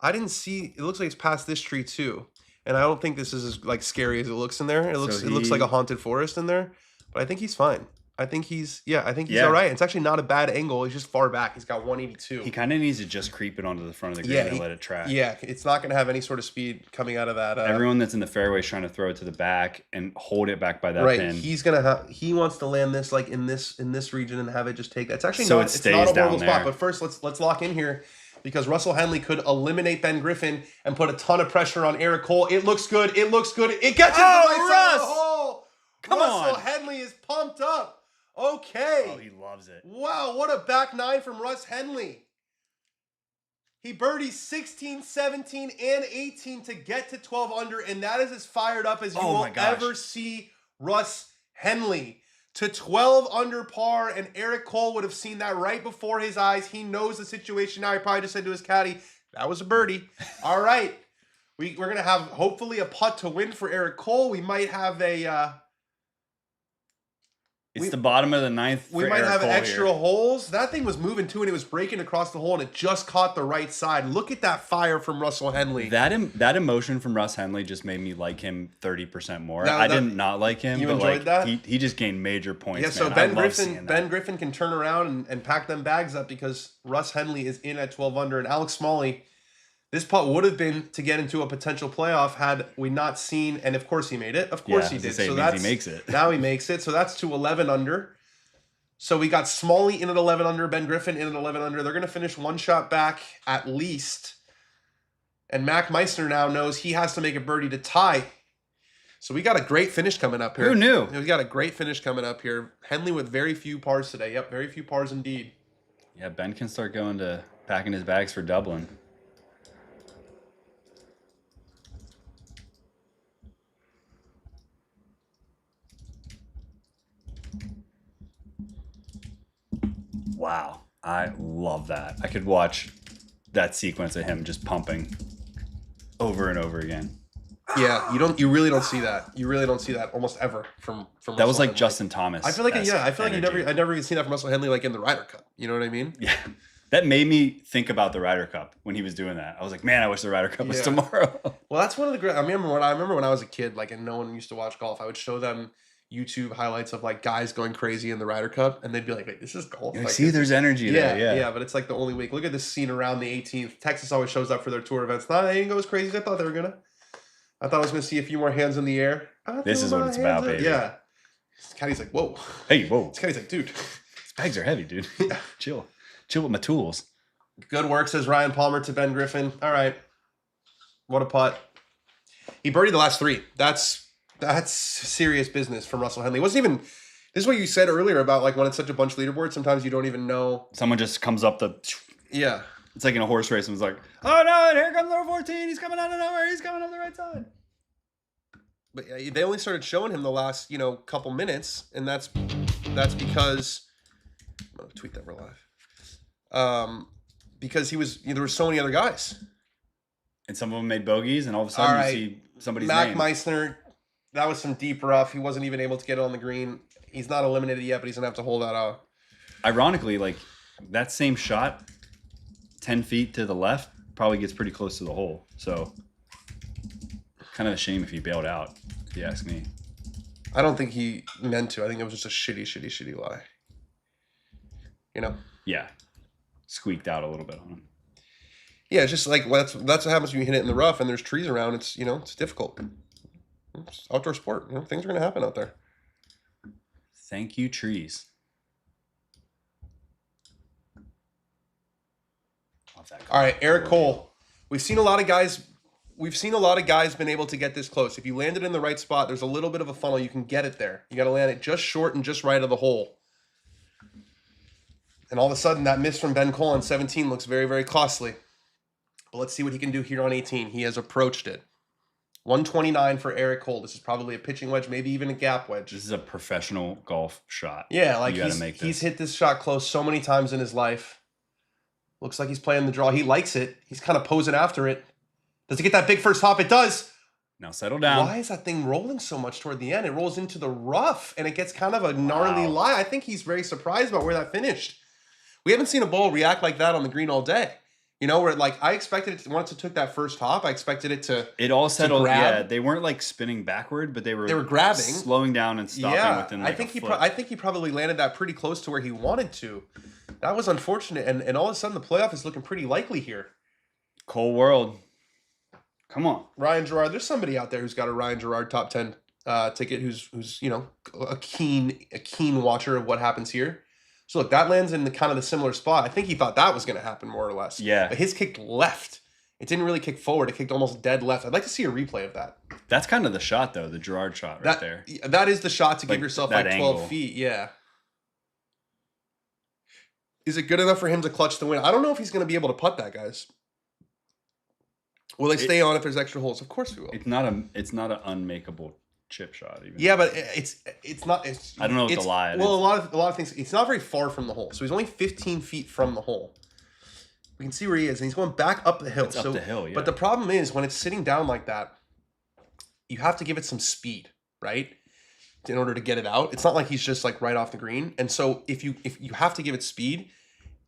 I didn't see... It looks like it's past this tree too. And I don't think this is as like scary as it looks in there. It looks like a haunted forest in there. But I think he's fine. I think he's all right. It's actually not a bad angle. He's just far back. He's got 182. He kind of needs to just creep it onto the front of the green and let it track. Yeah, it's not going to have any sort of speed coming out of that. Everyone that's in the fairway is trying to throw it to the back and hold it back by that pin. He wants to land this like in this region and have it just take that. It's actually it's not a horrible spot. But first, let's lock in here because Russell Henley could eliminate Ben Griffin and put a ton of pressure on Eric Cole. It looks good. It looks good. It gets into the right side of the hole. Come on. Russell Henley is pumped up. Okay. Oh, he loves it. Wow, what a back nine from Russ Henley. He birdied 16, 17, and 18 to get to 12 under, and that is as fired up as you will ever see Russ Henley. To 12 under par, and Eric Cole would have seen that right before his eyes. He knows the situation now. He probably just said to his caddy, that was a birdie. All right. We're going to have, hopefully, a putt to win for Eric Cole. We might have a... It's the bottom of the ninth. We might have extra holes. That thing was moving too, and it was breaking across the hole, and it just caught the right side. Look at that fire from Russell Henley. That emotion from Russ Henley just made me like him 30% more. I did not like him. You but enjoyed that? He just gained major points. Yeah, so Ben Griffin can turn around and pack them bags up because Russ Henley is in at 12 under, and Alex Smalley. This putt would have been to get into a potential playoff had we not seen, and of course he made it. Of course he did. So he makes it. Now he makes it. So that's to 11 under. So we got Smalley in at 11 under, Ben Griffin in at 11 under. They're going to finish one shot back at least. And Mac Meissner now knows he has to make a birdie to tie. So we got a great finish coming up here. Who knew? We got a great finish coming up here. Henley with very few pars today. Yep, very few pars indeed. Yeah, Ben can start going to packing his bags for Dublin. Wow, I love that. I could watch that sequence of him just pumping. over and over again. Yeah, you really don't see that. You really don't see that almost ever from That Russell was like Henley. Justin Thomas. I feel like I never even seen that from Russell Henley like in the Ryder Cup. You know what I mean? Yeah. That made me think about the Ryder Cup when he was doing that. I was like, man, I wish the Ryder Cup was tomorrow. Well, that's one of the great. I remember when I was a kid, like, and no one used to watch golf. I would show them YouTube highlights of like guys going crazy in the Ryder Cup, and they'd be like, "Wait, this is golf." Like, like, see, there's energy there. Yeah. But it's like the only week. Look at this scene around the 18th. Texas always shows up for their tour events. They didn't go as crazy as I thought they were gonna. I thought I was gonna see a few more hands in the air. This is what it's about, baby. Yeah. Caddy's like, "Whoa." Hey, whoa. Caddy's like, "Dude, these bags are heavy, dude. Chill with my tools." Good work, says Ryan Palmer to Ben Griffin. All right. What a putt. He birdied the last 3. That's serious business from Russell Henley. It wasn't even, this is what you said earlier about like when it's such a bunch leaderboard, sometimes you don't even know. Someone just comes up the. Yeah. It's like in a horse race and it's like, oh no, and here comes number 14. He's coming out of nowhere. He's coming up the right side. But they only started showing him the last, couple minutes. And that's because, I'm going to tweet that real live. Because there were so many other guys. And some of them made bogeys, and all of a sudden you see somebody's name. Meissner, that was some deep rough. He wasn't even able to get it on the green. He's not eliminated yet, but he's going to have to hold that out. Ironically, like, that same shot, 10 feet to the left, probably gets pretty close to the hole. So, kind of a shame if he bailed out, if you ask me. I don't think he meant to. I think it was just a shitty lie. Yeah. Squeaked out a little bit on him. Yeah, it's just like that's what happens when you hit it in the rough and there's trees around. It's it's difficult. It's outdoor sport. Things are gonna happen out there. Thank you, trees. All right, Eric Cole. We've seen a lot of guys been able to get this close. If you land it in the right spot, there's a little bit of a funnel. You can get it there. You got to land it just short and just right of the hole. And all of a sudden, that miss from Ben Cole on 17 looks very, very costly. But let's see what he can do here on 18. He has approached it. 129 for Eric Cole. This is probably a pitching wedge, maybe even a gap wedge. This is a professional golf shot. Yeah, like he's hit this shot close so many times in his life. Looks like he's playing the draw. He likes it. He's kind of posing after it. Does it get that big first hop? It does. Now settle down. Why is that thing rolling so much toward the end? It rolls into the rough, and it gets kind of a gnarly lie. I think he's very surprised about where that finished. We haven't seen a ball react like that on the green all day. Where I expected it once it took that first hop, I expected it to. It all settled. Yeah, they weren't like spinning backward, but they were grabbing, slowing down and stopping within. Like, I think he probably landed that pretty close to where he wanted to. That was unfortunate, and all of a sudden the playoff is looking pretty likely here. Cole World, come on, Ryan Gerard. There's somebody out there who's got a Ryan Gerard top 10 ticket. Who's a keen watcher of what happens here. So look, that lands in the kind of the similar spot. I think he thought that was going to happen more or less. Yeah. But his kicked left. It didn't really kick forward. It kicked almost dead left. I'd like to see a replay of that. That's kind of the shot, though, the Gerard shot right there. That is the shot to give yourself like 12 angle. feet. Yeah. Is it good enough for him to clutch the win? I don't know if he's going to be able to putt that, guys. Will they stay on if there's extra holes? Of course we will. It's not an unmakeable chip shot. Even. Yeah, but it's not. I don't know what the lie is. Well, a lot of things. It's not very far from the hole, so he's only 15 feet from the hole. We can see where he is, and he's going back up the hill. It's up the hill, yeah. But the problem is when it's sitting down like that, you have to give it some speed, right? In order to get it out. It's not like he's just like right off the green. And so if you have to give it speed,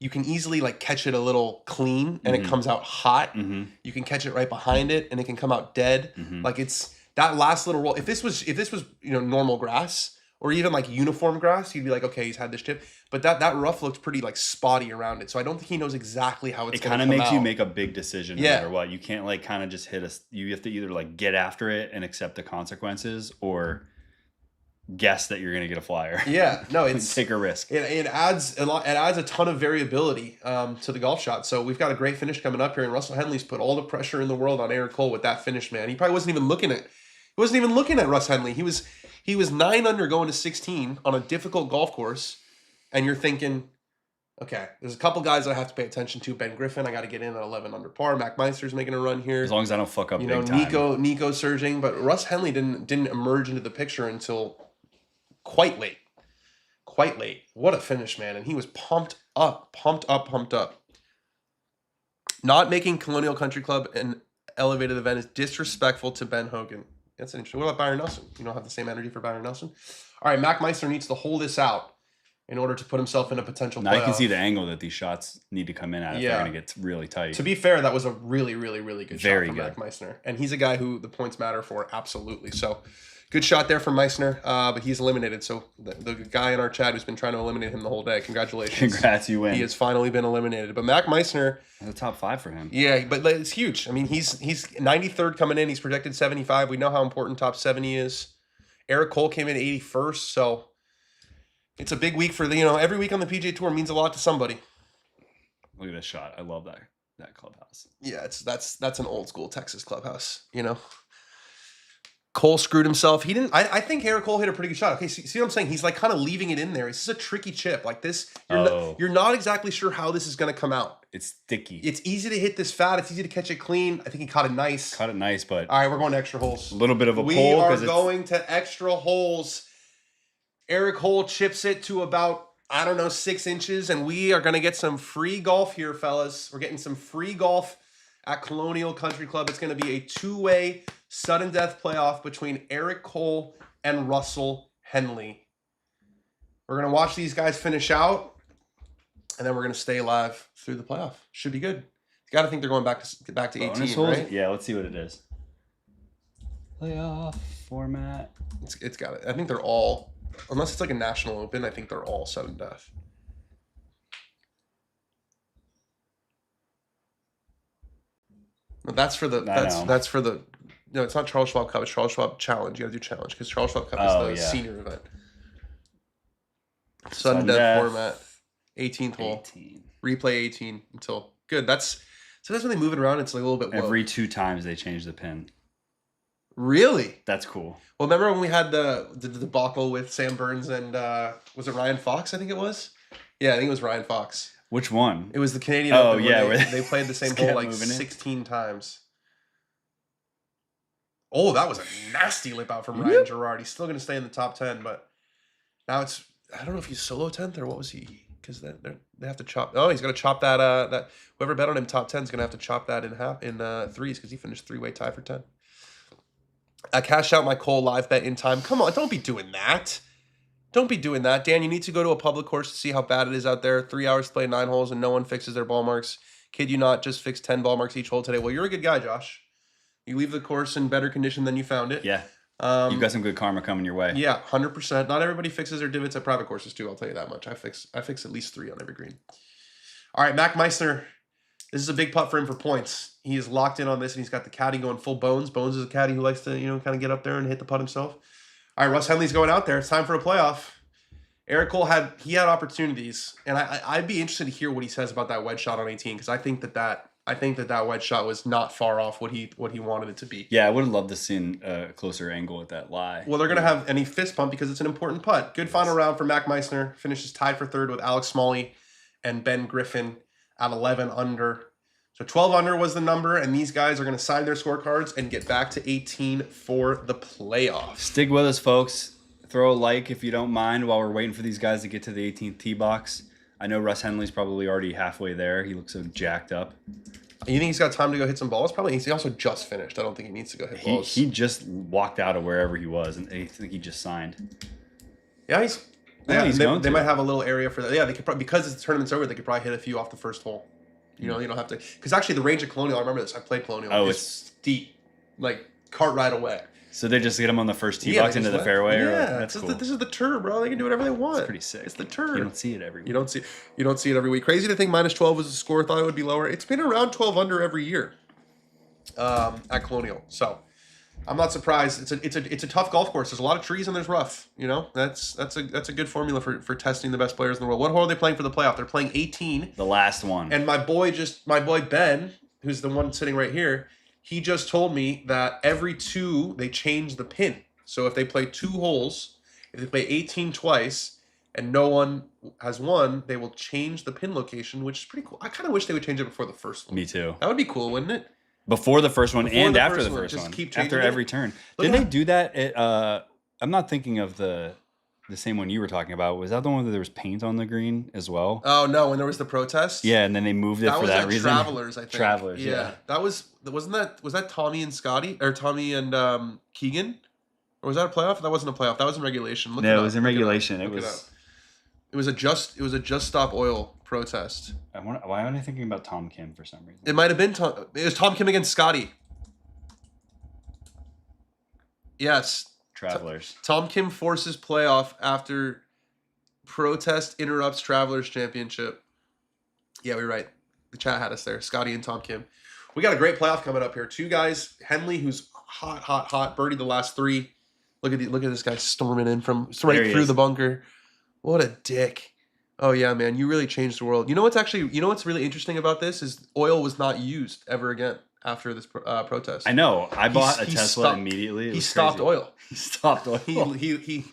you can easily like catch it a little clean and it comes out hot. Mm-hmm. You can catch it right behind it and it can come out dead. Mm-hmm. Like it's that last little roll. If this was normal grass or even like uniform grass, you'd be like, okay, he's had this chip. But that rough looks pretty like spotty around it. So I don't think he knows exactly how it's going to come out. It kind of makes you make a big decision no matter what. You can't like kind of just you have to either like get after it and accept the consequences or guess that you're going to get a flyer. Yeah, no, it's take a risk. It adds a lot. It adds a ton of variability to the golf shot. So we've got a great finish coming up here, and Russell Henley's put all the pressure in the world on Eric Cole with that finish. Man, he probably wasn't even looking at Russ Henley. He was 9 under going to 16 on a difficult golf course, and you're thinking, okay, there's a couple guys that I have to pay attention to. Ben Griffin, I got to get in at 11 under par. Mac Meister's making a run here. As long as I don't fuck up big time. Nico surging, but Russ Henley didn't emerge into the picture until quite late. What a finish, man. And he was pumped up. Not making Colonial Country Club elevated event is disrespectful to Ben Hogan. That's interesting. What about Byron Nelson? You don't have the same energy for Byron Nelson? All right, Mac Meissner needs to hold this out in order to put himself in a potential playoff. Now you can see the angle that these shots need to come in at if they're going to get really tight. To be fair, that was a really, really, really good Very shot from good. Mac Meissner. And he's a guy who the points matter for, absolutely. So, good shot there from Meissner, but he's eliminated. So, the guy in our chat who's been trying to eliminate him the whole day, congratulations. Congrats, you win. He has finally been eliminated. But Mac Meissner... The top 5 for him. Yeah, but it's huge. I mean, he's 93rd coming in. He's projected 75. We know how important top 70 is. Eric Cole came in 81st, so... It's a big week for every week on the PGA Tour means a lot to somebody. Look at this shot. I love that clubhouse. Yeah, that's an old school Texas clubhouse, Cole screwed himself. He didn't I think Eric Cole hit a pretty good shot. Okay, see what I'm saying? He's like kind of leaving it in there. This is a tricky chip. Like this, you're not exactly sure how this is going to come out. It's sticky. It's easy to hit this fat. It's easy to catch it clean. I think he caught it nice. But all right, we're going to extra holes. A little bit of a we pull. We are going to extra holes. Eric Cole chips it to about, 6 inches, and we are going to get some free golf here, fellas. We're getting some free golf at Colonial Country Club. It's going to be a 2-way sudden death playoff between Eric Cole and Russell Henley. We're going to watch these guys finish out, and then we're going to stay alive through the playoff. Should be good. You got to think they're going back to 18, right? Yeah, let's see what it is. Playoff format. It's got it. I think they're all... Unless it's like a national open, I think they're all sudden death. No, that's for the no, it's not Charles Schwab Cup, it's Charles Schwab Challenge. You gotta do challenge because Charles Schwab Cup is the senior event. Sudden death format. 18th hole. 18. Replay 18 until good. Sometimes when they move it around, it's like a little bit low. Every 2 times they change the pin. Really? That's cool. Well, remember when we had the debacle with Sam Burns and was it Ryan Fox? I think it was. Yeah, I think it was Ryan Fox. Which one? It was the Canadian Open. Yeah, where they played the same hole like 16 times. Oh, that was a nasty lip out from Ryan Gerard. He's still going to stay in the top 10, but now it's I don't know if he's solo 10th or what was he? Because they have to chop. Oh, he's going to chop that. Whoever bet on him top 10 is going to have to chop that in half in threes because he finished 3-way tie for 10. I cashed out my Cole live bet in time. Come on, don't be doing that. Don't be doing that. Dan, you need to go to a public course to see how bad it is out there. 3 hours to play 9 holes and no one fixes their ball marks. Kid you not, just fixed 10 ball marks each hole today. Well, you're a good guy, Josh. You leave the course in better condition than you found it. Yeah. You've got some good karma coming your way. Yeah, 100%. Not everybody fixes their divots at private courses too, I'll tell you that much. I fix at least 3 on every green. All right, Mac Meissner. This is a big putt for him for points. He is locked in on this, and he's got the caddy going full Bones. Bones is a caddy who likes to, kind of get up there and hit the putt himself. All right, Russ Henley's going out there. It's time for a playoff. Eric Cole had opportunities, and I'd be interested to hear what he says about that wedge shot on 18 because I think that wedge shot was not far off what he wanted it to be. Yeah, I would have loved to see a closer angle at that lie. Well, they're going to have any fist pump because it's an important putt. Good final round for Mac Meissner. Finishes tied for third with Alex Smalley and Ben Griffin at 11 under. So 12 under was the number, and these guys are going to sign their scorecards and get back to 18 for the playoffs. Stick with us, folks. Throw a like if you don't mind while we're waiting for these guys to get to the 18th tee box. I know Russ Henley's probably already halfway there. He looks so jacked up. You think he's got time to go hit some balls? Probably. He also just finished. I don't think he needs to go hit balls. He just walked out of wherever he was, and I think he just signed. Yeah, they might have a little area for that. Yeah, they could probably, because the tournament's over, they could probably hit a few off the first hole. You don't have to, because actually the range of Colonial, I remember this. I played Colonial. Oh, it's steep, like cart ride away. So they just get them on the first tee box into the fairway. Yeah, that's cool. This is the tour, bro. They can do whatever they want. It's pretty sick. It's the tour. You don't see it every week. You don't see it every week. Crazy to think -12 was the score. Thought it would be lower. It's been around 12 under every year at Colonial. So I'm not surprised. It's a tough golf course. There's a lot of trees and there's rough. That's a good formula for testing the best players in the world. What hole are they playing for the playoff? They're playing 18. The last one. And my boy Ben, who's the one sitting right here, he just told me that every 2 they change the pin. So if they play 2 holes, if they play 18 twice and no one has won, they will change the pin location, which is pretty cool. I kind of wish they would change it before the first one. Me too. That would be cool, wouldn't it? Before the first one and after the first one. Just keep after every turn. Didn't they do that? I'm not thinking of the the same one you were talking about. Was that the one that there was paint on the green as well? Oh no, when there was the protest. Yeah, and then they moved it for that reason. Travelers, I think. Travelers, yeah. Was that Tommy and Scotty or Tommy and Keegan, or was that a playoff? That wasn't a playoff. That was in regulation. No, it was in regulation. It was a just stop oil protest. Why am I thinking about Tom Kim for some reason? It might have been it was Tom Kim against Scotty. Yes. Travelers. Tom Kim forces playoff after protest interrupts Travelers championship. Yeah, we're right. The chat had us there. Scotty and Tom Kim. We got a great playoff coming up here. Two guys. Henley, who's hot. Birdied the last three. Look at this guy storming in from right through the bunker. What a dick. Oh yeah, man. You really changed the world. You know what's really interesting about this is oil was not used ever again after this protest. I know. I bought a Tesla immediately. He stopped oil. He stopped oil. He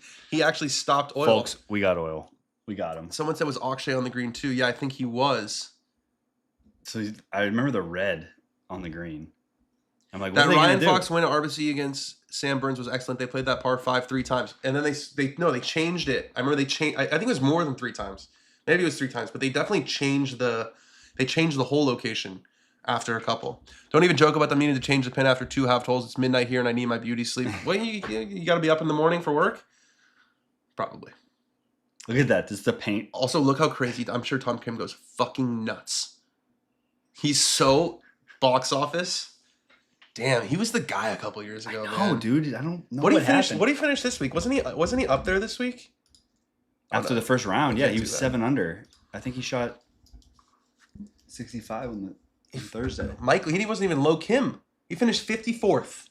actually stopped oil. Folks, we got oil. We got him. Someone said it was Akshay on the green too. Yeah, I think he was. So I remember the red on the green. I'm like, what that are they Ryan gonna Fox do? win at RBC against Sam Burns was excellent. They played that par 5 3 times, and then they changed it. I remember they changed. I think it was more than 3 times. Maybe it was 3 times, but they definitely changed the whole location after a couple. Don't even joke about them needing to change the pin after 2 half holes. It's midnight here, and I need my beauty sleep. Well, you got to be up in the morning for work. Probably. Look at that. This is the paint. Also, look how crazy. I'm sure Tom Kim goes fucking nuts. He's so box office. Damn, he was the guy a couple years ago. Oh, dude, I don't know what happened. What did he finish this week? Wasn't he up there this week? After the first round, yeah, he was 7 under. I think he shot 65 on Thursday. Michael, he wasn't even low Kim. He finished 54th.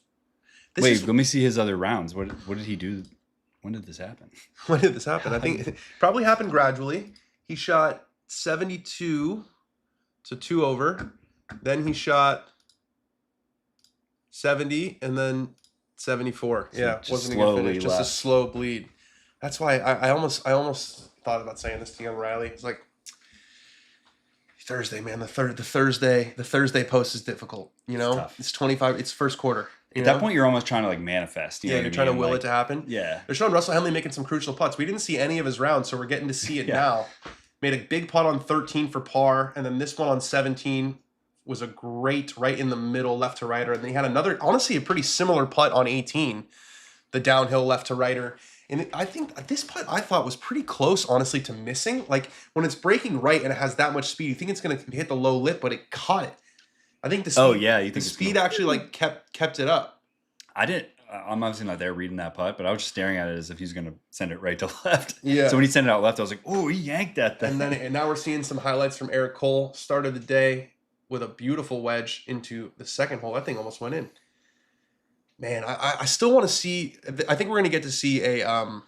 Let me see his other rounds. What did he do? When did this happen? When did this happen? I think it probably happened gradually. He shot 72, so 2 over. Then he shot 70 and then 74. So yeah, wasn't a good finish. Just a slow bleed. That's why I almost thought about saying this to young Riley. It's like Thursday, man. The Thursday post is difficult. You know, it's 25. It's first quarter. At that point, you're almost trying to like manifest. You're trying to will it to happen. Yeah. They're showing Russell Henley making some crucial putts. We didn't see any of his rounds, so we're getting to see it now. Made a big putt on 13 for par, and then this one on 17 was a great right in the middle, left to righter. And then he had another, honestly, a pretty similar putt on 18, the downhill left to righter. And I think this putt I thought was pretty close, honestly, to missing. Like when it's breaking right and it has that much speed, you think it's going to hit the low lip, but it caught it. I think the speed, you think the speed actually like kept it up. I'm obviously not there reading that putt, but I was just staring at it as if he's going to send it right to left. Yeah. So when he sent it out left, I was like, oh, he yanked that thing. And now we're seeing some highlights from Eric Cole. Started the day with a beautiful wedge into the second hole. That thing almost went in. Man, I still want to see. I think we're going to get to see a. I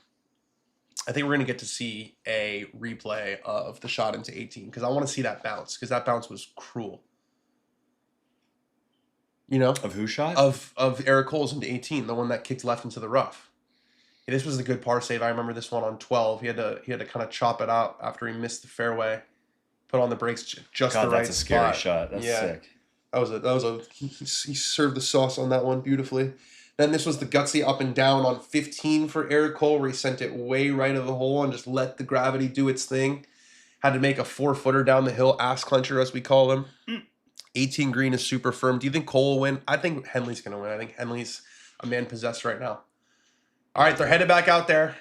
think we're going to get to see a replay of the shot into 18 because I want to see that bounce because that bounce was cruel. You know, of whose shot? Of Eric Cole's into 18, the one that kicked left into the rough. Yeah, this was a good par save. I remember this one on 12. He had to kind of chop it out after he missed the fairway. Put on the brakes just the right spot. That's a scary shot. That's sick. He served the sauce on that one beautifully. Then this was the gutsy up and down on 15 for Eric Cole, where he sent it way right of the hole and just let the gravity do its thing. Had to make a 4-footer down the hill, ass clencher as we call him. 18 green is super firm. Do you think Cole will win? I think Henley's going to win. I think Henley's a man possessed right now. All right, they're headed back out there.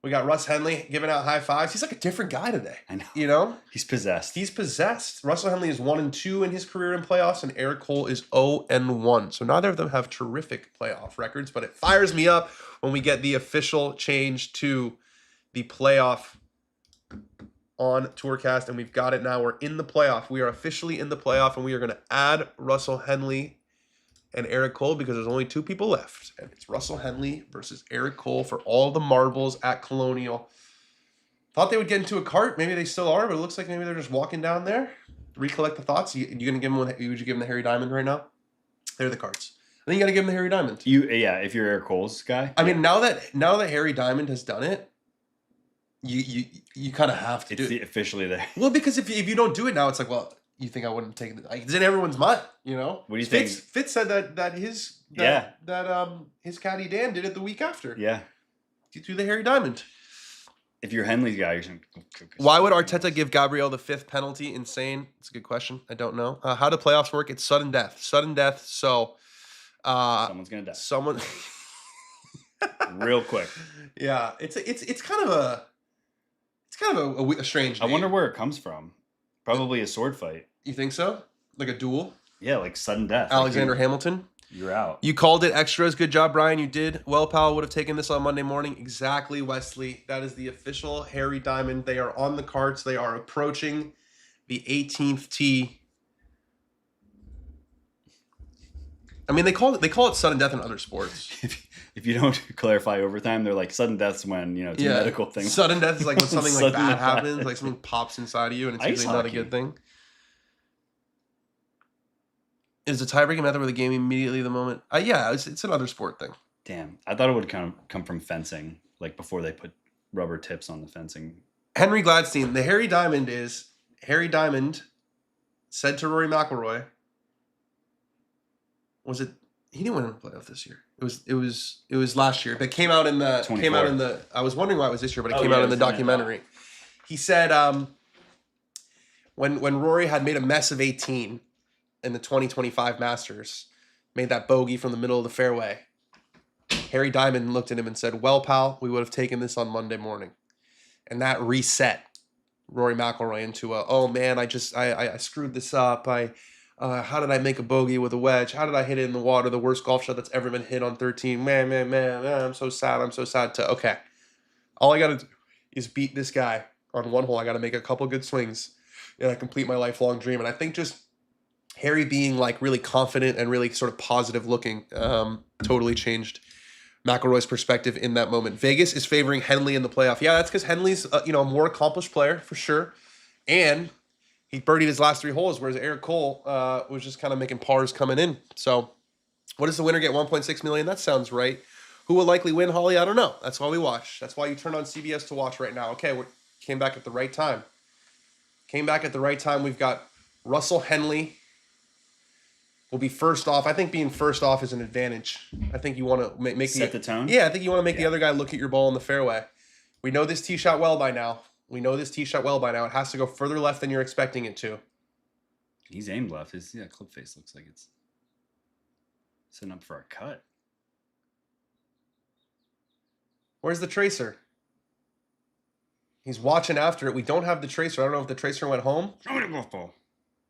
We got Russ Henley giving out high fives. He's like a different guy today. I know. You know? He's possessed. He's possessed. Russell Henley is 1-2 in his career in playoffs, and Eric Cole is 0-1. So neither of them have terrific playoff records, but it fires me up when we get the official change to the playoff on Tourcast, and we've got it now. We're in the playoff. We are officially in the playoff, and we are going to add Russell Henley and Eric Cole because there's only 2 people left. And it's Russell Henley versus Eric Cole for all the marbles at Colonial. Thought they would get into a cart. Maybe they still are, but it looks like maybe they're just walking down there. Recollect the thoughts. You gonna give them? Would you give them the Harry Diamond right now? They're the cards. I think you got to give them the Harry Diamond. If you're Eric Cole's guy. I mean, now that Harry Diamond has done it, you kind of have to do it. It's officially there. Well, because if you don't do it now, it's like, well, you think I wouldn't take it? Like, it's in everyone's mind, you know. What do you think? Fitz said that his caddy Dan did it the week after. Yeah. do the Harry Diamond. If you're Henley's guy, you're saying, why would Arteta give Gabriel the 5th penalty? Insane. It's a good question. I don't know. How do playoffs work? It's sudden death. Sudden death. So someone's gonna die. Someone real quick. Yeah, it's kind of a strange name. I wonder where it comes from. Probably a sword fight. You think so? Like a duel? Yeah, like sudden death. Alexander Hamilton. You're out. You called it extras. Good job, Brian. You did. Well, pal, would have taken this on Monday morning. Exactly, Wesley. That is the official Harry Diamond. They are on the carts. They are approaching the 18th tee. I mean, they call it sudden death in other sports. If you don't clarify overtime, they're like sudden death's when, it's a medical thing. Sudden death is like when something like bad happens, like something pops inside of you, and it's usually not a good thing. Is the tie-breaking method where the game immediately the moment? Yeah, it's another sport thing. Damn, I thought it would come from fencing, like before they put rubber tips on the fencing. Henry Gladstein, the Harry Diamond is Harry Diamond said to Rory McIlroy. Was it? He didn't win in the playoff this year. It was last year, but it came out in the 24. I was wondering why it was this year, but it came out in the documentary. He said when Rory had made a mess of 18 in the 2025 Masters, made that bogey from the middle of the fairway, Harry Diamond looked at him and said, "Well, pal, we would have taken this on Monday morning," and that reset Rory McIlroy into oh man, I screwed this up. How did I make a bogey with a wedge? How did I hit it in the water? The worst golf shot that's ever been hit on 13. Man, I'm so sad. Okay, all I got to do is beat this guy on one hole. I got to make a couple good swings, and I complete my lifelong dream. And I think just Harry being like really confident and really sort of positive looking totally changed McIlroy's perspective in that moment. Vegas is favoring Henley in the playoff. Yeah, that's because Henley's a more accomplished player for sure, and he birdied his last 3 holes, whereas Eric Cole was just kind of making pars coming in. So, what does the winner get? $1.6 million. That sounds right. Who will likely win, Holly? I don't know. That's why we watch. That's why you turn on CBS to watch right now. Okay, we came back at the right time. We've got Russell Henley will be first off. I think being first off is an advantage. I think you want to make set the tone. Yeah, I think you want to make the other guy look at your ball in the fairway. We know this tee shot well by now. It has to go further left than you're expecting it to. He's aimed left. His clip face looks like it's setting up for a cut. Where's the tracer? He's watching after it. We don't have the tracer. I don't know if the tracer went home.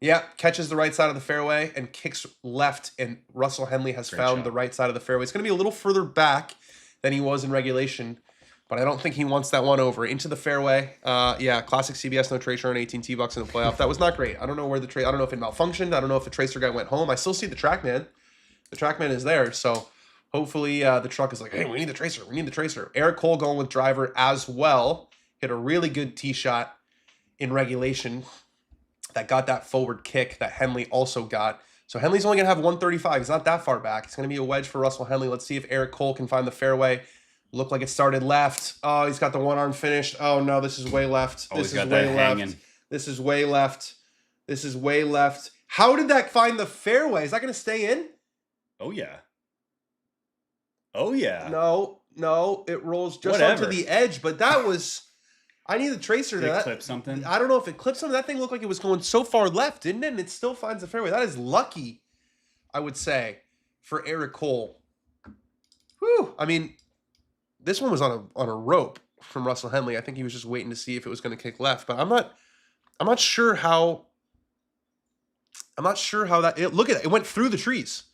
Yeah, catches the right side of the fairway and kicks left, and Russell Henley has found the right side of the fairway. It's going to be a little further back than he was in regulation, but I don't think he wants that one over. Into the fairway. Classic CBS, no tracer on 18 tee bucks in the playoff. That was not great. I don't know where I don't know if it malfunctioned. I don't know if the tracer guy went home. I still see the TrackMan. The TrackMan is there, so hopefully the truck is like, hey, we need the tracer. Eric Cole going with driver as well. Hit a really good tee shot in regulation that got that forward kick that Henley also got. So Henley's only going to have 135. He's not that far back. It's going to be a wedge for Russell Henley. Let's see if Eric Cole can find the fairway. Looked like it started left. Oh, he's got the one arm finished. Oh, no, this is way left. This is way left. This is way left. This is way left. How did that find the fairway? Is that going to stay in? Oh, yeah. Oh, yeah. No, it rolls just onto the edge, but that was... I need the tracer to clip something. I don't know if it clipped something. That thing looked like it was going so far left, didn't it? And it still finds the fairway. That is lucky, I would say, for Eric Cole. Whew. I mean, this one was on a rope from Russell Henley. I think he was just waiting to see if it was going to kick left. But I'm not sure how that. Look at it. It went through the trees.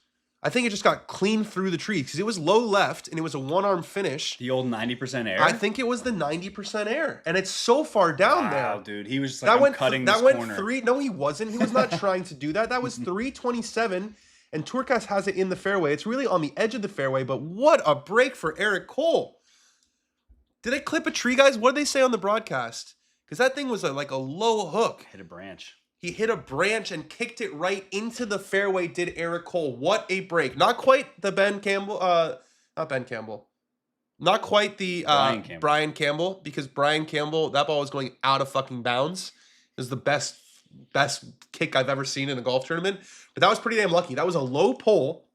I think it just got clean through the trees because it was low left and it was a one-arm finish. The old 90% air? I think it was the 90% air. And it's so far down there. Wow, dude. He was just like, cutting this corner. That went No, he wasn't. He was not trying to do that. That was 327, and Turkas has it in the fairway. It's really on the edge of the fairway, but what a break for Eric Cole. Did it clip a tree, guys? What did they say on the broadcast? Because that thing was like a low hook. Hit a branch. He hit a branch and kicked it right into the fairway, did Eric Cole. What a break. Not quite the not Ben Campbell. Not quite the Brian Campbell, because Brian Campbell, that ball was going out of fucking bounds. It was the best kick I've ever seen in a golf tournament. But that was pretty damn lucky. That was a low pole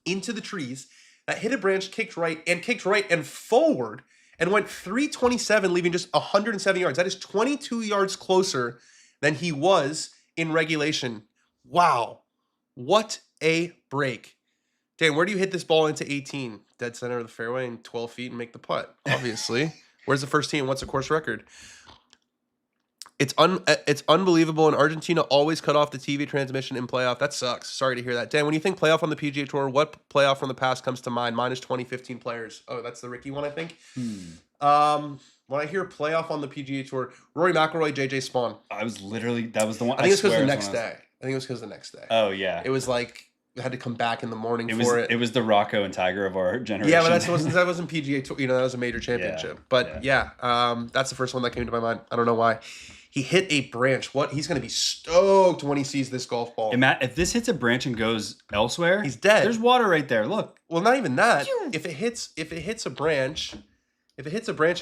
into the trees that hit a branch, kicked right and forward. and went 327, leaving just 107 yards. That is 22 yards closer than he was in regulation. Wow. What a break. Dan, where do you hit this ball into 18? Dead center of the fairway and 12 feet and make the putt, obviously. Where's the first tee and what's the course record? It's unbelievable, and Argentina always cut off the TV transmission in playoff. That sucks. Sorry to hear that. Dan, when you think playoff on the PGA Tour, what playoff from the past comes to mind? Mine is 2015 players. Oh, that's the Ricky one, I think. When I hear playoff on the PGA Tour, Rory McIlroy, JJ Spawn. That was the one. I think it's because the next day. I think it was because the next day. Oh, yeah. It was like, I had to come back in the morning for it. It was the Rocco and Tiger of our generation. Yeah, but that wasn't PGA Tour. That was a major championship. Yeah, but that's the first one that came to my mind. I don't know why. He hit a branch. He's going to be stoked when he sees this golf ball. Hey, Matt, if this hits a branch and goes elsewhere, he's dead. There's water right there. Look. Well, not even that. If it hits a branch and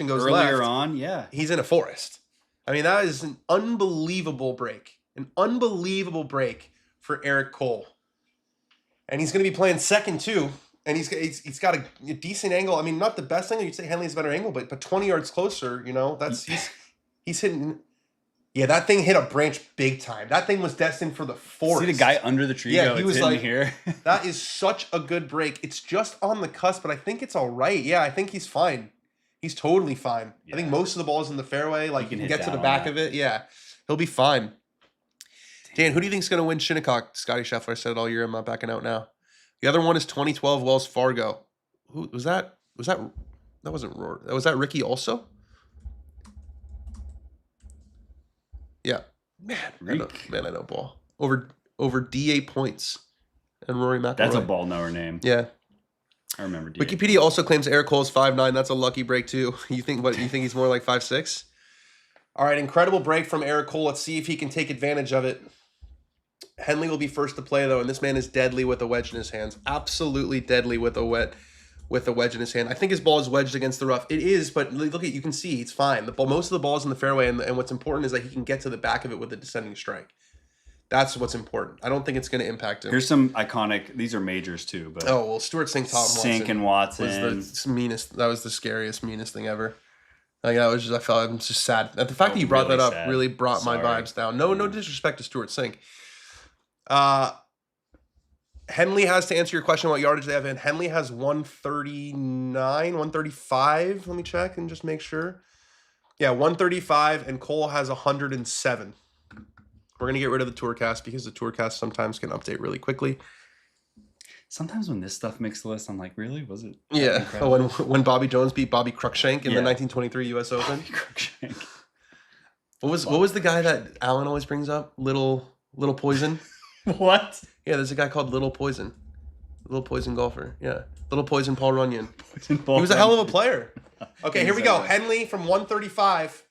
goes earlier left, on, yeah, he's in a forest. I mean, that is an unbelievable break. An unbelievable break for Eric Cole. And he's going to be playing second too. And he's got a decent angle. I mean, not the best angle. You'd say Henley's a better angle, but 20 yards closer, he's hitting. Yeah, that thing hit a branch big time. That thing was destined for the forest. See the guy under the tree? Yeah, he was like, here. That is such a good break. It's just on the cusp, but I think it's all right. Yeah, I think he's fine. He's totally fine. Yeah. I think most of the ball's in the fairway. Like, you can get to the back of it. Yeah, he'll be fine. Dan, who do you think's going to win Shinnecock? Scotty Scheffler said it all year. I'm not backing out now. The other one is 2012 Wells Fargo. Who was that? That wasn't Rory. Was that Ricky also? Yeah. Man, I know ball. Over DA points and Rory McIlroy. That's a ball knower name. Yeah. I remember DA. Wikipedia also claims Eric Cole's 5'9". That's a lucky break too. You think he's more like 5'6"? All right, incredible break from Eric Cole. Let's see if he can take advantage of it. Henley will be first to play though, and this man is deadly with a wedge in his hands. Absolutely deadly with a wedge in his hand. I think his ball is wedged against the rough. It is, but look you can see it's fine. Most of the ball is in the fairway, and what's important is that he can get to the back of it with a descending strike. That's what's important. I don't think it's going to impact him. Here's some iconic. These are majors too, but Stuart Sink, Tom Watson. Sink and Watson was the meanest. That was the scariest, meanest thing ever. Like I'm just sad. The fact that you brought that up really brought my vibes down. No disrespect to Stuart Sink. Henley has, to answer your question what yardage they have in, Henley has 139, 135. Let me check and just make sure. Yeah, 135, and Cole has 107. We're going to get rid of the Tourcast because the Tourcast sometimes can update really quickly. Sometimes when this stuff makes the list, I'm like, really? Was it? Yeah. When Bobby Jones beat Bobby Cruikshank in the 1923 U.S. Open. Cruikshank. What was the guy that Alan always brings up? Little Poison? What? Yeah, there's a guy called Little Poison. Little Poison golfer. Yeah. Little Poison Paul Runyon. He was a hell of a player. Okay, here we go. Henley from 135.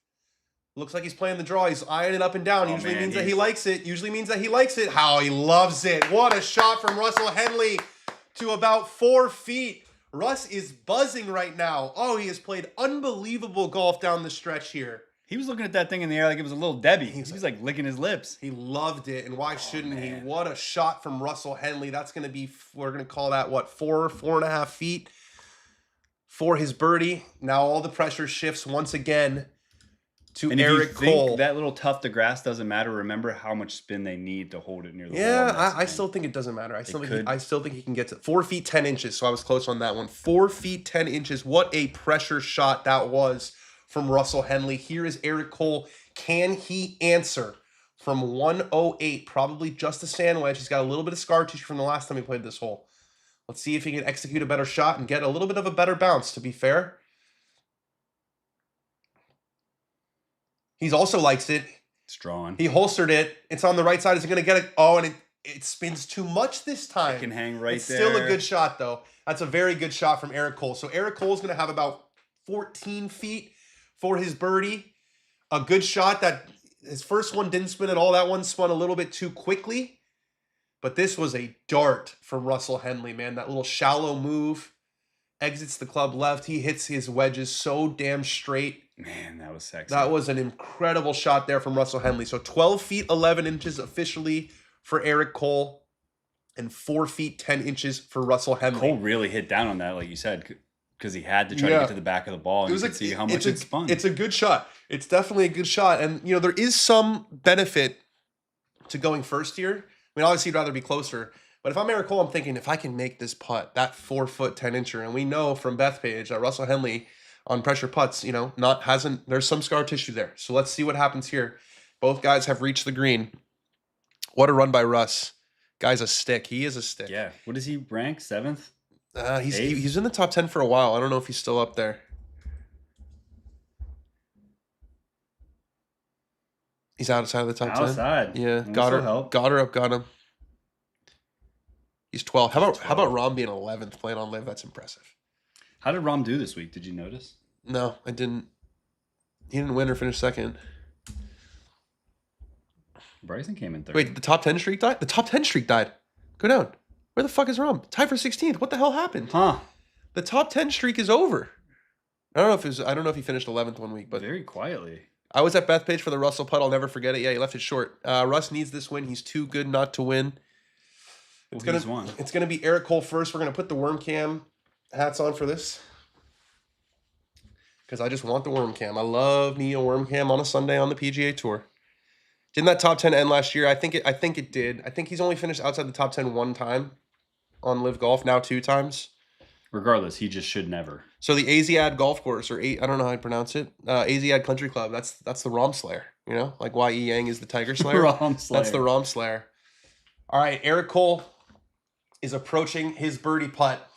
Looks like he's playing the draw. He's eyeing it up and down. Usually means that he likes it. How he loves it. What a shot from Russell Henley to about 4 feet. Russ is buzzing right now. Oh, he has played unbelievable golf down the stretch here. He was looking at that thing in the air like it was a little Debbie. He was like licking his lips. He loved it, and why shouldn't he? What a shot from Russell Henley. That's going to be, we're going to call that, 4.5 feet for his birdie. Now all the pressure shifts once again to Eric Cole. That little tuft of grass doesn't matter. Remember how much spin they need to hold it near the wall. Yeah, I still think it doesn't matter. I still think he can get to 4 feet 10 inches. So I was close on that one. 4 feet 10 inches. What a pressure shot that was from Russell Henley. Here is Eric Cole. Can he answer from 108? Probably just a sand wedge. He's got a little bit of scar tissue from the last time he played this hole. Let's see if he can execute a better shot and get a little bit of a better bounce, to be fair. He also likes it. It's drawn. He holstered it. It's on the right side. Is he going to get it? Oh, and it spins too much this time. It can hang right it's there. Still a good shot, though. That's a very good shot from Eric Cole. So Eric Cole's going to have about 14 feet for his birdie. A good shot. That his first one didn't spin at all. That one spun a little bit too quickly. But this was a dart from Russell Henley, man. That little shallow move. Exits the club left. He hits his wedges so damn straight. Man, that was sexy. That was an incredible shot there from Russell Henley. So 12 feet 11 inches officially for Eric Cole and 4 feet 10 inches for Russell Henley. Cole really hit down on that, like you said. because he had to try to get to the back of the ball, and you could see how much it spun. It's a good shot. It's definitely a good shot. And, you know, there is some benefit to going first here. I mean, obviously, you'd rather be closer. But if I'm Eric Cole, I'm thinking, if I can make this putt, that 4-foot 10-incher, and we know from Bethpage that Russell Henley on pressure putts, you know, there's some scar tissue there. So let's see what happens here. Both guys have reached the green. What a run by Russ. Guy's a stick. He is a stick. Yeah. What does he rank? 7th? He's in the top 10 for a while. I don't know if he's still up there. He's outside of the top 10. Outside. Yeah. Got her up, got him. He's 12. How about Rom being 11th playing on live? That's impressive. How did Rom do this week? Did you notice? No, I didn't. He didn't win or finish second. Bryson came in third. Wait, the top 10 streak died? The top 10 streak died. Go down. Where the fuck is Rom? Tied for 16th. What the hell happened? Huh. The top 10 streak is over. I don't know if he finished 11th one week, but very quietly. I was at Bethpage for the Russell putt. I'll never forget it. Yeah, he left it short. Russ needs this win. He's too good not to win. It's gonna be Eric Cole first. We're gonna put the worm cam hats on for this, because I just want the worm cam. I love me a worm cam on a Sunday on the PGA Tour. Didn't that top 10 end last year? I think it did. I think he's only finished outside the top 10 one time on Live Golf, now 2 times. Regardless, he just should never. So the Asiad Golf Course, I don't know how you pronounce it. Asiad Country Club. That's the Rom Slayer. You know, like Y.E. Yang is the Tiger Slayer. Rom Slayer. That's the Rom Slayer. All right, Eric Cole is approaching his birdie putt.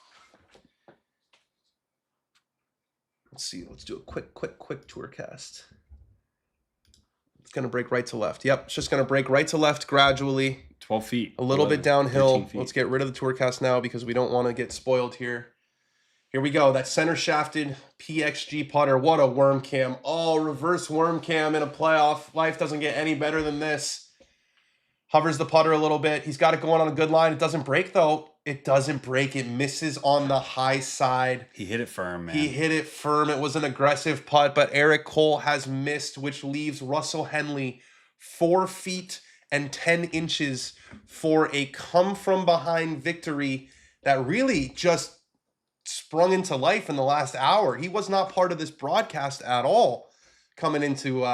Let's see. Let's do a quick tour cast. It's going to break right to left. Yep, it's just going to break right to left gradually. 12 feet. A little bit downhill. Let's get rid of the tour cast now because we don't want to get spoiled here. Here we go. That center shafted PXG putter. What a worm cam. Oh, reverse worm cam in a playoff. Life doesn't get any better than this. Hovers the putter a little bit. He's got it going on a good line. It doesn't break, though. It doesn't break. It misses on the high side. He hit it firm, man. He hit it firm. It was an aggressive putt, but Eric Cole has missed, which leaves Russell Henley 4 feet and 10 inches for a come-from-behind victory that really just sprung into life in the last hour. He was not part of this broadcast at all coming into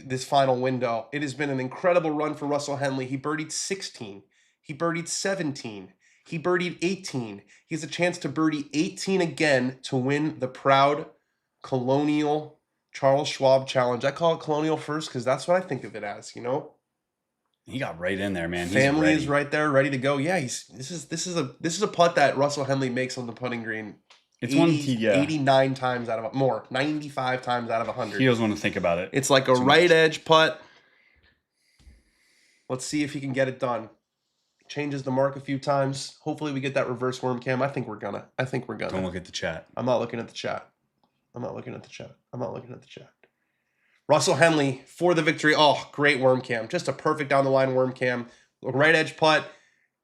this final window. It has been an incredible run for Russell Henley. He birdied 16. He birdied 17. He birdied 18. He has a chance to birdie 18 again to win the proud Colonial Charles Schwab Challenge. I call it Colonial first because that's what I think of it as, you know? He got right in there, man. Family is right there, ready to go. Yeah, this is a putt that Russell Henley makes on the putting green. It's 89 times out of 95 times out of 100. He doesn't want to think about it. It's like a right edge putt. Let's see if he can get it done. Changes the mark a few times. Hopefully we get that reverse worm cam. I think we're gonna. Don't look at the chat. I'm not looking at the chat. Russell Henley for the victory. Oh, great worm cam. Just a perfect down the line worm cam. Right edge putt.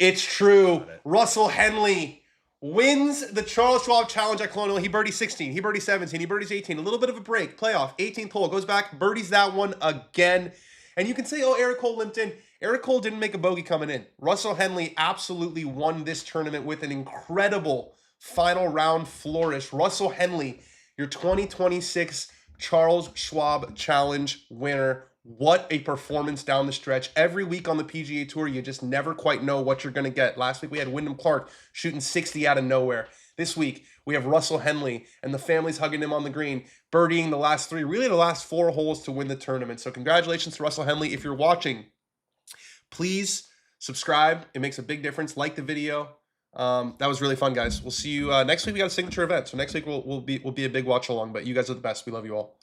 It's true. Russell Henley wins the Charles Schwab Challenge at Colonial. He birdied 16. He birdied 17. He birdies 18. A little bit of a break. Playoff. 18th hole. Goes back. Birdies that one again. And you can say, oh, Eric Cole limped in. Eric Cole didn't make a bogey coming in. Russell Henley absolutely won this tournament with an incredible final round flourish. Russell Henley, your 2026 Charles Schwab Challenge winner. What a performance down the stretch. Every week on the PGA Tour, you just never quite know what you're going to get. Last week, we had Wyndham Clark shooting 60 out of nowhere. This week, we have Russell Henley and the family's hugging him on the green, birdieing the last 3, really the last 4 holes to win the tournament. So congratulations to Russell Henley. If you're watching, please subscribe. It makes a big difference. Like the video. That was really fun, guys. We'll see you next week. We got a signature event. So next week will be a big watch along, but you guys are the best. We love you all.